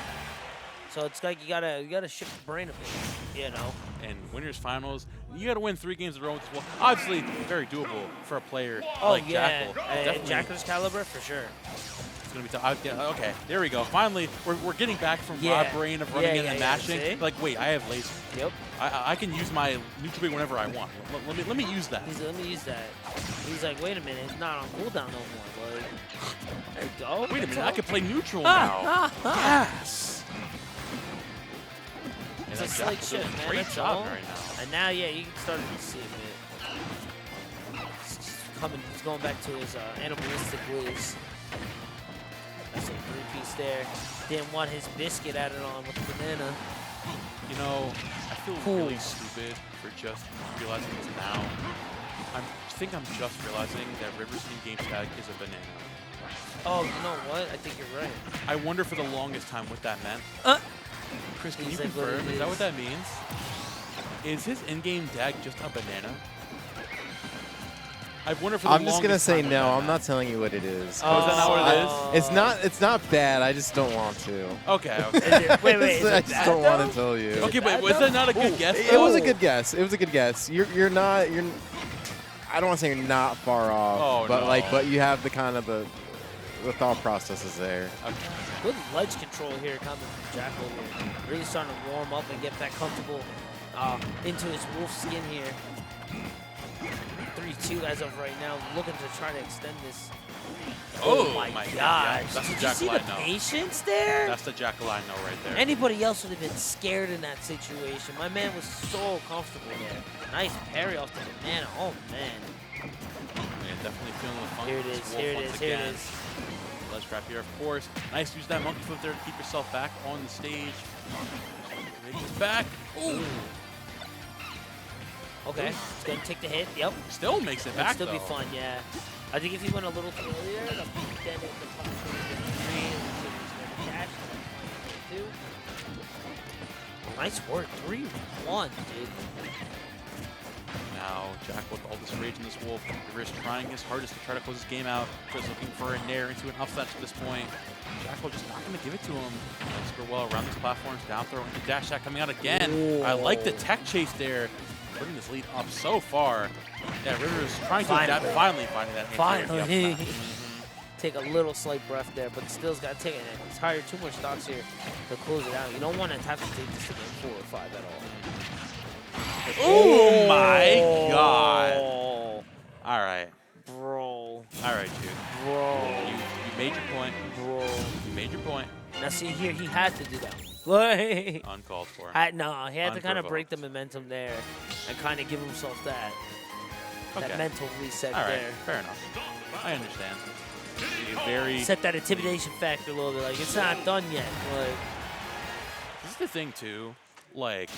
So it's like you gotta shift the brain a bit, you know. And winners finals, you gotta win 3 games in a row as well. Obviously, very doable for a player like Jakal. Jakal's caliber for sure. Gonna be tough. Okay, there we go. Finally, we're getting back from Rob brain of running in and mashing. Like, wait, I have laser. Yep. I can use my neutral beam whenever I want. Let me use that. He's like, let me use that. He's like, wait a minute, it's not on cooldown no more. Like, there you go. Wait a minute, I can play neutral now. Yes. It's a slight shift, man. Great job right now. And now, you can start to see it. He's going back to his animalistic ways. That's a 3-piece there. Didn't want his biscuit added on with the banana. You know, I feel really stupid for just realizing this now. I think I'm just realizing that River's in-game tag is a banana. Oh, you know what? I think you're right. I wonder for the longest time what that meant. Chris, can you Is that what confirm? it Is that is? what that means? Is his in-game tag just a banana? I wonder for the I'm just gonna longest say time what no. that I'm not meant. telling you what it is. Oh, is that not what it is? It's not bad. I just don't want to. Okay. Is it, wait, is I it just bad don't though? want to tell you. Okay, but bad was though? that not a good guess? It was a good guess. It was a good guess. You're not. I don't want to say you're not far off. Oh, but no. but you have the kind of the thought process is there. Okay. Good ledge control here coming from Jakal here. Really starting to warm up and get back comfortable into his wolf skin here. 3-2 as of right now, looking to try to extend this. Oh my my gosh. God. That's Did the you see Jakal the I know. patience there? That's the Jakal I know right there. Anybody else would have been scared in that situation. My man was so comfortable there. Nice parry off the banana. Oh, man. Yeah, definitely feeling the fun. Here it with is, this wolf here it once is, here it again. is. Ledge trap here, of course. Nice to use that monkey flip there to keep yourself back on the stage. Ready to back. Ooh. Okay, it's going to take the hit. Yep. Still makes it It'll back, still though. be fun, yeah. I think if he went a little earlier, then it the top would have been green. So he's going to dash. Two. Nice work. 3-1, dude. Now, Jack with all this rage in this wolf. River's trying his hardest to try to close this game out. Just looking for a nair into an upset at this point. Jackal just not going to give it to him. Super well around these platforms. Down throw into dash attack coming out again. Ooh. I like the tech chase there. Putting this lead up so far. Yeah, River's trying to adapt. Finally finding that anti-air Finally. up back. Take a little slight breath there, but still's got to take it. He's hired too much stocks here to close it out. You don't want to have to take this to game 4 or 5 at all. Oh my God. All right. Bro. All right, dude. Bro. You made your point. Bro. You made your point. Now see here, he had to do that. Like, Uncalled for. no, he had to kind of break the Unprovoked. momentum there and kind of give himself that Okay. mental reset All right. there. Fair enough. I understand. Very. Set that intimidation factor a little bit. Like, it's not done yet. Like, This is the thing too. Like,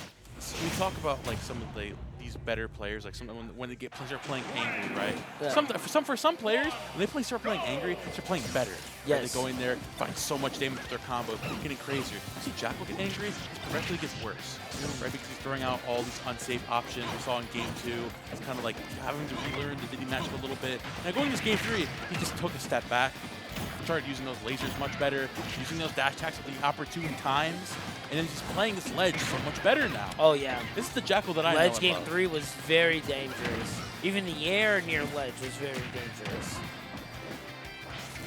we talk about like some of these better players, like some when they start playing angry, right? Yeah. For some players, when they start playing angry, they're playing better. Right? Yes. They go in there, find so much damage with their combo, getting crazier. You see Jakal get angry, it progressively gets worse, right? Because he's throwing out all these unsafe options. We saw in game 2, it's kind of like having to relearn the Diddy matchup a little bit. Now going into game 3, he just took a step back, started using those lasers much better, using those dash attacks at the opportune times, and then he's playing this ledge so much better now. oh yeah. This is the Jakal that I know Ledge and game love. 3 was very dangerous. Even the air near ledge was very dangerous.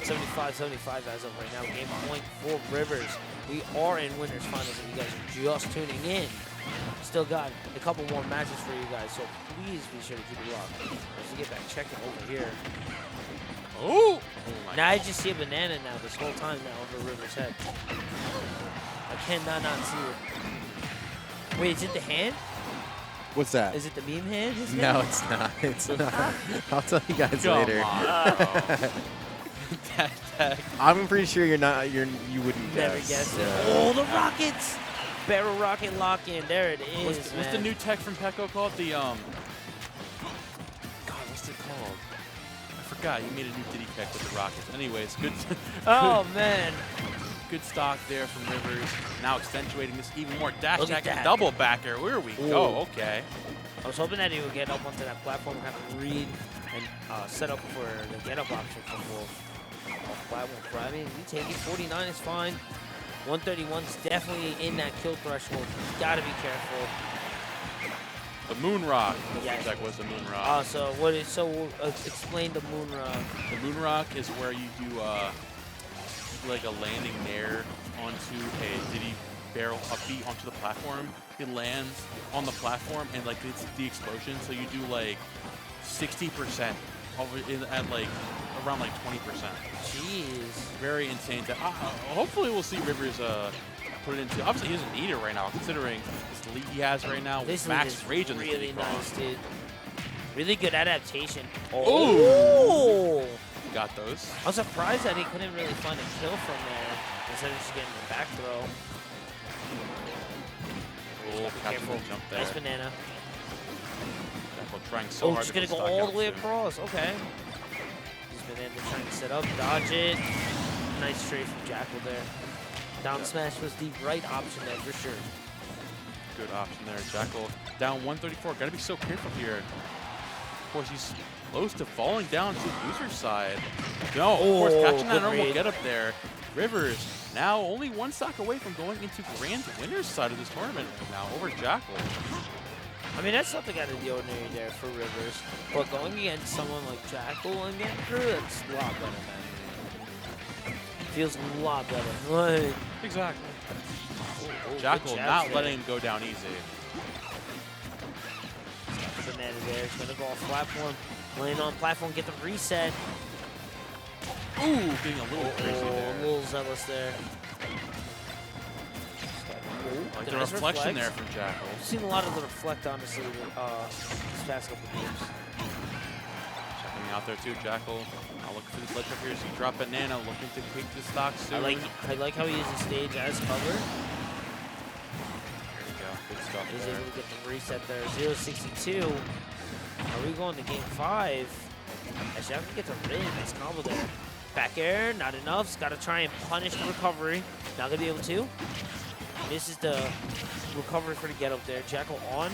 75-75 as of right now. Game point for Rivers. We are in winners finals if you guys are just tuning in. Still got a couple more matches for you guys, so please be sure to keep it locked. Let's get back checking over here. Oh! Now I just see a banana now this whole time now over Rivers' head. I cannot not see it. Wait, is it the hand? What's that? Is it the beam hand? His No, hand? it's not. It's not. I'll tell you guys Come later. on. That I'm pretty sure you wouldn't Never guess. guessed it. Yeah. Oh, the rockets! Barrel rocket lock in. There it is. what's the new tech from Pecco called? The God, what's it called? I forgot. You made a new Diddy tech with the rockets. Anyways, good. Oh man. Good stock there from Rivers. Now accentuating this even more. Dash Look at attack and that. double backer. Where we go? Okay. I was hoping that he would get up onto that platform and have to read and set up for the get up option for Wolf. I mean, you take it. 49 is fine. 131 is definitely in that kill threshold. You gotta be careful. The moon rock. Yes. That was the moon rock. Explain the moon rock. The moon rock is where you do like a landing nair onto a Diddy barrel upbeat onto the platform. It lands on the platform and like it's the explosion. So you do like 60% at like around like 20%. Jeez. Very insane. Hopefully we'll see Rivers put it into. Obviously he doesn't need it right now, considering this lead he has right now. This Max lead is rage on the really Diddy cross. nice, dude. Really good adaptation. Oh! Got those. I'm surprised that he couldn't really find a kill from there instead of just getting the back throw. Oh, Careful. jump there. Nice banana. Jakal trying so Oh, hard just to gonna go stock all out the way soon. across. Okay. He's been in there trying to set up, dodge it. Nice trade from Jakal there. Down smash was the right option there for sure. Good option there. Jakal down 134. Got to be so careful here. Of course, he's close to falling down to the user's side. No, of course, catching that good normal read. get up there. Rivers now only one stock away from going into grand winner's side of this tournament now over Jakal. I mean, that's nothing out of the ordinary there for Rivers. But going against someone like Jakal and getting through, it's a lot better, man. Feels a lot better. Like, Exactly. oh, Jakal good jab not there. letting him go down easy. Banana there. He's gonna go off platform. Laying on platform, get the reset. Ooh, getting a little crazy A there. little zealous there. Like the Nice reflection reflect. there from Jakal. I've seen a lot of the reflect, honestly, these past couple games. Checking out there too, Jakal. Now looking for this ledge up here. So he drop banana, looking to take the stock soon. I like how he uses stage as cover. There you go. Good stuff He's there. able to get the reset there. 0-62. Are we going to game 5? Actually, I can get a really nice combo there. Back air, not enough. He's got to try and punish the recovery. Not going to be able to. Misses the recovery for the get up there. Jakal on,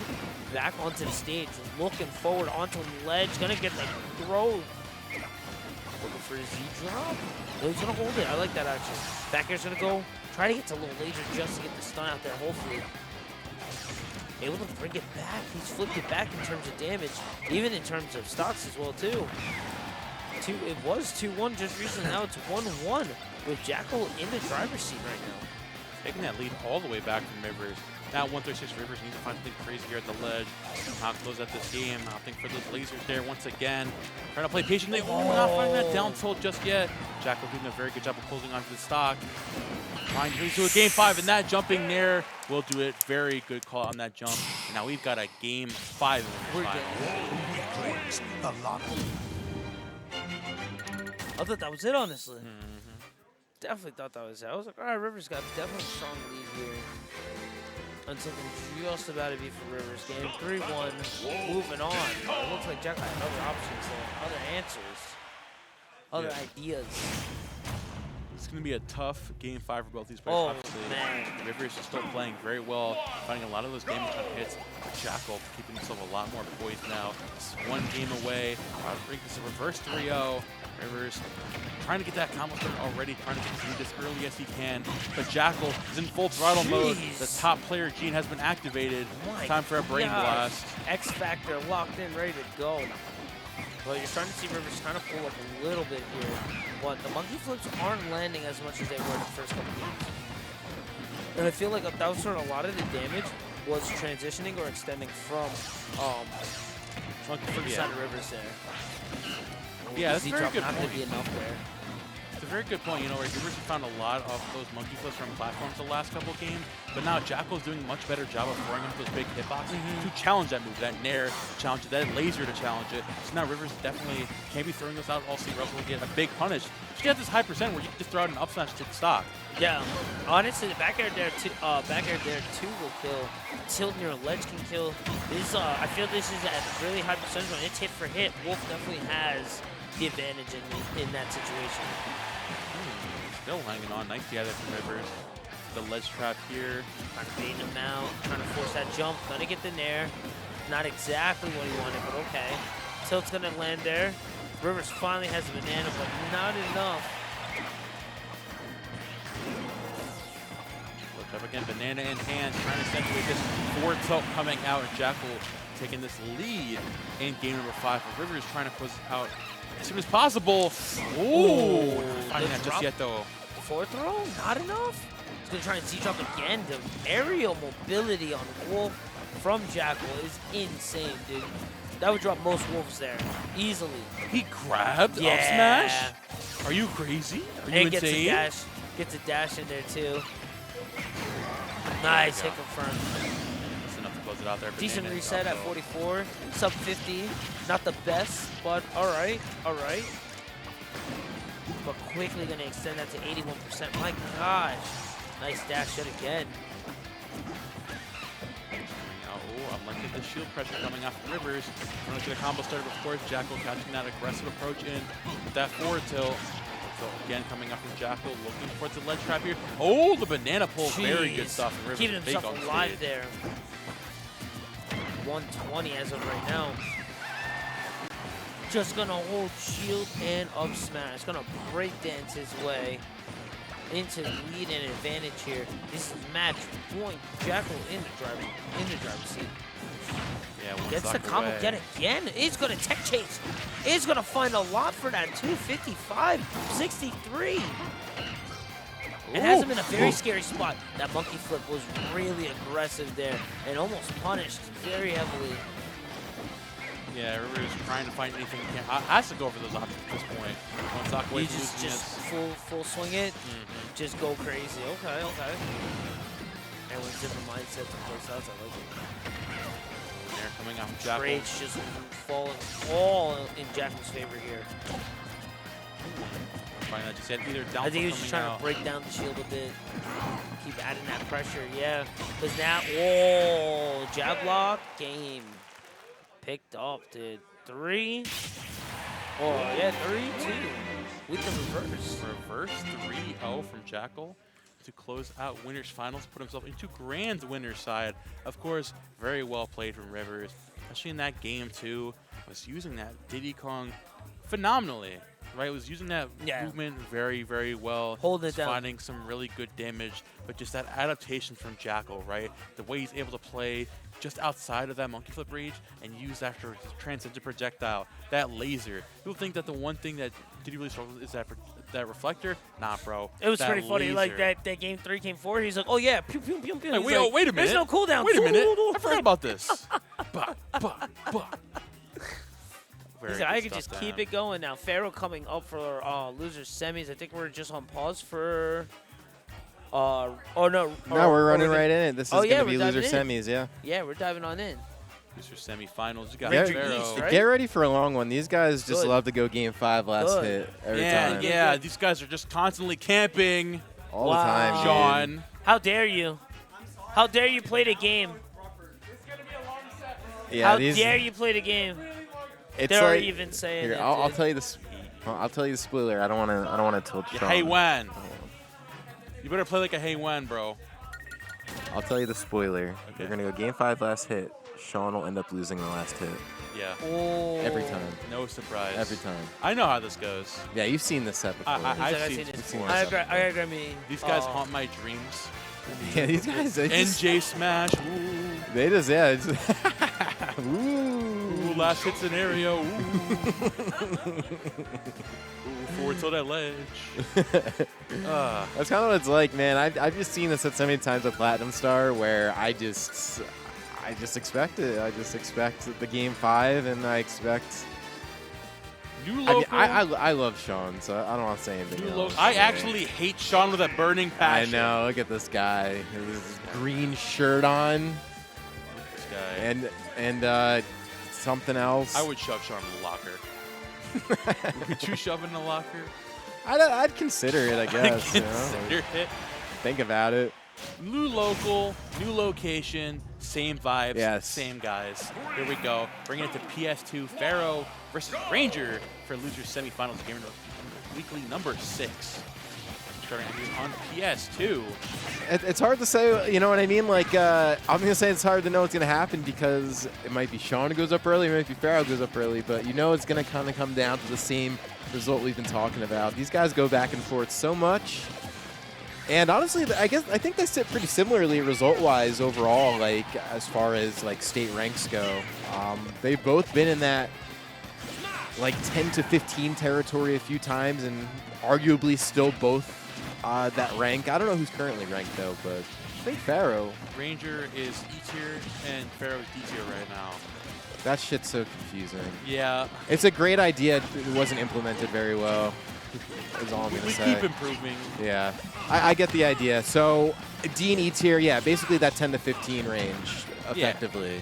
back onto the stage. Looking forward onto the ledge. Going to get the throw. Looking for his Z-drop. No, he's going to hold it. I like that action. Back air's going to go. Try to get to low laser just to get the stun out there, hopefully. Able to bring it back. He's flipped it back in terms of damage, even in terms of stocks as well, too. It was 2-1 just recently. Now it's 1-1 with Jakal in the driver's seat right now. Taking that lead all the way back from Rivers. Now 136 Rivers needs to find something crazy here at the ledge. How close at this game. Opting for those lasers there once again. Trying to play patiently. Oh, not finding that down tilt just yet. Jakal doing a very good job of closing onto the stock. Trying to into a game 5, and that jumping there will do it. Very good call on that jump. And now we've got a game 5 in the final. I thought that was it, honestly. Definitely thought that was it. I was like, all right, Rivers got definitely a strong lead here. And something just about to be for Rivers. Game 3-1. Moving on. It looks like Jakal had other options there, other answers, other ideas. It's going to be a tough game 5 for both these players. Oh, obviously. man. Rivers is still playing very well, finding a lot of those damage on hits. Jakal keeping himself a lot more poised now. It's one game away. Bring this a reverse 3-0. Rivers trying to get that combo started already, trying to get this early as he can. But Jakal is in full throttle mode. The top player gene has been activated. Time for a brain blast. X Factor locked in, ready to go. Well, you're starting to see Rivers kind of pull up a little bit here, but the monkey flips aren't landing as much as they were in the first couple games. And I feel like that was sort of a lot of the damage was transitioning or extending from the side of Rivers there. Yeah, that's a very Z-drop good not point. going to be enough there. It's a very good point. You know, Rivers has found a lot of those monkey flips from platforms the last couple of games, but now Jakal's doing a much better job of throwing up those big hitboxes to challenge that move, that nair, challenge it, that laser to challenge it. So now Rivers definitely can't be throwing those out all seat, or else we'll get a big punish. She has this high percent where you can just throw out an up smash to the stock. Yeah, honestly, the back air there too will kill. Tilt near a ledge can kill. This I feel this is at a really high percentage when it's hit for hit. Wolf definitely has the advantage in that situation. Still hanging on. Nice together from Rivers. The ledge trap here. Trying to bait him out, trying to force that jump. Gonna get the nair. Not exactly what he wanted, but okay. Tilt's gonna land there. Rivers finally has a banana, but not enough. Look up again, banana in hand, trying to accentuate this forward tilt coming out, and Jakal taking this lead in game number 5. But Rivers trying to push out as soon as possible. Ooh, not finding that just yet though. Forward throw, not enough. He's gonna try and Z-drop again. The aerial mobility on Wolf from Jakal is insane, dude. That would drop most Wolves there, easily. He grabbed up smash? Are you crazy? Are you insane? Gets a dash in there too. Nice hit confirmed. That's enough to close it out there. Decent Banana reset at up, 44, sub 50. Not the best, but all right. But quickly gonna extend that to 81%. My gosh. Nice dash yet again. Oh, I'm Look at the shield pressure coming off of Rivers. We're going to get a combo started, of course. Jakal catching that aggressive approach in with that forward tilt. So again, coming up from Jakal, looking towards the ledge trap here. Oh, the banana pull, very good stuff. And Rivers Keeping big himself on alive stage. there. 120 as of right now. Just gonna hold shield and up smash. Gonna break dance his way into the lead and advantage here. This is match point. Jakal in the driver's seat. Yeah, one Gets the stock combo away. get again. Is gonna tech chase. Is gonna find a lot for that 255, 63. It has him in a very scary spot. That monkey flip was really aggressive there and almost punished very heavily. Yeah, Rivers trying to find anything he can. Has to go for those options at this point. One stock away You from just losing it. full swing it. Just go crazy. Okay. And with different mindsets and playstyles, I like it. They're coming off Jakal. Trades just falling all in Jackal's favor here. Find that just yet either down. I think he was just trying to break down the shield a bit. Keep adding that pressure, yeah. Because now, whoa, jab lock, game. Picked up, dude. 3. Oh, yeah, 3-2 with the reverse. Reverse 3-0 from Jakal to close out winners finals, put himself into grand winner's side. Of course, very well played from Rivers, especially in that game too. Was using that Diddy Kong phenomenally, right? Was using that movement very, very well. Holding it down. Finding some really good damage, but just that adaptation from Jakal, right? The way he's able to play just outside of that monkey flip range and use that for transcendent projectile, that laser. People think that the one thing that Diddy really struggles with is that reflector. Nah, bro. It was that pretty funny. Like laser. that game 3, game 4, he's like, oh yeah, pew, pew, pew, pew. Hey, He's wait, like, wait a minute. There's no cooldown. Wait a minute. I forgot about this. Bah, bah, bah. Very He's like, I good could stuff just to keep him. it going now. Pharaoh coming up for loser semis. I think we're just on pause for. Oh no. No, we're running right in it. This is Oh, yeah, going to be we're loser diving in. semis, yeah. Yeah, we're diving on in. These are semifinals. You got Ranger Pharaoh. Yeast, right? Get ready for a long one. These guys just Good. love to go game 5 last Good. hit every Yeah, time. yeah. These guys are just constantly camping. All Wow. the time, dude. Sean. How dare you? How dare you play the game? Yeah, How these, dare you play the game? it's They're like, even saying here, it. I'll dude. tell you this. I'll tell you the spoiler. I don't want to tilt Sean. Hey, Wan. You better play like a Hey Wan, bro. I'll tell you the spoiler. Okay. They're gonna go game 5 last hit. Sean will end up losing the last hit Yeah. Oh. every time. No surprise. Every time. I know how this goes. Yeah, you've seen this set before. I've I've seen seen this it. before. I agree. These guys haunt my dreams. yeah, these guys. They just, NJ Smash. Ooh. they just yeah. It's, Ooh, ooh. last hit scenario. Ooh. Ooh, forward to that ledge. That's kind of what it's like, man. I've just seen this at so many times with Platinum Star where I just expect it. I just expect the game 5, and I expect. New I, mean, local. I love Sean, so I don't want to say anything New else. local. I actually hate Sean with a burning I passion. know. Look at this guy. His green shirt on, This guy. and something else. I would shove Sean in the locker. Would you shove in the locker? I'd consider it, I guess. You know? Consider it. Think about it. New local, new location, same vibes, Yes. same guys. Here we go. Bringing it to PS2, Pharaoh versus Ranger for losers semifinals of GamerNook Weekly number 6. Starting on PS2. It's hard to say, you know what I mean? Like, I'm going to say it's hard to know what's going to happen because it might be Sean who goes up early, it might be Pharaoh who goes up early, but you know it's going to kind of come down to the same result we've been talking about. These guys go back and forth so much. And honestly, I think they sit pretty similarly result-wise overall, like as far as like state ranks go. They've both been in that like 10 to 15 territory a few times, and arguably still both that rank. I don't know who's currently ranked though, but I think Pharaoh. Ranger is E tier and Pharaoh is D tier right now. That shit's so confusing. Yeah. It's a great idea. It wasn't implemented very well. Is all I'm gonna We say. keep improving. Yeah, I get the idea. So D and E tier, yeah, basically that 10 to 15 range, effectively.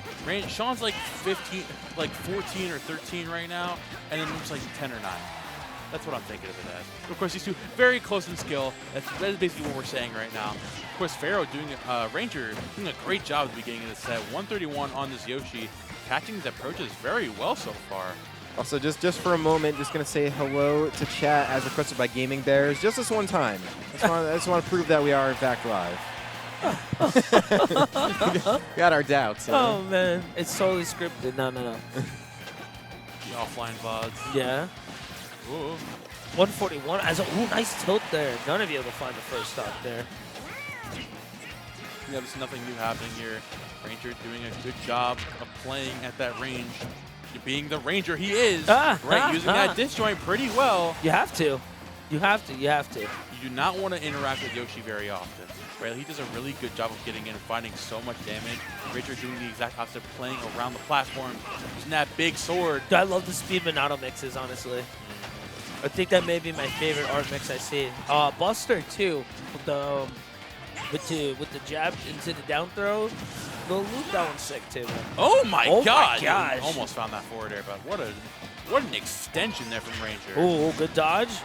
Sean's like 15, like 14 or 13 right now, and then looks like 10 or 9. That's what I'm thinking of it as. Of course, these two very close in skill. That is basically what we're saying right now. Of course, Pharaoh doing Ranger doing a great job at the beginning of the set. 131 on this Yoshi, catching his approaches very well so far. Also, just for a moment, just going to say hello to chat as requested by Gaming Bears. Just this one time. I just want to prove that we are, in fact, live. We got our doubts. Oh, man. It's totally scripted. No. The offline VODs. Yeah. Ooh. 141. Ooh, nice tilt there. Gonna be able to find the first stock there. Yeah, there's nothing new happening here. Ranger doing a good job of playing at that range. Being the Ranger he is, right? Using that disjoint pretty well. You have to. You have to. You do not want to interact with Yoshi very often. Right? He does a really good job of getting in and finding so much damage. Ranger doing the exact opposite, playing around the platform, using that big sword. I love the speed Monado mixes, honestly. I think that may be my favorite art mix I see. Buster too, with the jab into the down throw. The loop, that one's sick too. Oh my god! My gosh. Almost found that forward air, but what an extension there from Ranger. Oh, good dodge.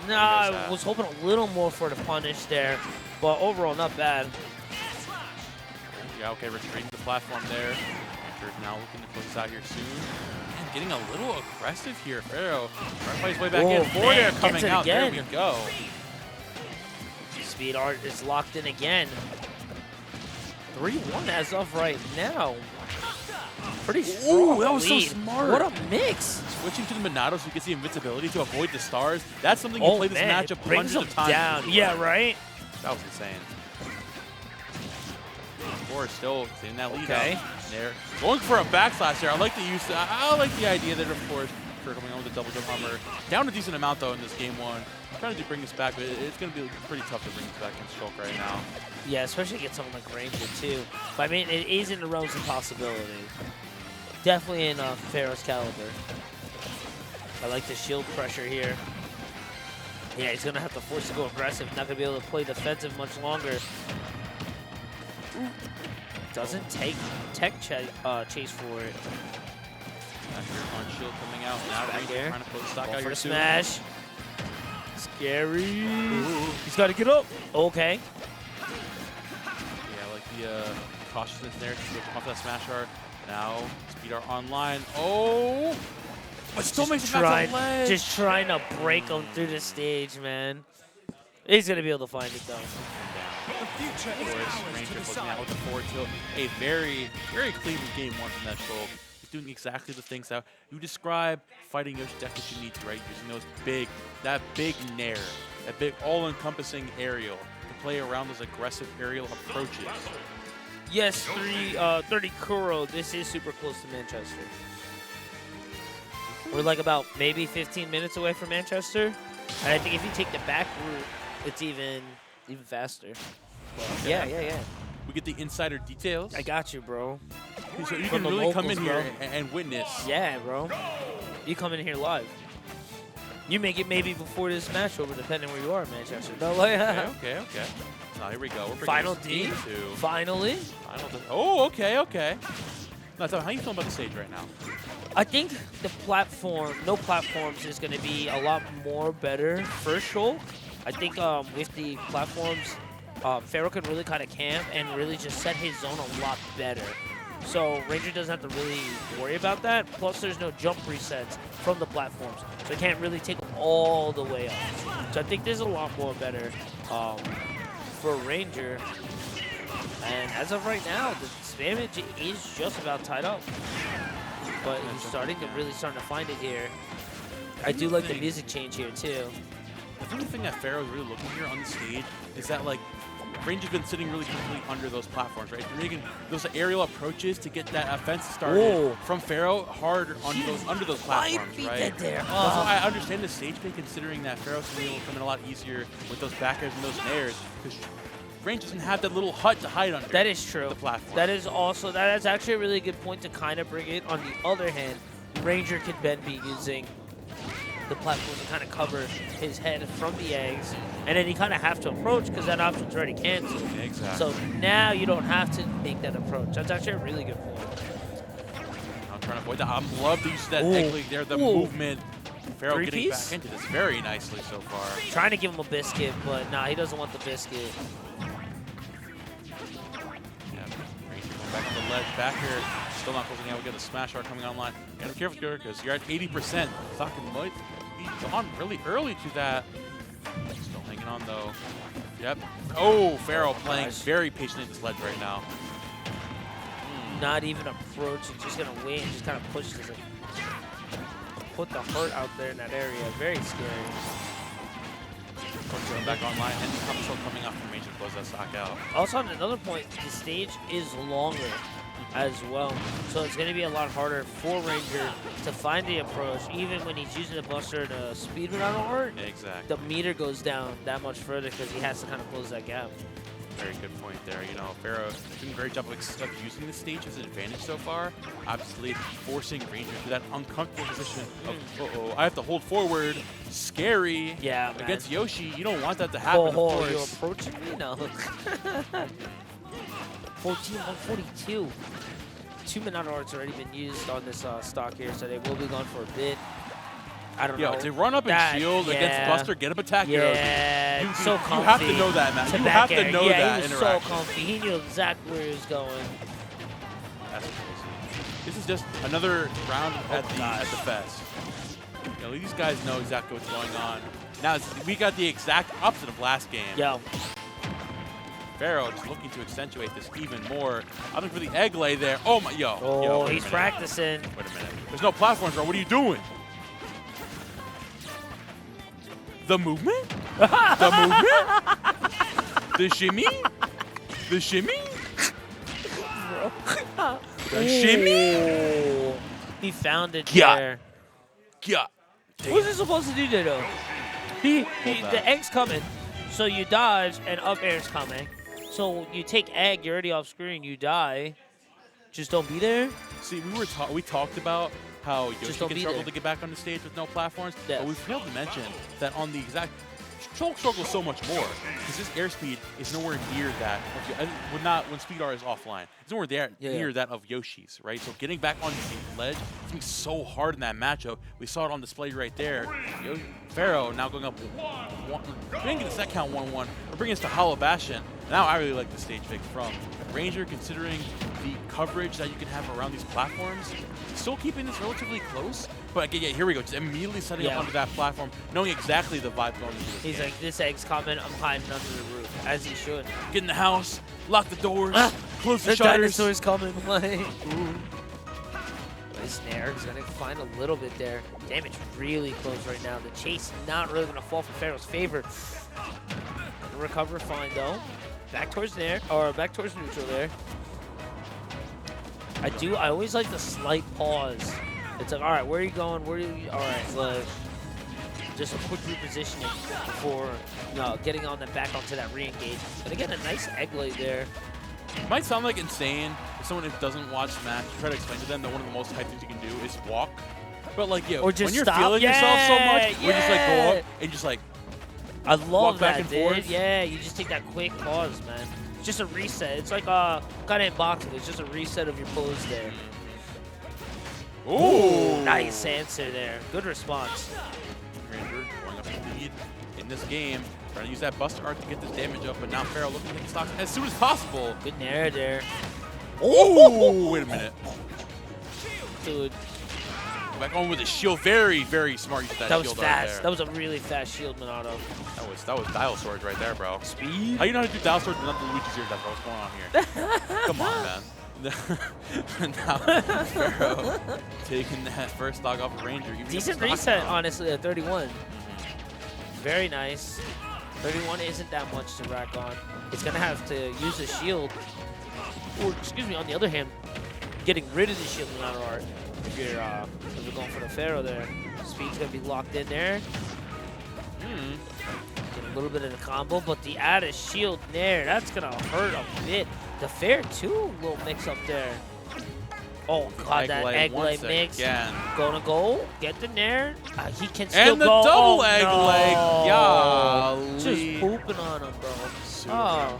Nah, I was hoping a little more for the punish there, but overall not bad. Yeah, okay, retreating the platform there. Ranger now looking to close out here soon. And getting a little aggressive here. Pharaoh trying to play his way back in. Forward air coming out. There we go. Speed art is locked in again. 3-1 as of right now. Pretty strong. Ooh, that was lead. so smart. What a mix. Switching to the Monado so he gets the invincibility to avoid the stars. That's something you play this matchup hundreds of times. Down. Yeah, right? That was insane. Four still getting that lead Okay. out there. Going for a backslash there. I like the use. I like the idea there, of course, for coming on with a double jump Hummer. Down a decent amount though in this game one. Trying to bring this back, but it's going to be pretty tough to bring this back against Shulk right now. Yeah, especially get someone like Ranger too. But I mean, it is in the realms of possibility. Definitely in Pharaoh's caliber. I like the shield pressure here. Yeah, he's going to have to force to go aggressive. Not going to be able to play defensive much longer. Doesn't take tech chase for it. On shield coming out. Now Ranger trying to put the stock out for here the too. smash. Scary. He's got to get up. Okay. Yeah, I like the cautiousness there to go off that smash art. Now, speed art online. Oh! But still makes it back to ledge. Just trying to break him through the stage, man. He's going to be able to find it, though. Of course, Ranger looking out with the forward tilt. A very, very clean game one from that Shulk. He's doing exactly the things that you describe fighting Yoshi deck that you need to, right? Using that big nair, that big all-encompassing aerial to play around those aggressive aerial approaches. Yes, 30 Kuro. This is super close to Manchester. We're like about maybe 15 minutes away from Manchester. And I think if you take the back route, it's even faster. But yeah. We get the insider details. I got you, bro. So you From can the really come locals, in bro. here and witness. Yeah, bro. You come in here live. You make it maybe before this match over, depending where you are in Manchester. Okay. Now here we go. We're Final D. Finally. Oh, okay. Now, how are you feeling about the stage right now? I think the platform, no platforms, is going to be a lot more better for Shulk. I think with the platforms, Pharaoh can really kind of camp and really just set his zone a lot better. So Ranger doesn't have to really worry about that. Plus, there's no jump resets from the platforms, so he can't really take them all the way up. So I think there's a lot more better for Ranger. And as of right now, the spammage is just about tied up. But he's starting to find it here. I do like the music change here too. I think the thing that Pharaoh is really looking here on the stage is that, like, Ranger's been sitting really quickly under those platforms, right? They're making those aerial approaches to get that offense started from Pharaoh hard under those platforms, right? That's why I understand the stage play, considering that Pharaoh's going to be able to come in a lot easier with those back airs and those nairs, because Ranger doesn't have that little hut to hide under. That is true. The platform. That is actually a really good point to kind of bring it. On the other hand, Ranger could then be using the platform to kind of cover his head from the eggs, and then you kind of have to approach because that option's already canceled. Exactly. So now you don't have to make that approach. That's actually a really good point. I'm trying to avoid that. I love the use of that egg leak there, the movement. Pharaoh getting Three-piece? back into this very nicely so far. Trying to give him a biscuit, but nah, he doesn't want the biscuit. Yeah, Ranger going back on the ledge. Back here, still not closing out. We got the smash art coming online. Gotta be careful here because you're at 80%. Talking might be on really early to that. Still hanging on though. Yep. Oh, Pharaoh playing very patiently at this ledge right now. Not even approaching, just gonna wait and just kind of push this. Put the hurt out there in that area. Very scary. Going back online and Capsule coming off from range to close that stock out. Also, on another point, the stage is longer as well. So it's going to be a lot harder for Ranger to find the approach. Even when he's using a buster to speed run out art, Exactly. the meter goes down that much further because he has to kind of close that gap. Very good point there. You know, Pharaoh doing a great job of using the stage as an advantage so far. Obviously, forcing Ranger to that uncomfortable position of, uh-oh, I have to hold forward. Scary. Yeah, man. Against Yoshi, you don't want that to happen, of Oh, you're course. approaching me? No. 14-142. 2 Minute Art's already been used on this stock here, so they will be gone for a bit. I don't know. To run up and That- shield against yeah. Buster, get up attack heroes. Yeah, so comfy. You have to know that, man. To You back have to air. know yeah, that he was interaction. so comfy. He knew exactly where he was going. That's crazy. This is just another round at the fest. You know, these guys know exactly what's going on. Now we got the exact opposite of last game. Yo. Pharaoh just looking to accentuate this even more. I'm looking for the egg lay there. Oh my, yo. Oh, yo, he's practicing. Wait a minute. There's no platforms, bro. What are you doing? The movement? The movement? The shimmy? The shimmy? The shimmy? Ooh. He found it Yeah. there. Yeah. What was he supposed to do there, though? The egg's coming, so you dodge, and up air's coming. So you take egg, you're already off screen, you die. Just don't be there. See, we talked about how Yoshi don't can be struggle there. to get back on the stage with no platforms, Yeah. but we failed to mention that on the exact Shulk struggles so much more because his airspeed is nowhere near that. When Speed R is offline, it's nowhere near that of Yoshi's, right? So getting back on the ledge, it's gonna be so hard in that matchup. We saw it on display right there. Pharaoh now going up, bringing the set count 1-1. We're bringing us to Hollow Bastion. Now I really like the stage pick from Ranger, considering the coverage that you can have around these platforms. Still keeping this relatively close, but again, yeah, here we go. Just immediately setting up onto that platform, knowing exactly the vibe going into this He's game. like, this egg's coming, I'm hiding under the roof, as he should. Get in the house, lock the doors, close the The shutters. dinosaur's coming. Like, nice snare. He's going to find a little bit there. Damage really close right now. The chase not really going to fall for Pharaoh's favor. Recover fine, though. Back towards there, or back towards neutral there. I always like the slight pause. It's like, all right, where are you going? Where are you? All right, like, just a quick repositioning before getting on that back onto that re-engage. Gonna get a nice egg lay there. It might sound like insane if someone who doesn't watch Smash, try to explain to them that one of the most hype things you can do is walk. But like, yo, Or just when you're stop. feeling yourself so much, you just like go up and just like I love walk back that, and dude. forth. Yeah, you just take that quick pause, man. It's just a reset. It's like kind of in boxing. It's just a reset of your pose there. Ooh, Nice answer there. Good response. Ranger going up the lead in this game, trying to use that Buster Arc to get this damage up, but now Pharaoh looking to hit the stocks as soon as possible. Good nair there. Oh, wait a minute. Dude, Back on with the shield. Very, very smart use of that that was shield right fast. there. That was a really fast shield, Minato. That was dial swords right there, bro. Speed. How you know how to do dial swords but not the Luigi's ears? That's what's going on here. Come on, man. Now Pharaoh taking that first stock off of Ranger. Even Decent if the stock reset, down. honestly, at 31. Very nice. 31 isn't that much to rack on. It's going to have to use a shield. Or, excuse me, on the other hand, getting rid of the shield in Outer Art. If you're going for the Pharaoh there. Speed's going to be locked in there. Get a little bit of the combo, but the added shield there, that's going to hurt a bit. The Fair, too, little mix up there. Oh, God, that egg lay mix. Again. Gonna go, get the nair. He can still And the go. double Oh, egg no. leg. Golly. Just pooping on him, bro. Super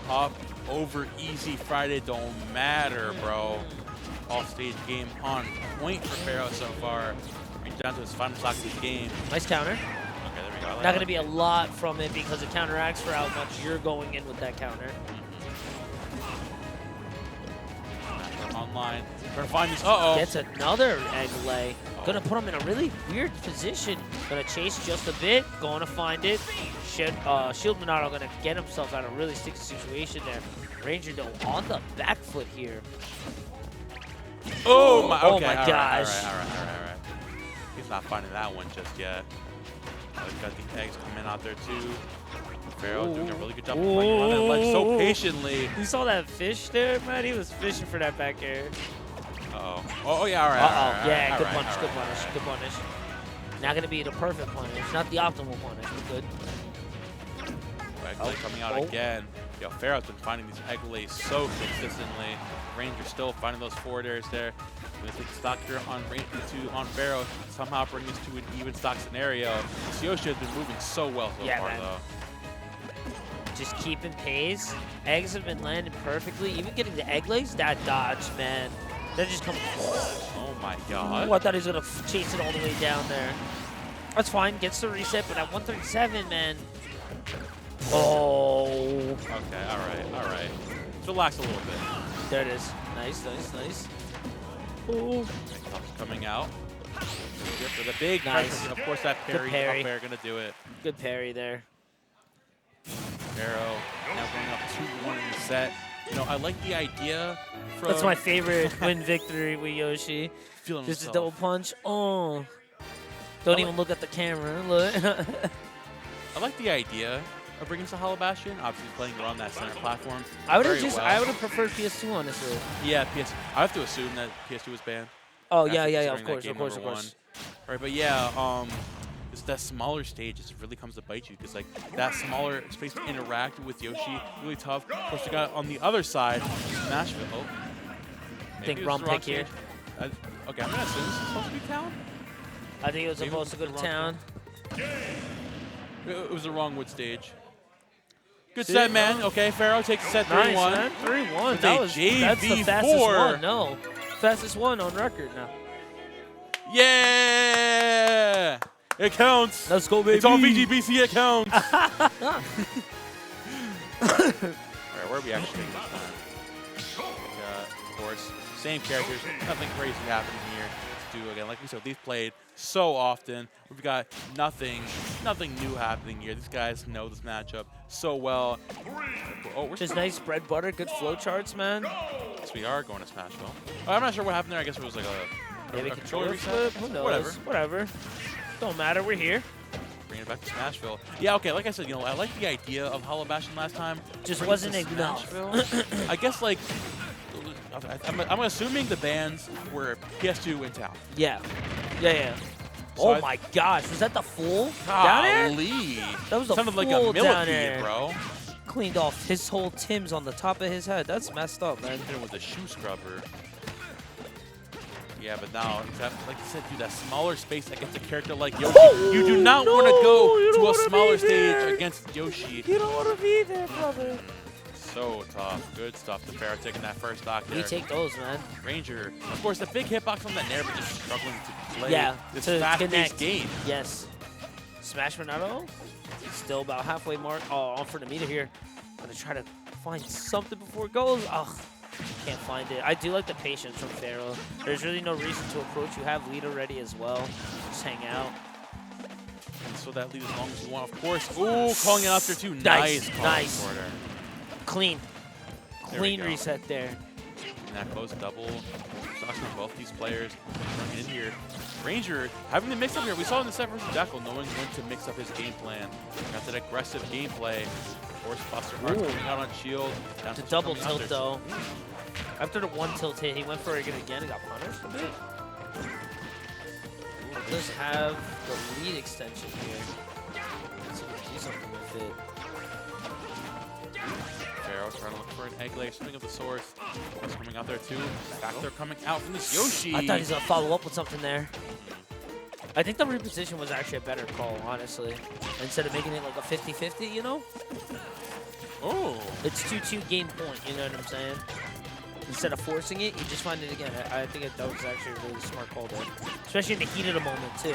up over easy Friday don't matter, bro. off-stage game on point for Pharaoh so far. Reach down to his final stock of the game. Nice counter. Okay, there we go. I like Not that. going to be a lot from it because it counteracts for how much you're going in with that counter. Online. Trying to find these. Uh-oh. Gets another egg lay. Gonna put him in a really weird position. Gonna chase just a bit. Gonna find it. Shield Monado gonna get himself out of a really sticky situation there. Ranger though on the back foot here. Oh my, okay, oh my all gosh. Right. He's not finding that one just yet. He's got the eggs coming out there too. Pharaoh doing a really good job of playing around that ledge so patiently. You saw that fish there, man? He was fishing for that back air. Uh-oh. Oh, yeah, all right. Uh-oh. Yeah, all good right, punish, all good right, punish, all right. good punish. Not going to be the perfect punish, not the optimal punish, but good. Egg coming out again. Yo, Pharaoh's been finding these egg lays so consistently. Ranger's still finding those forward airs there. Gonna take the stock here on Pharaoh, somehow bring this to an even stock scenario. This Yoshi has been moving so well so far, man. though. Just keeping pace. Eggs have been landing perfectly. Even getting the egg lays, that dodge, man. That just comes. Oh my god. Oh, I thought he was going to chase it all the way down there. That's fine. Gets the reset, but at 137, man. Oh. Okay, all right. Just relax a little bit. There it is. Nice. Oh. Coming out. Here for the big Nice. pressure. And of course, that parry, parry. up there gonna do it. Good parry there. Pharaoh now going up 2-1 in the set. You know, I like the idea from... That's my favorite win victory with Yoshi. feeling Just a himself. double punch. Oh. Don't even look at the camera. Look. I like the idea of bringing Sahala Bastion, obviously playing around that center platform. I would have very just, well. I would have preferred PS2 honestly. Yeah, I have to assume that PS2 was banned. Oh after yeah, considering of that course, game of course. number 1. All right, but yeah, it's that smaller stage just really comes to bite you because like that smaller space to interact with Yoshi, really tough. Of course, you got on the other side, Smashville. Oh, Think maybe it was wrong the wrong pick here. stage. Okay, I'm gonna assume this is supposed to be town. I think it was Maybe supposed to go to the wrong town. It was the wrong wood stage. Good set, man. Okay, Pharaoh takes set 3-1. Nice, man. 3-1. With That a was, that's the JV4. fastest one. No, fastest one on record now. Yeah! It counts. Let's go, baby. It's on VGBC, it counts. All right, where are we actually taking this time? Of course, same characters. Nothing crazy happening here. Let's do again. Like we said, they've played so often. We've got nothing new happening here. These guys know this matchup so well. Oh, we're Just nice bread butter, good flow charts, man. Yes, we are going to Smashville. I'm not sure what happened there. I guess it was like a Maybe controller controller reset. flip. Who knows? Whatever. Don't matter. We're here. Bring it back to Smashville. Yeah, okay, like I said, you know, I like the idea of Hollow Bastion last time. Just Bring it wasn't to enough. Smashville. I guess, like, I'm assuming the bands were PS2 in town. Yeah. So Oh my gosh, was that the full down there? Golly. That was a Sounded like full a down millipede, there. bro. Cleaned off his whole Tim's on the top of his head. That's messed up, man. Hit him with a shoe scrubber. Yeah, but now, like you said, dude, that smaller space against a character like Yoshi, you do not want to go to a smaller stage against Yoshi. You don't want to be there, brother. So tough. Good stuff. The Pharaoh taking that first stock there. We take those, man. Ranger, of course, the big hitbox on that nair, but just struggling to play this to fast-paced connect. game. Yes. Smash Ronaldo. Still about halfway mark. Oh, on for the meter here. Gonna try to find something before it goes. Ugh. Can't find it. I do like the patience from Pharaoh. There's really no reason to approach. You have lead already as well. Just hang out. And so that lead as long as you want, of course. Ooh, calling it out there too. Nice, call nice. quarter. Clean. There we Clean go. reset there. And that goes double. Stocks from both these players running in here. Ranger having the mix up here. We saw in the set versus Jakal knowing when to mix up his game plan. Got that aggressive gameplay. Of course, Foster Hart coming out on shield. Down The to double coming out tilt, there. though. After the one tilt hit, he went for it again and got punished a bit. Does have the lead extension here. Let's see if we can do something with it. Pharaoh trying to look for an egg layer, swing of the source. What's coming out there too? Back there coming out from this Yoshi. I thought he's going to follow up with something there. I think the reposition was actually a better call, honestly. Instead of making it like a 50-50, you know? Oh. It's 2-2 game point, you know what I'm saying? instead of forcing it, you just find it again. I think that was actually a really smart call there, especially in the heat of the moment too.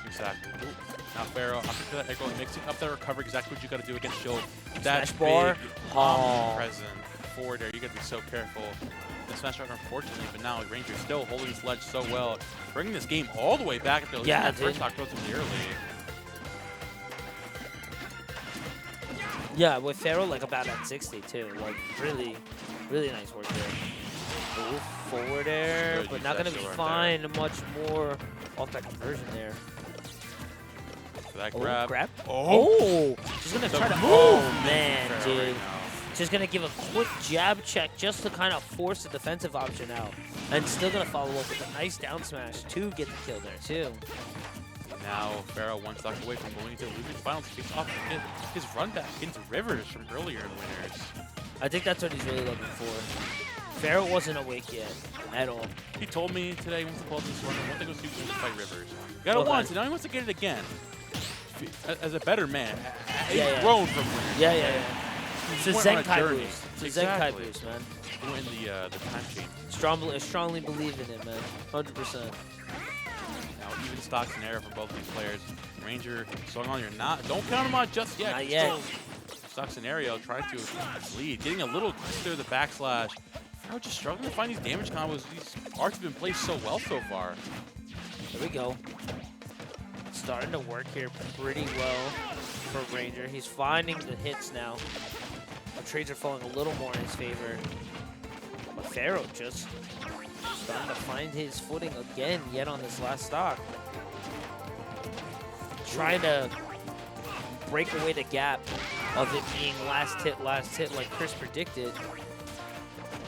Exactly. Ooh. Now Pharaoh, after that echo, mixing up that recovery, exactly what you got to do against Shulk. That Smash bar. big present forward there. You got to be so careful. The smash bar, unfortunately, but now Ranger still holding his ledge so well, bringing this game all the way back at the first stock relatively early. Yeah, with Pharaoh like about at 60 too. Like really, really nice work there. Ooh, forward air, but not gonna find much more off that conversion there. For that grab. Grab. Oh! She's gonna try to. move. Oh man, dude. Right Just gonna give a quick jab check just to kind of force the defensive option out, and still gonna follow up with a nice down smash to get the kill there too. Now Pharaoh one stock away from going into the losing finals. He kicks off his run back into Rivers from earlier in winners. I think that's what he's really looking for. Pharaoh wasn't awake yet at all. He told me today he wants to pull up this run. One thing was he wants to fight Rivers. He got it once, and now he wants to get it again. As a better man, he's grown from winners. Yeah. It's a Zenkai boost. It's a Zenkai boost, man. In the time change. Strongly believe in it, man. 100%. Now even stock scenario for both of these players. Ranger swung on your don't count him out just yet. Not yet. Stock scenario trying to lead, getting a little closer to the backslash. Pharaoh just struggling to find these damage combos. These arts have been placed so well so far. There we go. Starting to work here pretty well for Ranger. He's finding the hits now. The trades are falling a little more in his favor. But Pharaoh just starting to find his footing again, yet on this last stock. Trying to break away the gap of it being last hit, like Chris predicted.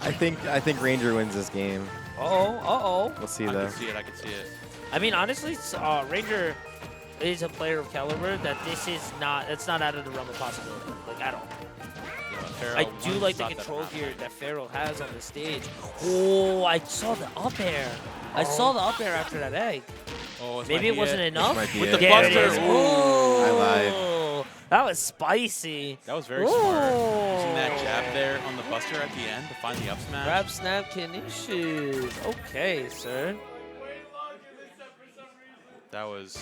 I think Ranger wins this game. Uh-oh. We'll see I though. can see it. I mean, honestly, Ranger is a player of caliber that it's not out of the realm of possibility, like at all. Yeah, I do like the control here that Pharaoh has on the stage. Oh, I saw the up air. I saw the up air after that egg. Oh, maybe it wasn't enough. With the There it buster. is. Ooh. I lied. That was spicy. That was very smart. Using that jab there on the buster at the end to find the up smash. Grab snap issues. Okay, sir. That was.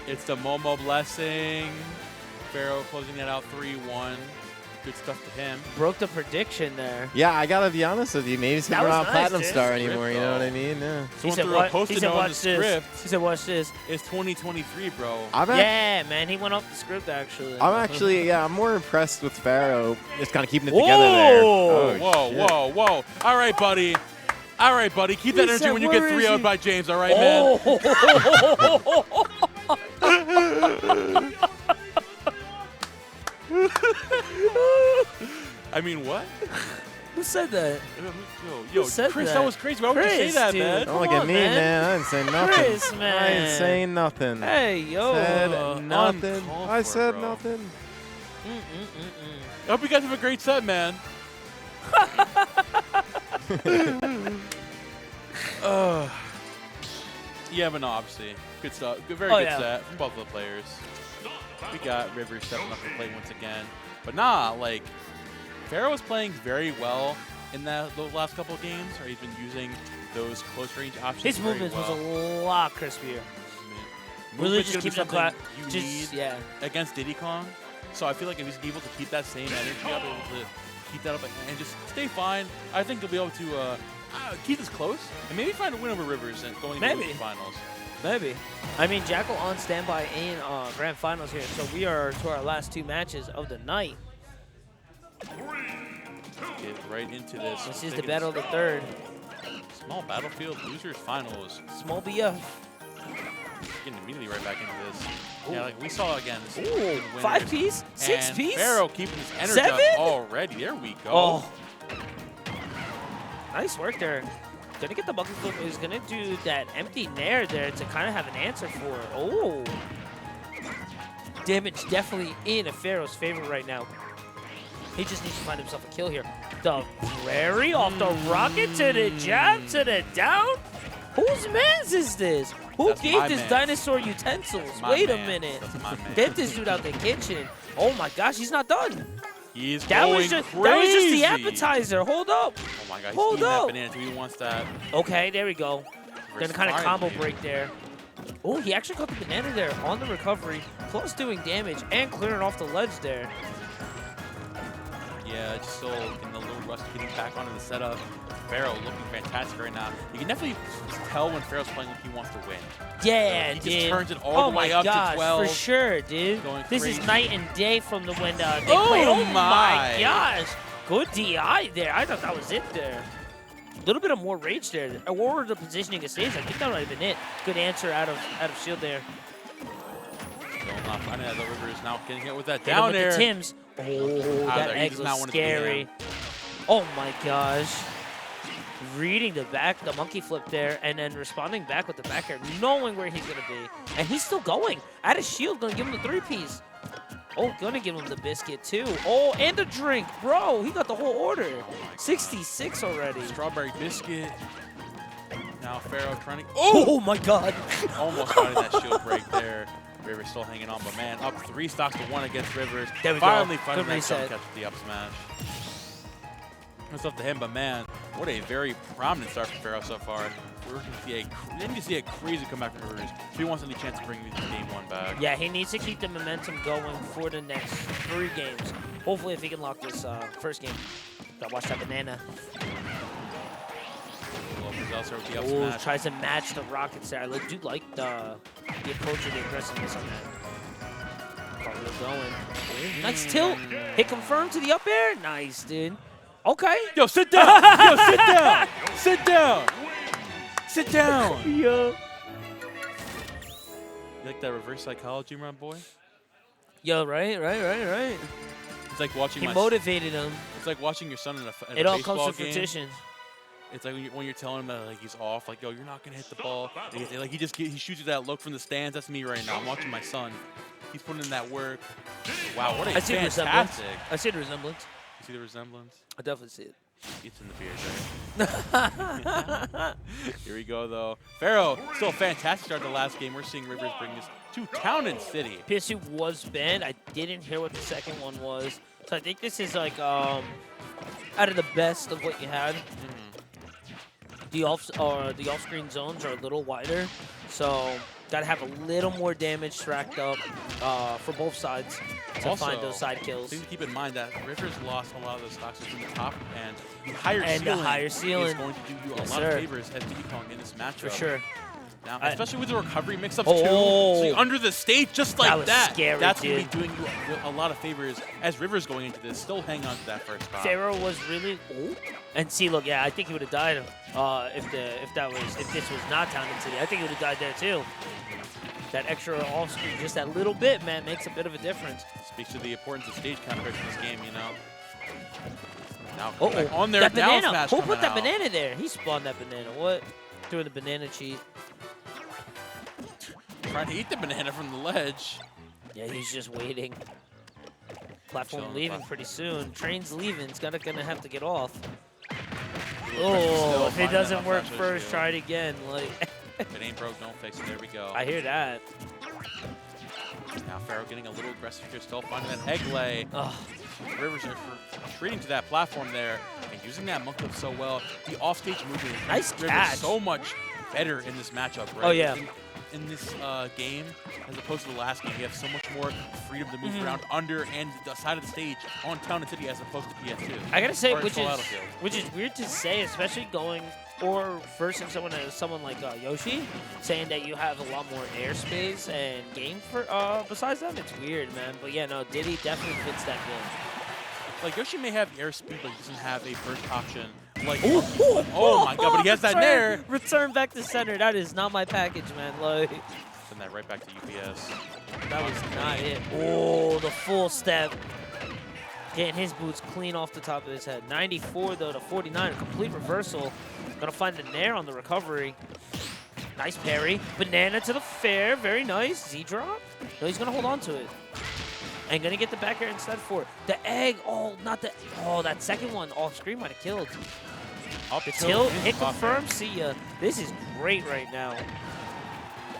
It's the Momo blessing. Pharaoh closing that out 3-1. Good stuff to him. Broke the prediction there. Yeah, I gotta be honest with you. Maybe he's That not was on nice, Platinum dude. Star anymore. You know what I mean? Yeah. He said, Someone threw a post-it note on the script. He said, watch this. It's 2023, bro. Yeah, man. He went off the script, actually. I'm more impressed with Pharaoh just kind of keeping it together there. Oh, shit. whoa. All right, buddy. Keep that energy when you get 3-0'd by James, all right, man? I mean, what? Who said that? Yo, Who said Chris, that? that was crazy. Why would you say Chris, that, dude. man? Don't look Come at on, me, man. man. I didn't say nothing. Chris, I man. ain't saying nothing. Hey, yo. Said nothing. uncalled I for, said bro. nothing. I hope you guys have a great set, man. Yeah, but no, obviously. Good stuff. Very good set from both of the players. We got Rivers stepping up to play once again. But nah, like, Pharaoh was playing very well in those last couple of games, or he's been using those close range options. His movements was a lot crispier. Really just keep something the you need against Diddy Kong. So I feel like if he's able to keep that same energy up, able to keep that up and just stay fine, I think he'll be able to keep this close and maybe find a win over Rivers and going into the finals. Maybe. I mean, Jakal on standby in Grand Finals here, so we are to our last two matches of the night. Get right into this. This is the battle of the third. Small battlefield losers finals. Small BF. Getting immediately right back into this. Ooh. Yeah, like we saw again. This Ooh, 5-piece? 6-piece? Pharaoh keeping his energy 7? up already. There we go. Oh. Nice work there. Gonna get the bucket flip. He's gonna do that empty nair there to kind of have an answer for it. Oh. Damage definitely in Pharaoh's favor right now. He just needs to find himself a kill here. The Prairie off the rocket to the jab to the down. Whose man's is this? Who gave this dinosaur utensils? Wait a minute. Get this dude out the kitchen. Oh my gosh, he's not done. He's That going was just crazy. the appetizer. Hold up. Oh my god, he's Hold eating that up. banana too. He wants that. Okay, there we go. Gonna kind of combo Finally. break there. Oh, he actually caught the banana there on the recovery, plus doing damage and clearing off the ledge there. Yeah, just still getting a little rusty, getting back onto the setup. Pharaoh looking fantastic right now. You can definitely tell when Pharaoh's playing like he wants to win. Yeah, He dude. just turns it all the way up gosh, to 12. for sure, dude. Going This is crazy. night and day from the when they Oh play. Oh my. my gosh. Good DI there. I thought that was it there. A little bit of more rage there. Or the positioning of stage. I think that might have been it. Good answer out of shield there. Still not finding that. The River is now getting hit with that Hit him down with air. the Tims. Oh, that there. He egg does not was want it to be scary. him. Oh my gosh. Reading the monkey flip there, and then responding back with the back air, knowing where he's gonna be. And he's still going. Out of shield, gonna give him the 3-piece. Oh, gonna give him the biscuit too. Oh, and a drink. Bro, he got the whole order. 66 already. Strawberry biscuit. Now Pharaoh trying to. Oh my god. Almost finding that shield break there. Rivers still hanging on, but man, up 3 stocks to 1 against Rivers. There we go. Finally finding Good that jump reset. catch with the up smash. It's up to him, but man, what a very prominent start for Pharaoh so far. We're going to see a crazy comeback from Rivers if he wants any chance to bring game 1 back. Yeah, he needs to keep the momentum going for the next 3 games. Hopefully, if he can lock this first game. Gotta watch that banana. With the up Oh, smash. tries to match the rockets there. I do like the approach of the aggressiveness on that. Cartwheel going. Nice tilt. Hit confirmed to the up air. Nice, dude. Okay. Yo, sit down! Yo, sit down! Sit down! Sit down! Yo. You like that reverse psychology, my boy? Yo, right. It's like watching He my. motivated him. It's like watching your son in a It all baseball comes to game. fruition. It's like when you're telling him that like he's off, like yo, you're not gonna hit the ball. Like he shoots you that look from the stands. That's me right now. I'm watching my son. He's putting in that work. Wow, what a I see the resemblance. fantastic. I see the resemblance. You see the resemblance? I definitely see it. It's in the beard, right? Here we go, though. Pharaoh, still a fantastic start to the last game. We're seeing Rivers bring this to Town and City. PSU was banned. I didn't hear what the second one was. So I think this is like out of the best of what you had. The off-screen zones are a little wider, so gotta have a little more damage tracked up for both sides to Also, find those side kills. Thing to keep in mind that Rivers lost a lot of those stocks in the top, and the higher And the ceiling higher ceiling. is going to do you a Yes, lot sir. of favors as Diddy Kong in this matchup. For sure. Now, especially with the recovery mix-ups Oh. too, so you're under the stage just like That was scary, That's dude. going to be doing you a lot of favors as Rivers going into this, still hang on to that first stock. Pharaoh was really and see, look, yeah, I think he would have died if this was not Town and City. I think he would have died there too. That extra off screen, just that little bit, man, makes a bit of a difference. Speaks to the importance of stage counterpicks in this game, you know. Now Uh-oh. on their That down banana. smash Who coming put that out. banana there? He spawned that banana. What? Doing the banana cheat. Trying to eat the banana from the ledge. Yeah, he's just waiting. Platform Chilling leaving platform. pretty soon. Train's leaving. He's gonna have to get off. Still Oh, if it finding doesn't that work up-smash first, shield. try it again. Like, If it ain't broke, don't fix it. There we go. I hear that. Now Pharaoh getting a little aggressive here, still finding that egg lay. Ugh. Rivers are retreating to that platform there and using that monk up so well. The offstage movement Nice Rivers catch. so much better in this matchup, right? Oh, yeah. In this game, as opposed to the last game, you have so much more freedom to move Mhm. around under and the side of the stage on Town and City as opposed to PS2. I gotta say, Or which Full is Battlefield. weird to say, especially going or versing someone like Yoshi, saying that you have a lot more airspace and game for besides them. It's weird, man. But yeah, no, Diddy definitely fits that game. Like Yoshi may have airspeed, but he doesn't have a burst option. Like, Ooh, oh my god, but he has that there. Return back to center. That is not my package, man. Like, Send that right back to UPS. that was not it. Oh, the full step. Getting his boots clean off the top of his head. 94 though to 49, a complete reversal. Gonna find the nair on the recovery. Nice parry. Banana to the fair, very nice. Z-drop. No, he's gonna hold on to it. And gonna get the back air instead for the egg. Oh, not the, oh, that second one off screen might have killed. Up The tilt tilt, is hit buffer. confirm, see ya. This is great right now.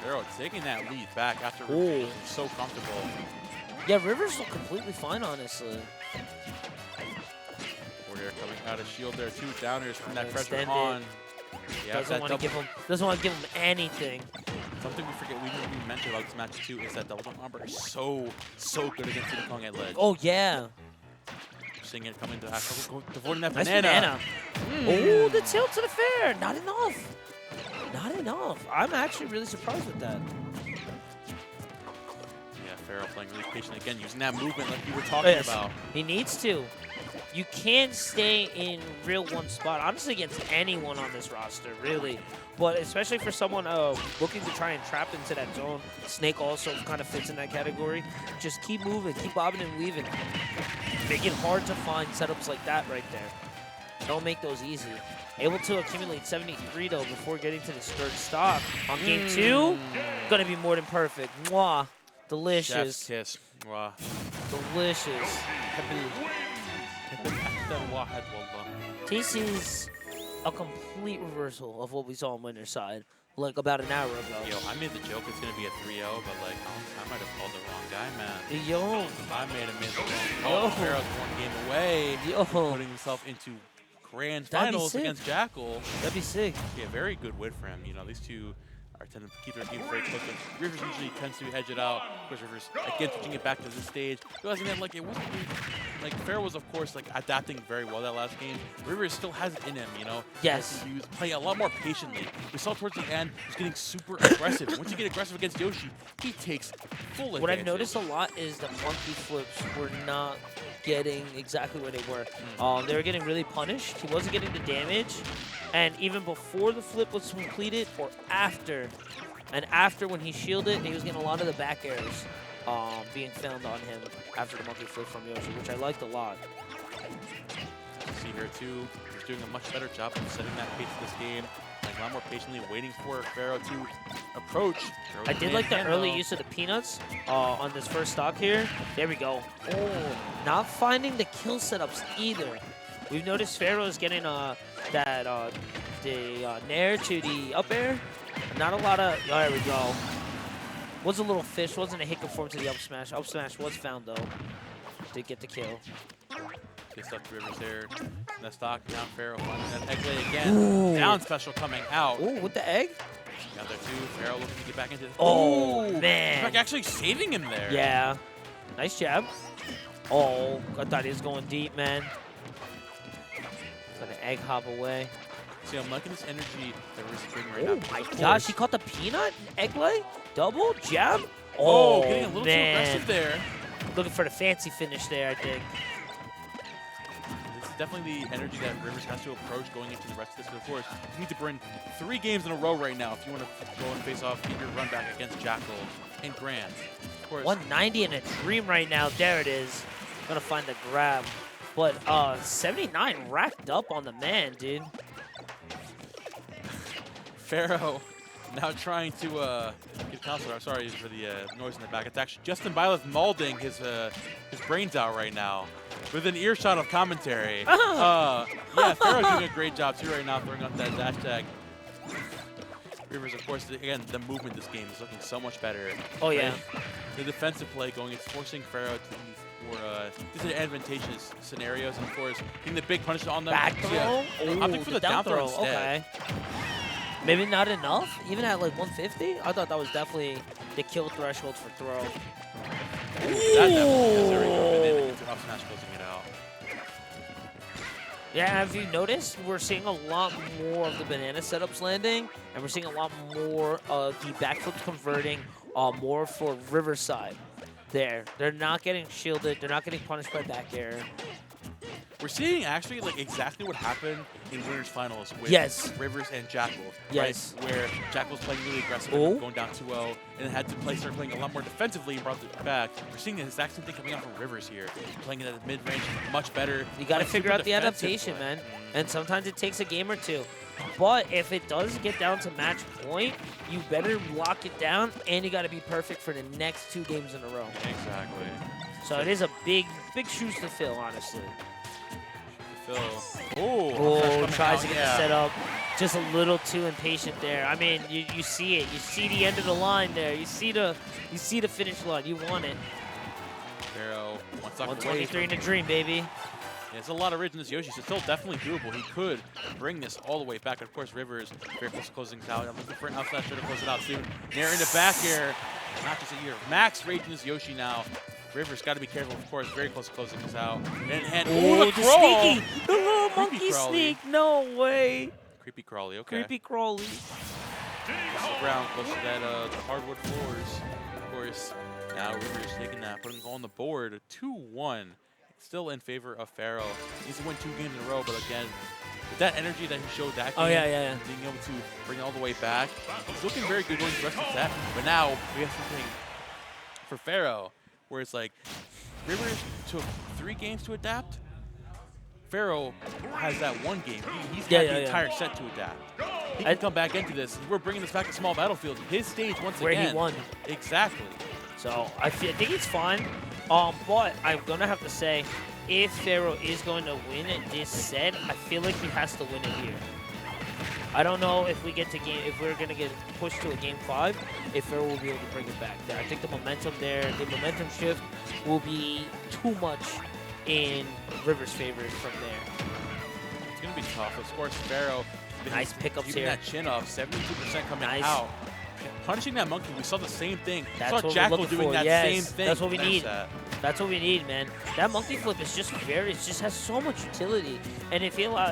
Pharaoh taking that lead back after Ooh. being so comfortable. Yeah, Rivers look completely fine, honestly. Warrior coming out of shield there too. Downers from that pressure Extend on. it. Yeah, Doesn't want to give him. Doesn't want to give him anything. Something we forget, we mentioned about this match too, is that double jump armbar is so good against Diddy Kong at ledge. Oh yeah. Seeing it coming to avoiding that Nice banana. Oh, the tilt to the fair. Not enough. Not enough. I'm actually really surprised with that. Yeah, Pharaoh playing really patient again, using that movement like we were talking about. He needs to. You can't stay in real one spot, honestly, against anyone on this roster, really. But especially for someone looking to try and trap into that zone, Snake also kind of fits in that category. Just keep moving, keep bobbing and weaving. Make it hard to find setups like that right there. Don't make those easy. Able to accumulate 73, though, before getting to this third stock. On game 2, gonna be more than perfect. Mwah. Delicious. Chef's kiss. Wow. Delicious. TC's a complete reversal of what we saw on winner's side, like about an hour ago. Yo, I made the joke it's going to be a 3-0, but like, I might have called the wrong guy, man. Yo. I made the wrong call. Yo. Pharaoh's one game away. Yo. Putting himself into grand finals against Jakal. That'd be sick. Yeah, very good win for him. You know, these two are tending to keep their game very close. Rivers usually tends to edge it out. Of course, Rivers, again, switching it back to this stage. Realizing that, like, it wasn't really, like, Pharaoh was, of course, like, adapting very well that last game. Rivers still has it in him, you know? Yes. He was playing a lot more patiently. We saw towards the end, he was getting super aggressive. Once you get aggressive against Yoshi, he takes full advantage. What I've noticed a lot is the monkey flips were not getting exactly where they were. They were getting really punished. He wasn't getting the damage. And even before the flip was completed or after, and after when he shielded, he was getting a lot of the back airs being found on him after the monkey flip from Yoshi, which I liked a lot. See here too, he's doing a much better job of setting that pace this game. Like a lot more patiently waiting for Pharaoh to approach. I did like the early use of the peanuts on this first stock here. There we go. Oh, not finding the kill setups either. We've noticed Pharaoh is getting the nair to the up air. Not a lot of. Oh, there we go. Was a little fish. Wasn't a hit conform to the up smash. Up smash was found though. Did get the kill. Gets up to Rivers there. That stock down Pharaoh finding that egg lay again. Ooh. Down special coming out. Oh, with the egg. Got there too. Pharaoh looking to get back into. Oh man. Like actually saving him there. Yeah. Nice jab. Oh, I thought he was going deep, man. Gonna egg hop away. See, I'm liking this energy that Rivers is bringing right Oh now. my gosh, he caught the peanut egg lay, double jab. Oh, getting a little man. too aggressive there. Looking for the fancy finish there, I think. This is definitely the energy that Rivers has to approach going into the rest of this. Of course, you need to bring 3 games in a row right now if you want to go and face off, get your run back against Jakal in Grand. Of course. 190 in a dream right now. There it is. Gonna find the grab. But 79 racked up on the man, dude. Pharaoh now trying to get counselor. I'm sorry for the noise in the back. It's actually Justin Byleth mauling his brains out right now with an earshot of commentary. Yeah, Pharaoh's doing a great job too right now, throwing up that dash tag. Rivers, of course, again, the movement this game is looking so much better. Oh, yeah. The defensive play going, it's forcing Pharaoh to disadvantageous scenarios, and of course, getting the big punishment on them. Back throw? Yeah. Oh, Opting for the down throw instead. Okay. Maybe not enough, even at like 150. I thought that was definitely the kill threshold for throw. That definitely is. There we go. And then up smash closing it out. Yeah, have you noticed we're seeing a lot more of the banana setups landing, and we're seeing a lot more of the backflips converting more for Riverside. There, they're not getting shielded. They're not getting punished by back air. We're seeing actually like exactly what happened in winners finals with Rivers and Jakal. Yes. Right? Where Jakal was playing really aggressive, going down 2-0, and then had to start playing a lot more defensively and brought it back. We're seeing the exact same thing coming out from Rivers here. Playing it at the mid-range much better. You got to figure out the adaptation, man. And sometimes it takes a game or two. But if it does get down to match point, you better lock it down, and you got to be perfect for the next 2 games in a row. Exactly. So it is a big shoes to fill, honestly. Oh, tries to get the setup. Just a little too impatient there. I mean, you see it. You see the end of the line there. You see the finish line. You want it. Pharaoh, one stock away. 123 in a dream, baby. Yeah, it's a lot of ridge in this Yoshi, so still definitely doable. He could bring this all the way back. Of course, Rivers very close to closing things out. I'm looking for an out slash to close it out soon. Nair into back air. Not just a year. Max rage in this Yoshi now. Rivers got to be careful, of course. Very close to closing this out. And Oh, the the crawl. sneaky, the little Creepy monkey crawly. sneak. No way. Creepy crawly, okay. Creepy crawly. Close to the ground, close to that the hardwood floors. Of course, now Rivers taking that, putting on the board. 2-1. Still in favor of Pharaoh. Needs to win 2 games in a row, but again, with that energy that he showed that game, Yeah. being able to bring it all the way back, he's looking very good going the rest of the set. But now we have something for Pharaoh, where it's like Rivers took 3 games to adapt. Pharaoh has that 1 game. He's got the entire set to adapt. He can come back into this. We're bringing this back to small battlefield. His stage once Where again. he won. Exactly. So I think it's fine. But I'm gonna have to say, if Pharaoh is going to win this set, I feel like he has to win it here. I don't know if we get to if we're gonna get pushed to a game 5, if Pharaoh will be able to bring it back there. I think the momentum there, the momentum shift will be too much in Rivers' favor from there. It's gonna be tough. Of course, Pharaoh. Nice pickups keeping here. that chin up, 72% coming Nice. out. Punishing that monkey, we saw the same thing. That's saw what we're Jakal looking doing for. that Yes, same thing. that's what we need. That. That's what we need, man. That monkey flip is just it just has so much utility. And if you allow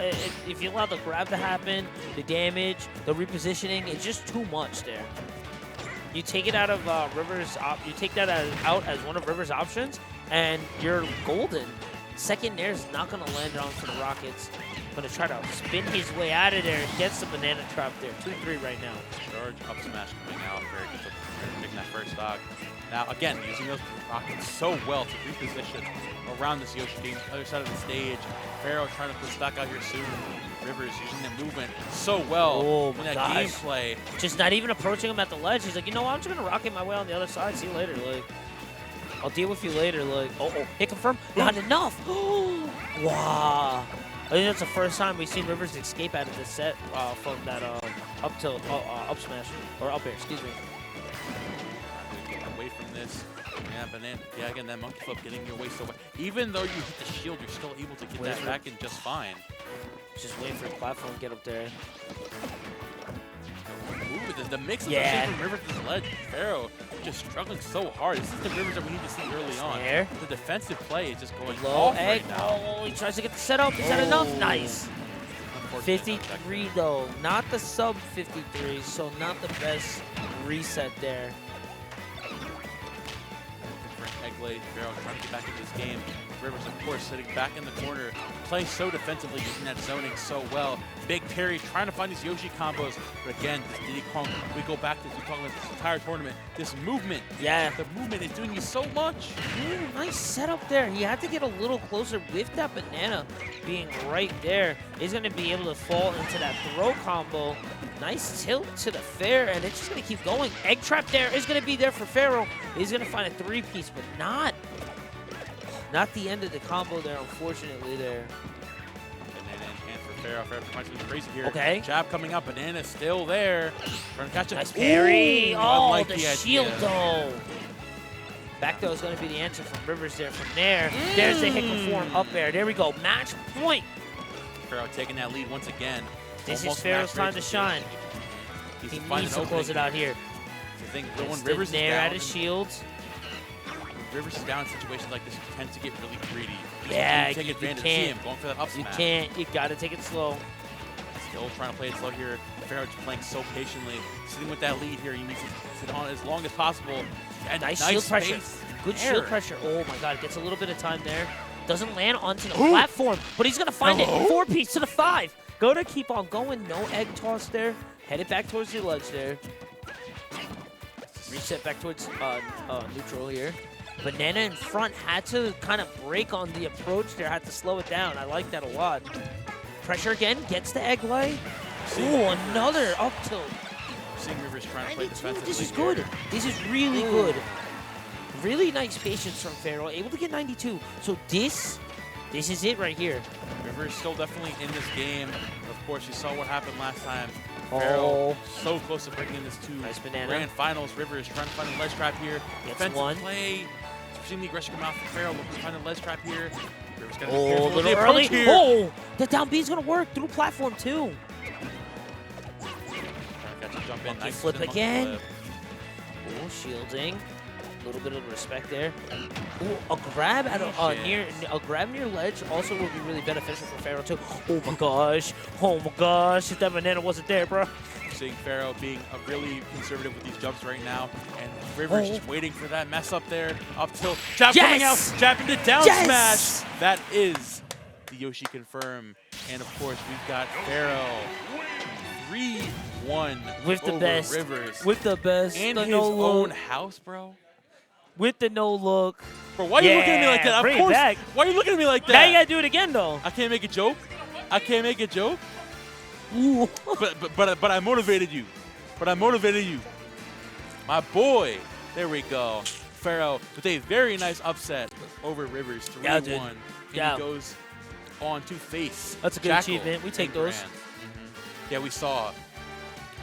the grab to happen, the damage, the repositioning, it's just too much there. You take it out of Rivers, you take that out as one of Rivers' options, and you're golden. Second Nair is not going to land on for the Rockets. Going to try to spin his way out of there and gets the banana trap there. 2-3 right now. Charge up smash coming out. Very good for taking that first stock. Now, again, using those rockets so well to reposition around this Yoshi game, other side of the stage. Pharaoh trying to put stock out here soon. Rivers using the movement so well Oh in my that gosh. gameplay. Just not even approaching him at the ledge. He's like, you know what? I'm just going to rocket my way on the other side. See you later. Like, I'll deal with you later. Like, hit confirm. Not enough. Wow. I think that's the first time we've seen Rivers escape out of this set from that up tilt, up smash, or up air, excuse me. Get away from this. Yeah, but then, again, that monkey flip getting your way so well. Even though you hit the shield, you're still able to get that back in just fine. Just waiting for the platform to get up there. Ooh, the mix of from Rivers to the ledge. Pharaoh just struggling so hard. This is the Rivers that we need to see early on. The defensive play is just going Low off egg. right now. Oh, he tries to get the setup. Is that enough? Nice. 53 though, not the sub 53, so not the best reset there. Egg blade. Pharaoh trying to get back into this game. Rivers, of course, sitting back in the corner, playing so defensively, using that zoning so well. Big parry, trying to find these Yoshi combos. But again, this Diddy Kong, we go back to talking about this entire tournament. This movement, the movement is doing you so much. Ooh, nice setup there. He had to get a little closer with that banana being right there. He's going to be able to fall into that throw combo. Nice tilt to the fair, and it's just going to keep going. Egg trap there is going to be there for Pharaoh. He's going to find a 3-piece, but not the end of the combo there, unfortunately, there. Banana in hand for Pharaoh. Pharaoh punching crazy here. Okay. Jab coming up. Banana still there. Trying to catch it. Nice parry. I like the idea. shield, though. Back throw is going to be the answer from Rivers there. From there, there's the hit perform up there. There we go. Match point. Pharaoh taking that lead once again. This Almost is Pharaoh's match time rate to for shine. He He finds needs an to close it opening. out here. I think when It's Rivers is Nair down, at his shields. Rivers is down in situations like this, you tend to get really greedy. Yeah, you take you advantage. can't. See him going for that up You smash. can't. You got to take it slow. Still trying to play it slow here. Pharaoh just playing so patiently. Sitting with that lead here, he needs to sit on as long as possible. And Nice shield pressure. space Good there. shield pressure. Oh my god, gets a little bit of time there. Doesn't land onto the platform, but he's gonna find it. 4-piece to the 5. Gonna keep on going. No egg toss there. Headed back towards the ledge there. Reset back towards neutral here. Banana in front had to kind of break on the approach there. Had to slow it down. I like that a lot. Pressure again. Gets the egg lay. Ooh, another up tilt. Seeing Rivers trying to play 92. defensively. This is here. good. This is really good. Really nice patience from Pharaoh. Able to get 92. So this is it right here. Rivers still definitely in this game. Of course, you saw what happened last time. Oh. Pharaoh so close to breaking this to Nice banana. grand finals. Rivers trying to find a ledge trap here. Gets Defensive one. play. extremely aggressive come out from Pharaoh. Looking to find a ledge trap here. Rivers gotta be Oh, a careful with little the approach early. here. Oh, the down B is going to work through platform too. Got to jump in. Monkey Nice flip to the monkey again. flip. Oh, shielding. A little bit of respect there. Ooh, a grab at a grab near ledge also will be really beneficial for Pharaoh too. Oh my gosh. Oh my gosh. If that banana wasn't there, bro. Seeing Pharaoh being really conservative with these jumps right now, and Rivers just waiting for that mess up there. Up tilt. Jab coming out. Jab into down smash. That is the Yoshi confirm. And of course, we've got Pharaoh 3-1 with the over best. Rivers. With the best. In the his no own look. house, bro. With the no look. Bro, why are you looking at me like that? Bring Of course. it back. Why are you looking at me like that? Now you gotta do it again though. I can't make a joke. I can't make a joke. Ooh. But I motivated you. But I motivated you. My boy. There we go. Pharaoh with a very nice upset over Rivers, 3-1. Yeah, dude. And Yeah. he goes on to face That's a good Jakal achievement. We take and those. Grand. Yeah, we saw,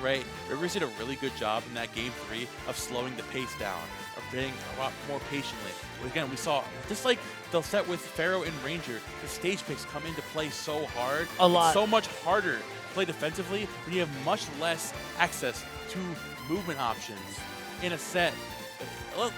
right? Rivers did a really good job in that game 3 of slowing the pace down, of being a lot more patiently. But again, we saw, just like the set with Pharaoh and Ranger, the stage picks come into play so hard. A lot. It's so much harder to play defensively when you have much less access to movement options in a set.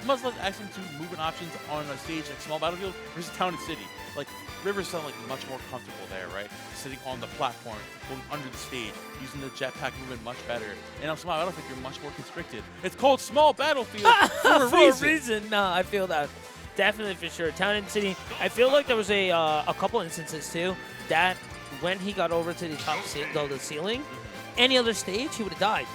Much less access to movement options on a stage like small battlefield versus town and city. Like Rivers sound like much more comfortable there, right? Sitting on the platform, going under the stage, using the jetpack movement much better. And on small battlefield, you're much more constricted. It's called small battlefield for a reason. No, I feel that. Definitely for sure. Town and city. I feel like there was a couple instances too that when he got over to the top the ceiling, any other stage he would have died.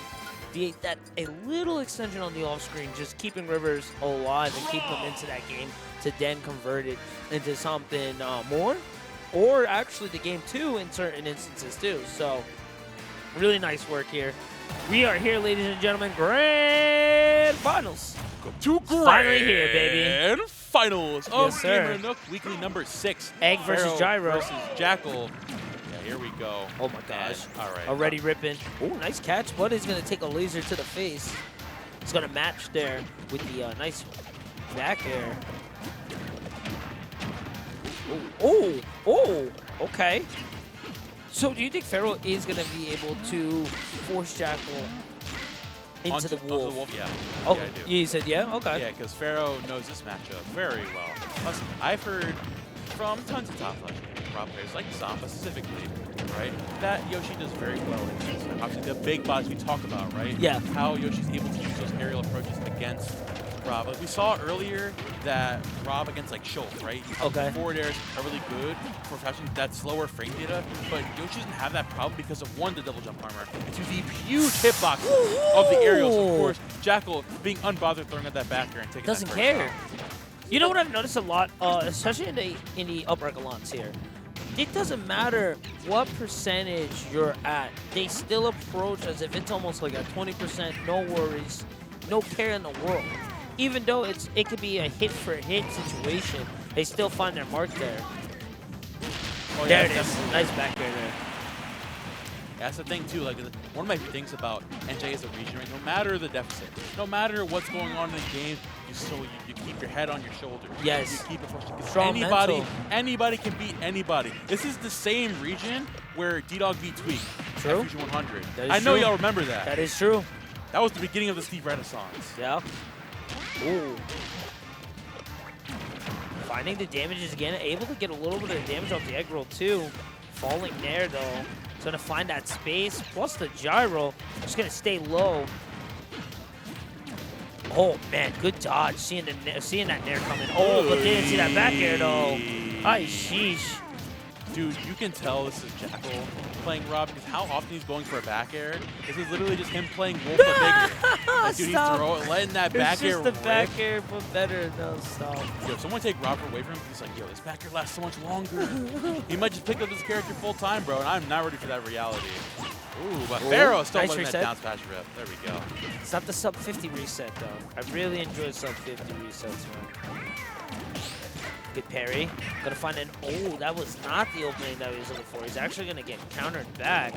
That a little extension on the off screen, just keeping Rivers alive and keeping him into that game to then convert it into something more, or actually the game 2 in certain instances too. So really nice work here. We are here, ladies and gentlemen, grand finals. To Finally here, baby. Grand finals of Yes, sir. GamerNook Weekly number 6. Egg versus Pharaoh Gyro. versus Jakal. Yeah, here we go. Oh my gosh. And, all right. Already ripping. Oh, nice catch, but he's going to take a laser to the face. He's going to match there with the nice back air. Oh, okay. So do you think Pharaoh is going to be able to force Jakal into the wolf? Yeah. Oh, yeah, I do. you said yeah? Okay. Yeah, because Pharaoh knows this matchup very well. Plus, I've heard from tons of top Rob players, like Zamba specifically, right, that Yoshi does very well in this. Obviously, the big bodies we talk about, right? Yeah. How Yoshi's able to use those aerial approaches against Rob. Like we saw earlier that Rob against like Shulk, right? Okay. Forward airs are really good for catching that slower frame data, but Yoshi doesn't have that problem because of one, the double jump armor, and two, the huge hitbox of the aerials. Of course, Jakal being unbothered throwing at that back air and taking Doesn't that care. shot. You know what I've noticed a lot, especially in the upper echelons here? It doesn't matter what percentage you're at. They still approach as if it's almost like a 20%, no worries, no care in the world. Even though it could be a hit-for-hit situation, they still find their mark there. Oh, There yeah, it is. Nice back air there. That's the thing, too. Like, one of my things about NJ as a region, right? No matter the deficit, no matter what's going on in the game, you keep your head on your shoulders. Yes. You keep it pushing. 'Cause Strong mental. anybody can beat anybody. This is the same region where D-Dog beat Tweak. True. At Fusion 100. That is I know true. y'all remember that. That is true. That was the beginning of the Steve Renaissance. Yeah. Ooh. Finding the damages again, able to get a little bit of damage off the egg roll too. Falling there though. He's gonna find that space, plus the gyro. Just gonna stay low. Oh man, good dodge. Seeing that nair coming. Oh, but didn't see that back air though. Ay, sheesh. Dude, you can tell this is Jakal playing Rob because how often he's going for a back air. This is literally just him playing Wolf but bigger. Like, dude, Stop. he's letting that back It's air just the rip. back air, but better. No, stop. Yo, if someone take Robert away from him, he's like, yo, this back air lasts so much longer. He might just pick up this character full time, bro, and I'm not ready for that reality. Ooh, but Pharaoh still nice letting that reset. down smash rip. There we go. It's not the sub 50 reset though. I really enjoy sub 50 resets, man. Good parry. Gonna find an. Oh, that was not the opening that he was looking for. He's actually gonna get countered back.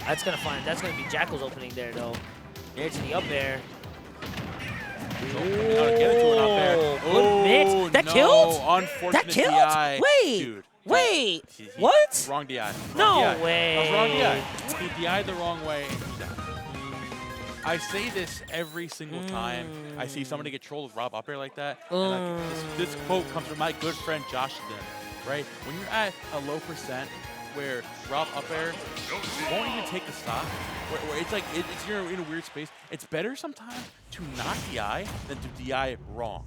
That's gonna be Jakal's opening there though. Near to the up air. Get into it out there. Good mix. That no, killed? Unfortunate That killed? DI. Wait. Dude. Wait. He- What? Wrong DI. No Wrong DI. way. That was wrong DI. He DI'd the wrong way and he died. I say this every single time I see somebody get trolled with Rob up air like that. And like, this quote comes from my good friend Josh Then, right? When you're at a low percent where Rob up air won't even take the stock, where it's like you're in a weird space, it's better sometimes to not DI than to DI wrong.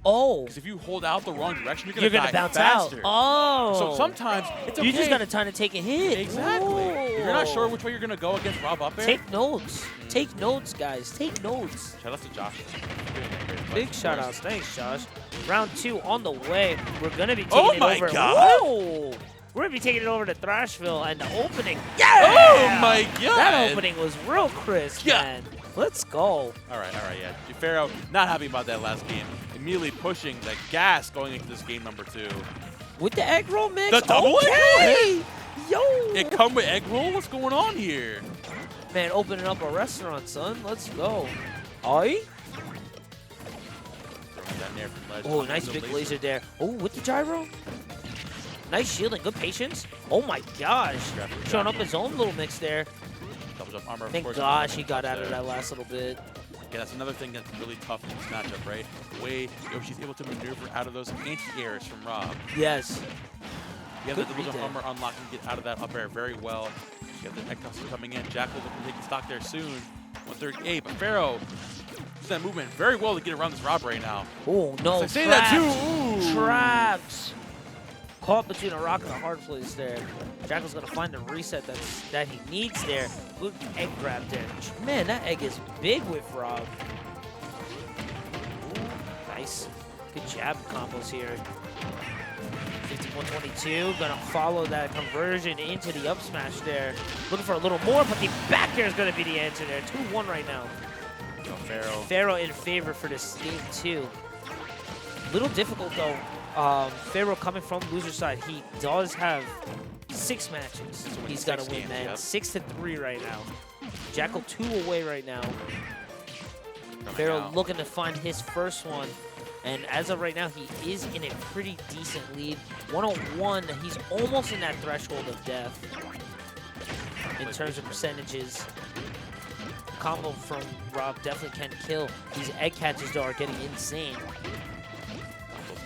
Oh. Because if you hold out the wrong direction, You're gonna gonna die bounce faster. out. Oh. So sometimes it's okay. You just gotta time to take a hit. Exactly. If you're not sure Ooh. which way you're gonna go against Rob up air. Take notes. Take notes, guys. Take notes. Shout out to Josh. Big shout outs. Thanks, Josh. Round 2 on the way. We're gonna be taking it over. God. Whoa. We're gonna be taking it over to Thrashville and the opening. Oh Yeah. my God. That opening was real crisp, Yeah. man. Let's go. All right, yeah. Pharaoh not happy about that last game. Immediately pushing the gas going into this game number 2. With the egg roll mix. The double egg roll okay. Yo. It come with egg roll? What's going on here? Man, opening up a restaurant, son. Let's go. Oi. Oh, nice big laser there. Oh, with the gyro. Nice shielding, good patience. Oh my gosh. Showing up his own little mix there. Double jump armor, of Thank course, gosh he got out of that last little bit. Yeah, that's another thing that's really tough in this matchup, right? The way Yoshi's able to maneuver out of those anti-airs from Rob. Yes. You have Good the double jump read armor unlock and get out of that up air very well. You have the egg toss coming in. Jakal looking to take the stock there soon. 138, but Pharaoh uses that movement very well to get around this Rob right now. Oh no, I say that too. Ooh. Traps. Caught between a rock and a hard place there. Jakal's gonna find the reset that he needs there. Good egg grab there. Man, that egg is big with Rob. Nice. Good jab combos here. 51-22, gonna follow that conversion into the up smash there. Looking for a little more, but the back air is gonna be the answer there. 2-1 right now. Go Pharaoh. Pharaoh in favor for this game too. Little difficult though. Pharaoh coming from loser side, he does have 6 matches. He's got to win, man. Yep. 6-3 right now. Jakal 2 away right now. Coming Pharaoh out. looking to find his first one. And as of right now, he is in a pretty decent lead. 101, he's almost in that threshold of death in terms of percentages. Combo from Rob definitely can kill. These egg catches, though, are getting insane.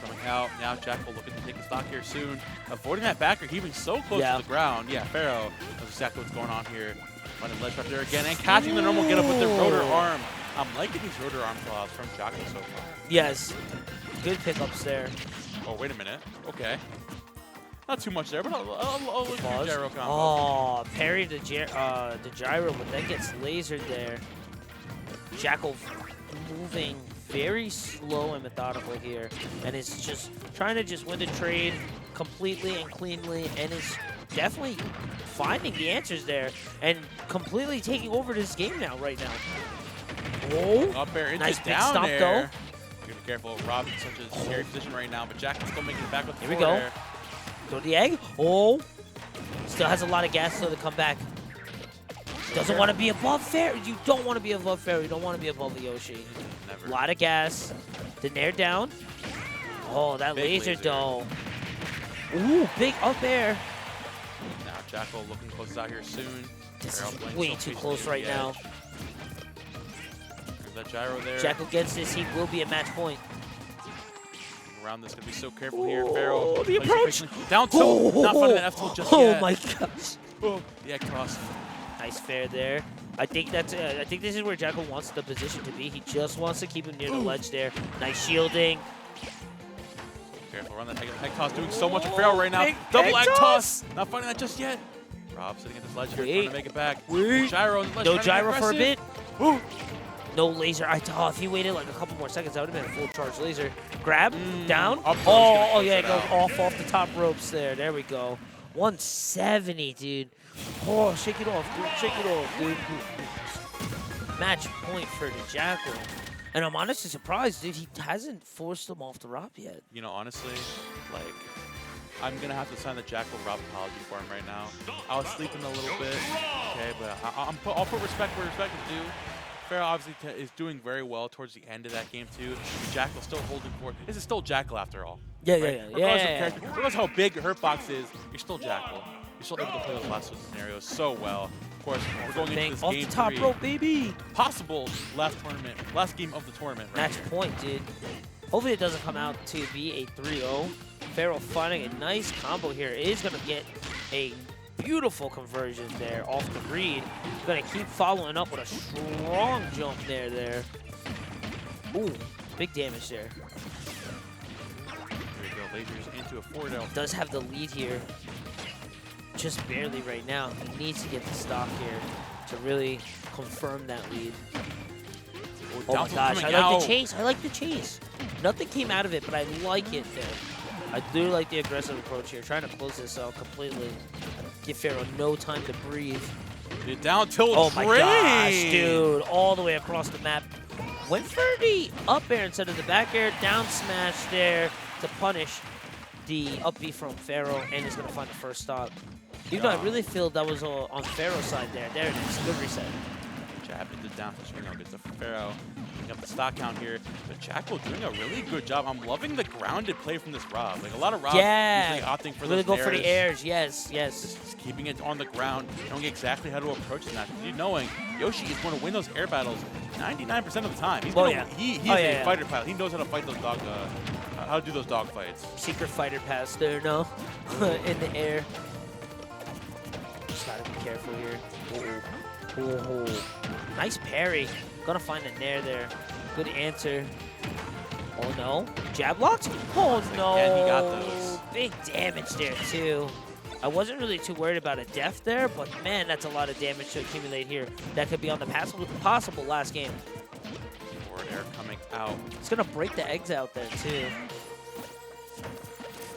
Coming out. Now Jakal looking to take the stock here soon. Avoiding that backer, keeping so close to the ground. Yeah, Pharaoh knows exactly what's going on here. Finding ledge trap there again and catching the normal get up with the rotor arm. I'm liking these rotor arm claws from Jakal so far. Yes, good pickups there. Oh, wait a minute. Okay. Not too much there, but I'll look at the gyro combo. Oh, parry the gyro, but then gets lasered there. Jakal moving very slow and methodical here, and is just trying to just win the trade completely and cleanly, and is definitely finding the answers there and completely taking over this game now, right now. Oh, Up there into nice big down stomp there. though. You gotta be careful. Rob's in such a scary position right now, but Jakal's still making it back with the Here we forward go. air. Throw the egg. Oh, still has a lot of gas still to come back. Doesn't want to be above Pharaoh. You don't want to be above Pharaoh. You don't want to be above the Yoshi. Never. A lot of gas. The nair down. Oh, that Big laser laser. though. Ooh, big up air. Now Jakal looking close out here soon. This Pharaoh is playing way so too patiently close at right the now. edge. There's that gyro there. Jakal gets this. He will be a match point. Around this, gonna be so careful here. Pharaoh. the plays it approach. patiently. Down tilt. Not finding that F tilt just Oh yet. my gosh. Oh, the egg toss. Nice fair there. I think that's. I think this is where Jakal wants the position to be. He just wants to keep him near the ledge there. Nice shielding. Careful, run that egg toss. Doing so much for Pharaoh right now. Big Double egg egg toss. toss. Not finding that just yet. Rob sitting at this ledge here, Wait. trying to make it back. Wait. Gyro. And ledge, No trying to be gyro for a aggressive. bit. Ooh. No laser. If he waited like a couple more seconds, that would have been a full charge laser. Grab, down. Up throw's gonna Oh yeah, it close goes it out. off the top ropes there. There we go. 170, dude. Oh, shake it off, dude. Shake it off, dude. Match point for the Jakal. And I'm honestly surprised, dude. He hasn't forced him off the Rob yet. You know, honestly, like, I'm going to have to sign the Jakal Rob apology for him right now. I was sleeping a little bit, okay, but I'll put respect where respect is due. Pharaoh obviously is doing very well towards the end of that game too. Jakal still holding forward. This is still Jakal after all. Yeah, right? yeah, Regardless of yeah. character, regardless of how big your hurt box is, you're still Jakal. You're still able to play those last two scenarios so well. Of course, we're going into this Off game the top 3. rope, baby. Possible last game of the tournament. Right Match here. point, dude. Hopefully it doesn't come out to be a 3-0. Pharaoh finding a nice combo here. Is going to get a beautiful conversion there off the read. Going to keep following up with a strong jump there. Ooh, big damage there. There you go, lasers into a forward L. Does have the lead here. Just barely right now. He needs to get the stock here to really confirm that lead. Oh my gosh, I like the chase. I like the chase. Nothing came out of it, but I like it there. I do like the aggressive approach here, trying to close this out completely. Give Pharaoh no time to breathe. Get down tilt. Oh my gosh, dude. All the way across the map. Went for the up air instead of the back air. Down smash there to punish the up B from Pharaoh, and he's going to find the first stock. Even though I really feel that was on Pharaoh's side there. There it is. Good reset. Jab into down to swing out gets the Pharaoh. Picking up the stock count here. But Jakal doing a really good job. I'm loving the grounded play from this Rob. Like a lot of Robs usually opting for really those go for the airs. Yes. Just keeping it on the ground, knowing exactly how to approach the match. Knowing Yoshi is going to win those air battles 99% of the time. He's he's a fighter pilot. He knows how to fight those how to do those dog fights. Secret fighter pass there, no? In the air. Just gotta be careful here. Oh. Nice parry. Gonna find a nair there. Good answer. Oh no. Jab locked? Oh no. And he got those. Big damage there too. I wasn't really too worried about a death there, but man, that's a lot of damage to accumulate here. That could be on the possible last game. Forward air coming out. It's gonna break the eggs out there too.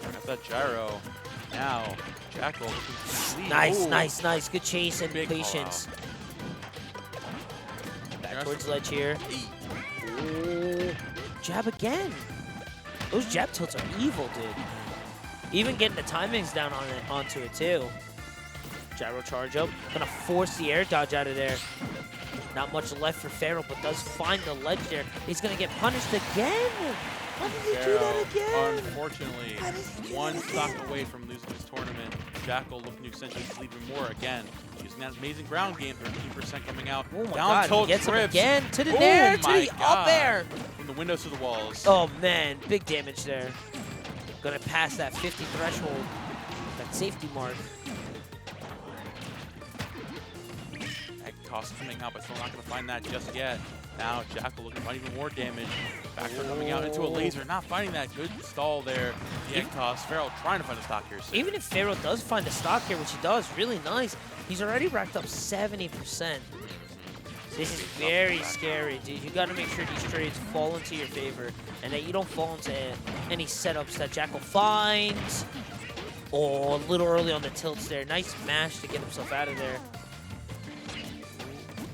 Got that gyro. Now, Jakal looking to Nice. Good chase and big patience. Back towards ledge here. Ooh. Jab again. Those jab tilts are evil, dude. Even getting the timings down onto it too. Gyro charge up. Gonna force the air dodge out of there. Not much left for Pharaoh, but does find the ledge there. He's gonna get punished again. How did he do that again? Unfortunately, one stock away from losing this tournament. Jakal looking to accentuate his lead even more again. Using that amazing ground game, 13% coming out. Oh my down God, tilt he gets him trips. again to the nair, to the God. up air. From the windows to the walls. Oh man, big damage there. Gonna pass that 50 threshold, that safety mark. Egg toss coming out, but still not going to find that just yet. Now Jakal looking to find even more damage. Backer coming out into a laser, not finding that good stall there. The egg toss. Pharaoh trying to find a stock here. Even if Pharaoh does find a stock here, which he does, really nice, he's already racked up 70%. This is very scary, dude. You got to make sure these trades fall into your favor and that you don't fall into any setups that Jakal finds. Oh, a little early on the tilts there. Nice mash to get himself out of there.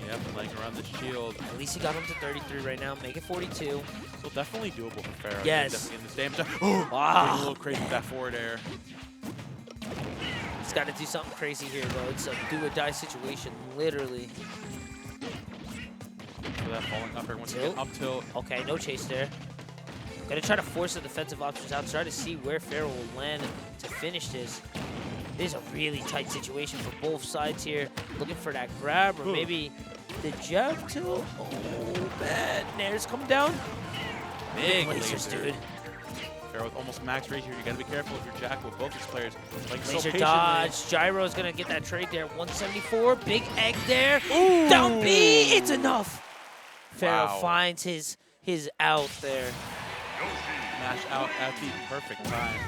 Yep, laying around the shield. At least he got him to 33 right now. Make it 42. Still definitely doable for Pharaoh. Yes. In this damage. Wow. A little crazy with that forward air. He's got to do something crazy here, though. It's a do-or-die situation, literally. For that falling up air once again, up tilt. Okay, no chase there. Gonna try to force the defensive options out, try to see where Pharaoh will land to finish this. This is a really tight situation for both sides here. Looking for that grab or maybe the jab tilt. Oh, man. Nair's coming down. Big lasers, dude. Pharaoh with almost max rate here. You gotta be careful if you're Jakal. Both these players like so Laser patiently. dodge. Gyro's gonna get that trade there. 174. Big egg there. Ooh. Down B. It's enough. Pharaoh finds his out there. Smash out at the perfect time.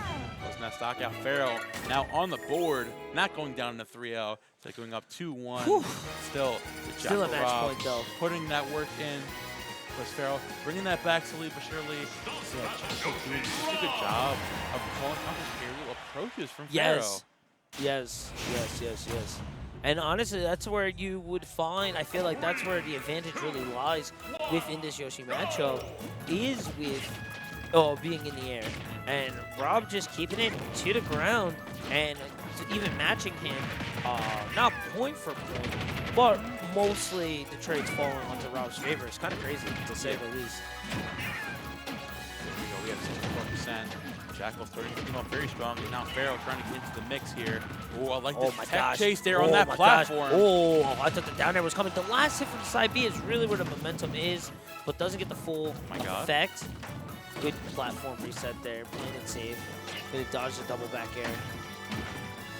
Closing that stock out. Pharaoh now on the board, not going down in the 3-0. So going up 2-1. Still a match point though. Putting that work in. Was Pharaoh bringing that back slowly but surely. So Jakal doing such a good job of calling out his aerial approaches from Pharaoh. Yes. And honestly, that's where you would find, I feel like that's where the advantage really lies within this Yoshi matchup, is with being in the air. And Rob just keeping it to the ground and even matching him, not point for point, but mostly the trade's falling onto Rob's favor. It's kind of crazy, to say the least. There we go. We have 64%. Jakal starting to come up very strong. And now Pharaoh trying to get into the mix here. Oh, I like the tech chase there on that platform. Oh, I thought the down air was coming. The last hit from the side B is really where the momentum is, but doesn't get the full effect. Good platform reset there. Playing it safe. Gonna dodge the double back air.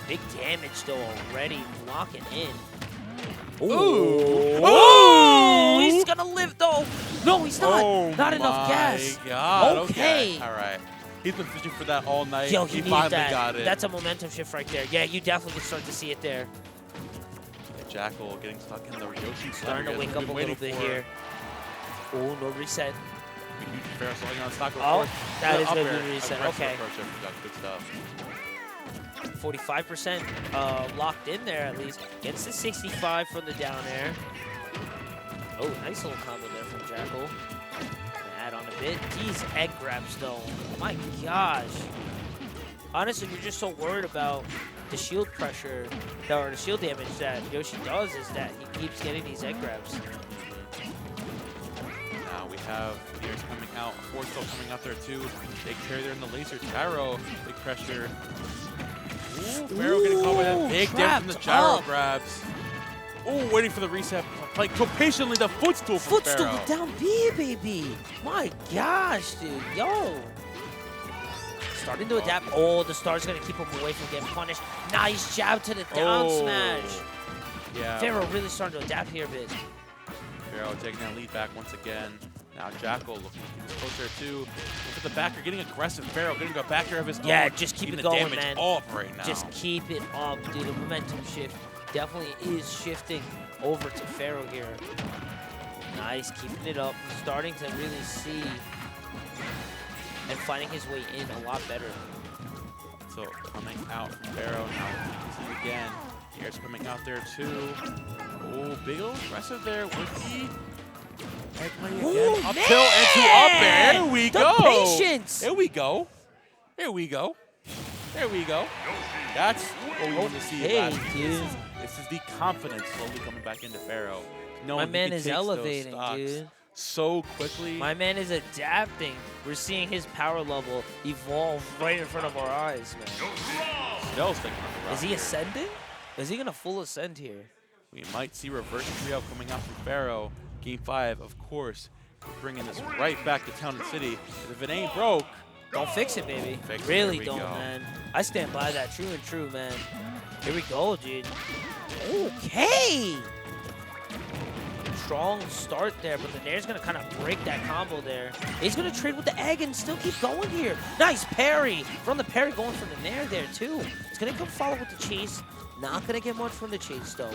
Big damage though already. Locking in. Ooh. Ooh. He's gonna live though. No, he's not. Oh not enough gas. God. Okay. All right. He's been fishing for that all night. Yo, he he finally that. got it. That's a momentum shift right there. Yeah, you definitely can start to see it there. And Jakal getting stuck in the Yoshi. Starting to wake up a little bit here. Oh, no reset. Pharaoh slowing on stock. Oh, that is a good good reset. Okay. Good stuff. 45% locked in there at least. Gets the 65 from the down air. Oh, nice little combo there from Jakal. Add on a bit. These egg grabs though. My gosh. Honestly, we're just so worried about the shield pressure or the shield damage that Yoshi does is that he keeps getting these egg grabs. Now we have Gears coming out. Force still coming out there too. Big carry there in the laser. Gyro. Big pressure. Ooh, Pharaoh getting caught by that big damage from the gyro grabs. Ooh, waiting for the reset. Like so patiently the footstool from Footstool Pharaoh. with down B, baby. My gosh, dude. Yo. Starting to adapt. Oh, the star's going to keep him away from getting punished. Nice jab to the down smash. Yeah. Pharaoh really starting to adapt here a bit. Pharaoh taking that lead back once again. Now Jakal looking closer too. Look at the backer getting aggressive. Pharaoh getting a backer of his own. Yeah, just keep keeping it the going, damage man. off right now. Just keep it up, dude. The momentum shift definitely is shifting over to Pharaoh here. Nice, keeping it up. Starting to really see and finding his way in a lot better. So coming out from Pharaoh now. See again. Here's coming out there too. Oh, big old aggressive there with the head play again. Up tilt and to up air. There we go. Patience. There we go. There we go. There we go. That's what we want to see. This is the confidence slowly coming back into Pharaoh. My man is elevating, dude. So quickly. My man is adapting. We're seeing his power level evolve right in front of our eyes, man. Is he ascending? Is he going to full ascend here? We might see reverse trio coming out from Pharaoh. Game 5, of course, bringing this right back to Town and City. If it ain't broke, don't fix it, baby. Fix really it. Don't, man. I stand by that. True and true, man. Here we go, dude. Okay. Strong start there, but the Nair's going to kind of break that combo there. He's going to trade with the egg and still keep going here. Nice parry. From the parry going for the Nair there, too. It's going to come follow with the chase. Not going to get much from the chase, though.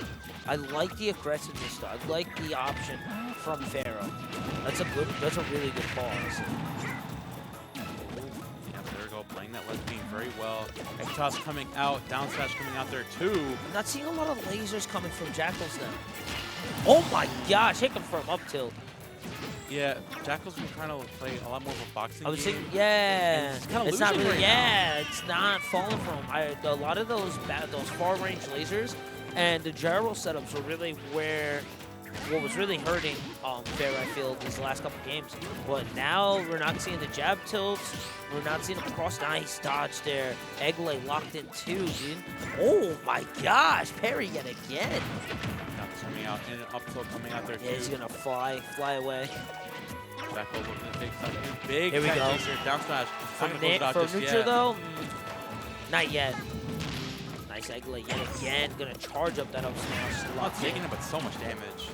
I like the aggressiveness, though. I like the option from Pharaoh. That's a really good call, honestly. Yeah, there we go. Playing that left beam very well. Egg toss coming out. Down smash coming out there, too. I'm not seeing a lot of lasers coming from Jakal's now. Oh, my gosh. Hit him from up tilt. Yeah, Jakal's been trying to play a lot more of a boxing I was game. thinking, yeah, it's not really, it's not falling from him. A lot of those far-range lasers and the gyro setups were really what was really hurting Pharaoh, I feel, these last couple games. But now we're not seeing the jab tilts. We're not seeing him cross. Nice dodge there. Egg lay locked in too, dude. Oh my gosh, parry yet again. Coming out and up tilt coming out there too. Yeah, he's gonna fly away. Jakal looking to take something big. Here we go. Down smash. For neutral though, not yet. Nice egg lay yet again. Gonna charge up that up smash. Not taking it, but so much damage.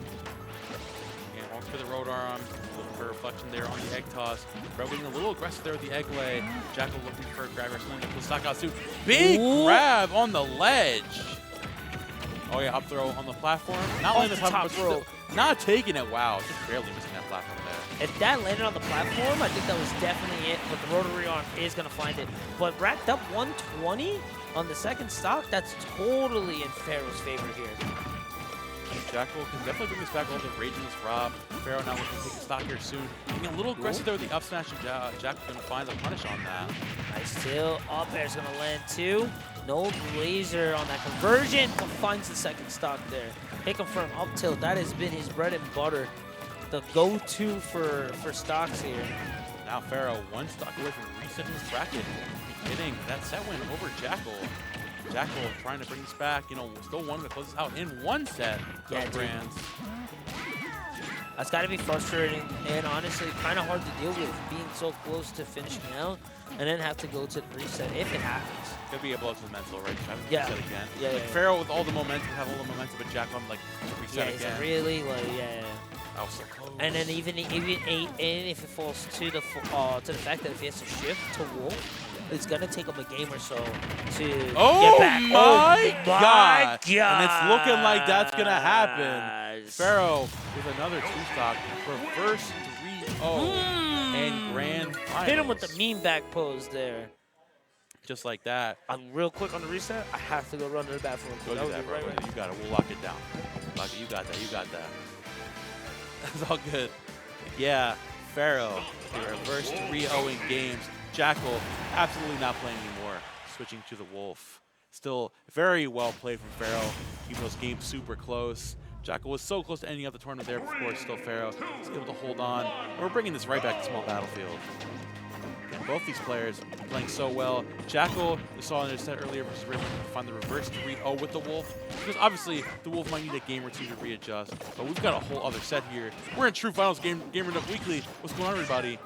And one for the road arm. Looking for a reflection there on the egg toss. Bro getting a little aggressive there with the egg lay. Jakal looking for a grab or something to stock out suit. Big grab on the ledge. Oh yeah, up throw on the platform. Not landing the platform, but row. Not taking it. Wow, just barely missing that platform there. If that landed on the platform, I think that was definitely it. But the rotary arm is going to find it. But racked up 120 on the second stock, that's totally in Pharaoh's favor here. Jakal can definitely bring this back all the rage in this Rob. Pharaoh now looking to take a stock here soon. Getting a little aggressive there with the up smash, and Jakal going to find the punish on that. Nice still. Up air's going to land too. No laser on that conversion. Finds the second stock there. Hit confirm up tilt. That has been his bread and butter. The go-to for stocks here. Now Pharaoh one stock away from resetting his bracket. Getting that set win over Jakal. Jakal trying to bring this back, you know, still wanting to close this out in one set. Yeah, Brands. That's got to be frustrating and honestly kind of hard to deal with, being so close to finishing out and then have to go to the reset if it happens. Could be a blow to the mental, right? Yeah. Reset again. Yeah, Like yeah. Pharaoh with all the momentum, have all the momentum, but Jakal like reset Yeah, he's again. really like, yeah. That was so close. And then even if it falls to the fact that if he has to shift to Wolf, it's gonna take him a game or so to get back. My God! God! And it's looking like that's gonna happen. Pharaoh with another 2-stock, reverse 3-0, and grand finals. Hit him with the mean back pose there. Just like that. Real quick on the reset, I have to go run to the bathroom. Go do that, bro. You got it. We'll lock it down. Lock it. You got that. You got that. That's all good. Yeah, Pharaoh, the reverse 3-0 in games. Jakal absolutely not playing anymore. Switching to the Wolf. Still very well played from Pharaoh. Keeping those games super close. Jakal was so close to ending up the tournament there, but of course, still Pharaoh is able to hold on. And we're bringing this right back to small battlefield. And both these players playing so well. Jakal, we saw in their set earlier versus Riven, find the reverse 3-0 with the Wolf. Because obviously, the Wolf might need a game or two to readjust. But we've got a whole other set here. We're in True Finals GamerNook Weekly. What's going on, everybody?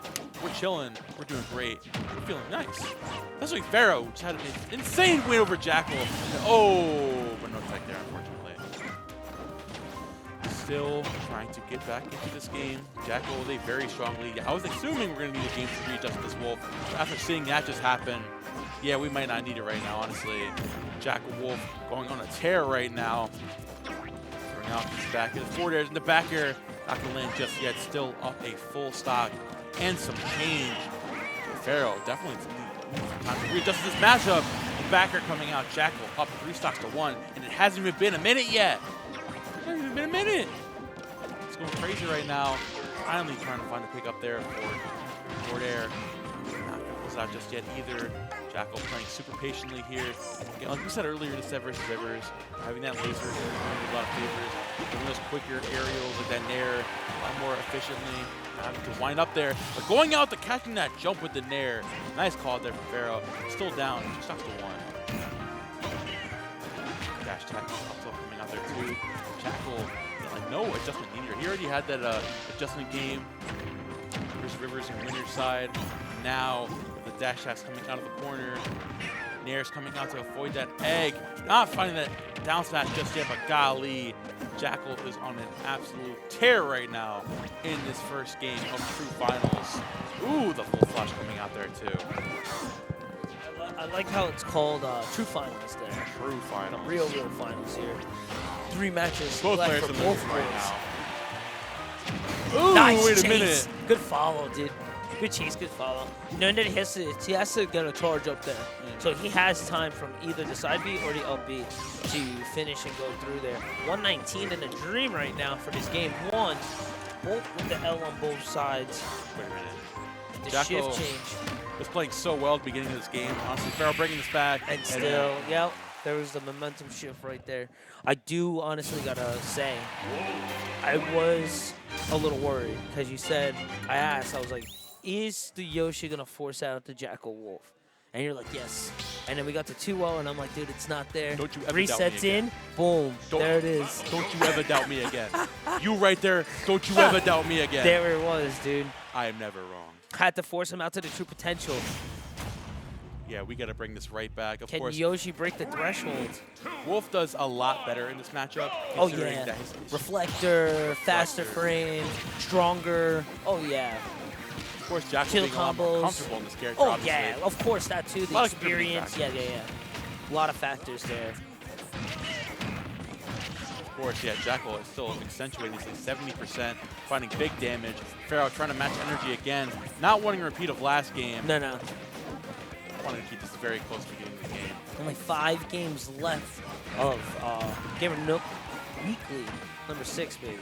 We're chilling. We're doing great. We're feeling nice. That's like Pharaoh, which had an insane win over Jakal. Oh, but no tech there, unfortunately. Still trying to get back into this game. Jakal with a very strong lead. I was assuming we're going to need a game to readjust this Wolf. But after seeing that just happen, yeah, we might not need it right now, honestly. Jakal Wolf going on a tear right now. Throwing out his back in the forward airs in the back air. Not going to land just yet. Still up a full stock and some change. Pharaoh definitely needs some time to readjust this matchup. The back air coming out. Jakal up 3 stocks to 1, and it hasn't even been a minute yet. It hasn't even been a minute. It's going crazy right now. Finally trying to find a pick up there for forward air. Not going to close out just yet either. Jakal playing super patiently here. Again, like we said earlier in the set versus Rivers, having that laser is doing a lot of favors. Doing those quicker aerials like that nair a lot more efficiently. Having to wind up there, but going out to catching that jump with the nair. Nice call there from Pharaoh. Still down, just up to 1. Dash attack also coming out there too. Jakal, like no adjustment needed. He already had that adjustment game. There's Rivers and Winner's side. Now the dash attacks coming out of the corner. Nair's coming out to avoid that egg. Not finding that down smash just yet, but golly, Jakal is on an absolute tear right now in this first game of True Finals. Ooh, the full flash coming out there too. I like how it's called True Finals there. True Finals. Real finals here. 3 matches Both left players for in the both room right boys. now. Ooh, Nice wait a chase. minute. Good follow, dude. Good chase, good follow. No, and then he has to get a charge up there. So he has time from either the side B or the up B to finish and go through there. 119 in a dream right now for this game 1. Both with the L on both sides. Wait a minute. The Jakal shift change. was playing so well at the beginning of this game. Honestly, Pharaoh bringing this back. And still, yeah, there was the momentum shift right there. I do honestly gotta say, I was a little worried because you said, I asked, I was like, is the Yoshi gonna force out the Jakal Wolf? And you're like, yes. And then we got to 2-0, and I'm like, dude, it's not there. Don't you ever Resets doubt me in, boom, there it is. Don't you ever doubt me again. You right there, don't you ever doubt me again. There it was, dude. I am never wrong. Had to force him out to the true potential. Yeah, we got to bring this right back. Of Can course, Yoshi break the threshold? Wolf does a lot better in this matchup. Oh, considering yeah. that his Reflector, faster frame, stronger. Oh, yeah. Of course, Jakal Kill being a lot more combos. comfortable in this character, Oh, obviously. yeah, of course, that too. A The lot of contributing experience. Yeah. A lot of factors there. Of course, yeah, Jakal is still accentuating this 70%, finding big damage. Pharaoh trying to match energy again, not wanting a repeat of last game. No. Wanting to keep this very close to the beginning of the game. Only 5 games left of GamerNook Weekly. Number 6, baby.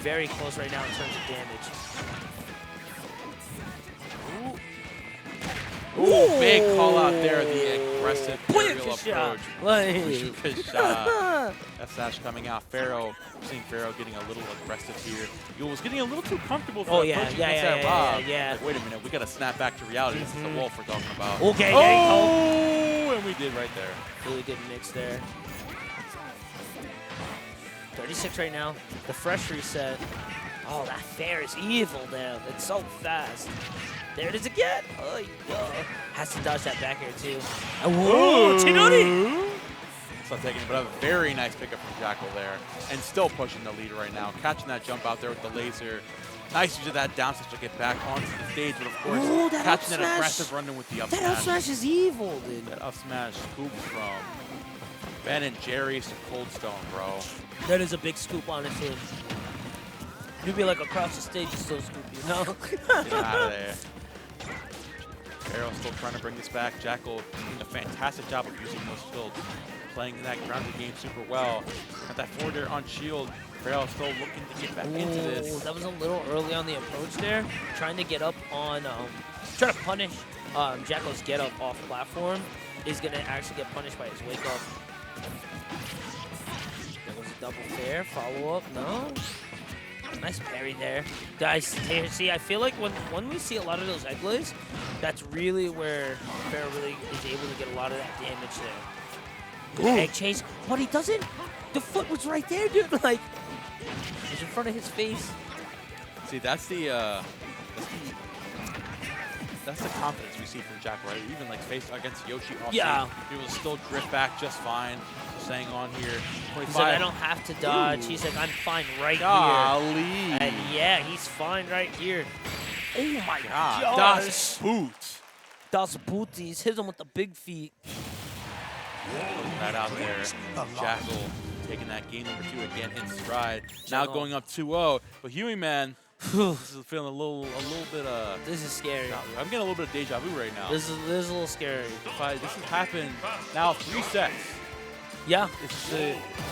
Very close right now in terms of damage. Ooh, big call out there, the aggressive aerial shot. approach. Like. Good shot. That sash coming out. Pharaoh, seeing Pharaoh getting a little aggressive here. He was getting a little too comfortable for yeah, approaching against that Rob. yeah. Like, wait a minute, we gotta snap back to reality. This is the wolf we're talking about. Okay, there you go. Oh, and we did right there. Really good mix there. 36 right now. The fresh reset. Oh, that fair is evil there. It's so fast. There it is again. Oh, yeah. Has to dodge that back air too. Whoa, Chinori! It's not taking it, but a very nice pickup from Jakal there. And still pushing the lead right now. Catching that jump out there with the laser. Nice use of that down smash to get back onto the stage, but of course, that catching that up aggressive run-in with the up That smash. up smash is evil, dude. That up smash scoop from Ben and Jerry's to Cold Stone, bro. That is a big scoop, honestly. You'd be like across the stage, you still scoop, you know? Get out of there. Pharaoh still trying to bring this back. Jakal doing a fantastic job of using those shields, playing that grounded game super well. Got that forward air on shield. Pharaoh still looking to get back into this. That was a little early on the approach there. Trying to get up on, trying to punish Jakal's get up off platform is going to actually get punished by his wake up. There was a double fair, follow up, no? Nice parry there. Guys, here, see, I feel like when we see a lot of those egg lays, that's really where Pharaoh really is able to get a lot of that damage there. Good egg chase, but he doesn't. The foot was right there, dude. Like, it's in front of his face. See, that's the confidence we see from Jakal, right? Even like face against Yoshi off Yeah. stage, he will still drift back just fine. Staying on here. 25. He's like, I don't have to dodge. He's like, I'm fine right Golly. here. And yeah, he's fine right here. Oh my God. gosh. Das Boot. Das Booties. Hit him with the big feet. Putting that out there. Jakal taking that game number 2 again in stride. Now going up 2-0. But Huey, man, this is feeling a little bit This is scary. I'm getting a little bit of deja vu right now. This is a little scary. This has happened now 3 sets. Yeah. It's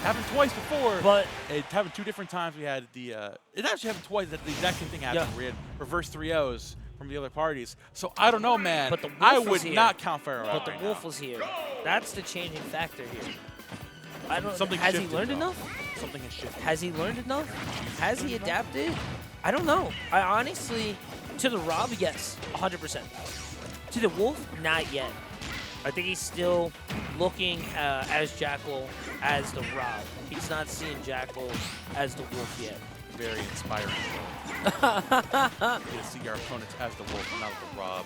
happened twice before, But it happened 2 different times. We had the it actually happened twice. That the exact same thing happened. Yeah. We had reverse 3-0s from the other parties. So I don't know, man. But the wolf I was would here. not count Pharaoh But out the right wolf now. was here. That's the changing factor here. I don't. Something has he shifted, learned though. enough? Something has shifted. Has he learned enough? Has he adapted? I don't know. I honestly, to the Rob, yes, 100%. To the Wolf, not yet. I think he's still looking as Jakal as the Rob. He's not seeing Jakal as the Wolf yet. Very inspiring. To see our opponents as the wolf, not the Rob.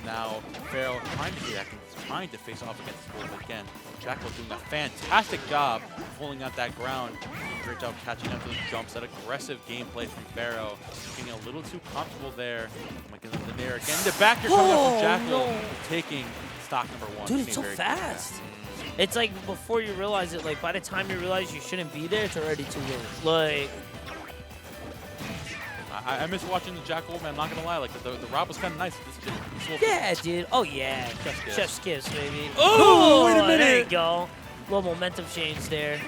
Now Pharaoh trying to face off against the wolf again. Jakal doing a fantastic job pulling out that ground. Great job catching up to the jumps. That aggressive gameplay from Pharaoh. Getting a little too comfortable there. Oh my goodness, the nair again. The back air coming up from Jakal. No. Taking stock number 1. Dude, it's so fast. It's like before you realize it, like by the time you realize you shouldn't be there, it's already too late. Like, I miss watching the Jakal, man. I'm not gonna lie. Like the Rob was kind of nice. This wolf yeah, dude. Oh yeah. Chef's kiss. Chef's kiss, baby. Oh, wait a minute. There you go. Little momentum change there.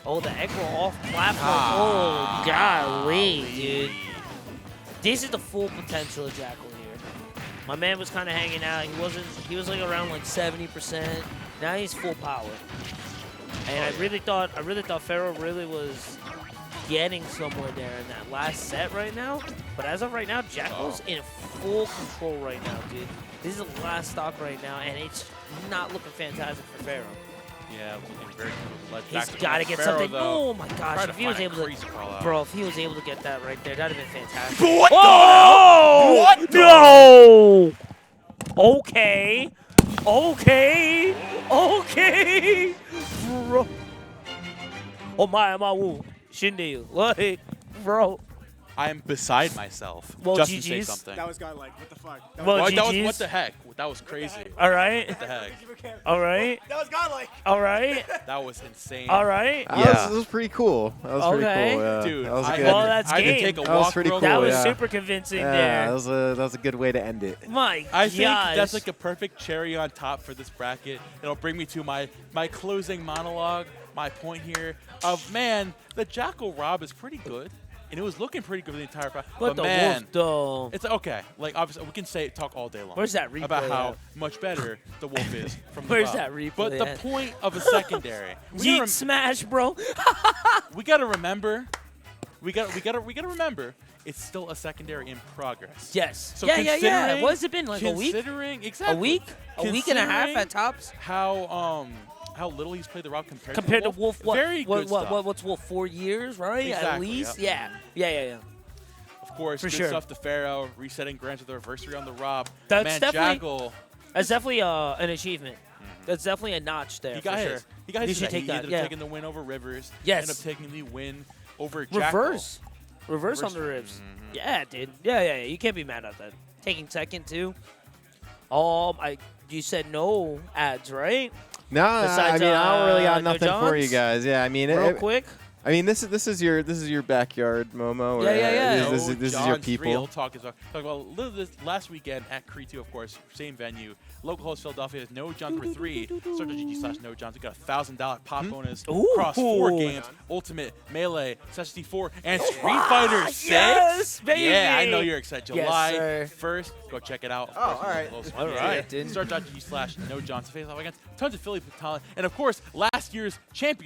Oh, the egg roll off platform. Oh, golly, dude. This is the full potential of Jakal here. My man was kind of hanging out. He was like around like 70%. Now he's full power. And I really thought Pharaoh really was getting somewhere there in that last set right now. But as of right now, Jakal's in full control right now, dude. This is the last stock right now, and it's not looking fantastic for Pharaoh. Yeah, looking very good. He's got to get Pharaoh, something. though, Oh my gosh! If he was able to, to, bro, if he was able to get that right there, that'd have been fantastic. What Oh! What the No! Okay. Okay. Okay. Bro. Oh my woo. Shindeyu. Like, bro. I'm beside myself. Well, Justin, say GG's. something. That was godlike. What the fuck? That Well, What, that was, GG's. what the heck? That was crazy. All right. What the heck? All right. That was godlike. All right. That was insane. All right. That was pretty cool. That was pretty Okay. cool. Yeah. Dude, that was I good. had, Well, that's I had to game. take a That was walk pretty real cool. That was yeah. super convincing Yeah, there. that was a good way to end it. My I think gosh. that's like a perfect cherry on top for this bracket. It'll bring me to my closing monologue, my point here of, man, the Jakal Rob is pretty good. And it was looking pretty good for the entire bracket. But the man, wolf, though. it's okay. Like, obviously, we can talk all day long. Where's that replay about how at? much better the wolf is from the Where's Rob. that replay But the at? point of a secondary, Yeet smash, bro. we gotta remember, we gotta remember, it's still a secondary in progress. Yes. So yeah. considering- What has it been, like a week? Considering A exactly week? A week and a half considering at tops? how little he's played the Rob compared Compared to to Wolf, what? Very good stuff. What's Wolf, 4 years, right? At Exactly, least? yep. Yeah. Of course, For good sure. stuff to Pharaoh, resetting Grants with the anniversary on the Rob. That's Man, definitely- Jakal, That's definitely an achievement. That's definitely a notch there, he got for his. sure. He got You his. should take He that, ended yeah. up taking the win over Rivers. Yes. Ended up taking the win over Jakal. Reverse on the ribs. Yeah, dude. Yeah. You can't be mad at that. Taking second, too. You said no ads, right? No, I Besides, mean I don't really got no nothing for you Johns? guys. Yeah, I mean Real quick. I mean this is your backyard, Momo. Yeah, or, yeah. This is your John's people. Real talk about this last weekend at Creed 2, of course, same venue. Local host Philadelphia has No Johns number 3. Start.gg/NoJohns. We got a $1,000 pop bonus Ooh. across 4 games: Ultimate, Melee, SSD4, and Street Fighter 6. Yes, baby. Yeah, I know you're excited. Yes, July sir. 1st, go check it out. Oh, all right. All right, dude. Start.gg/NoJohns. Face off against tons of Philly talent, and of course, last year's champion.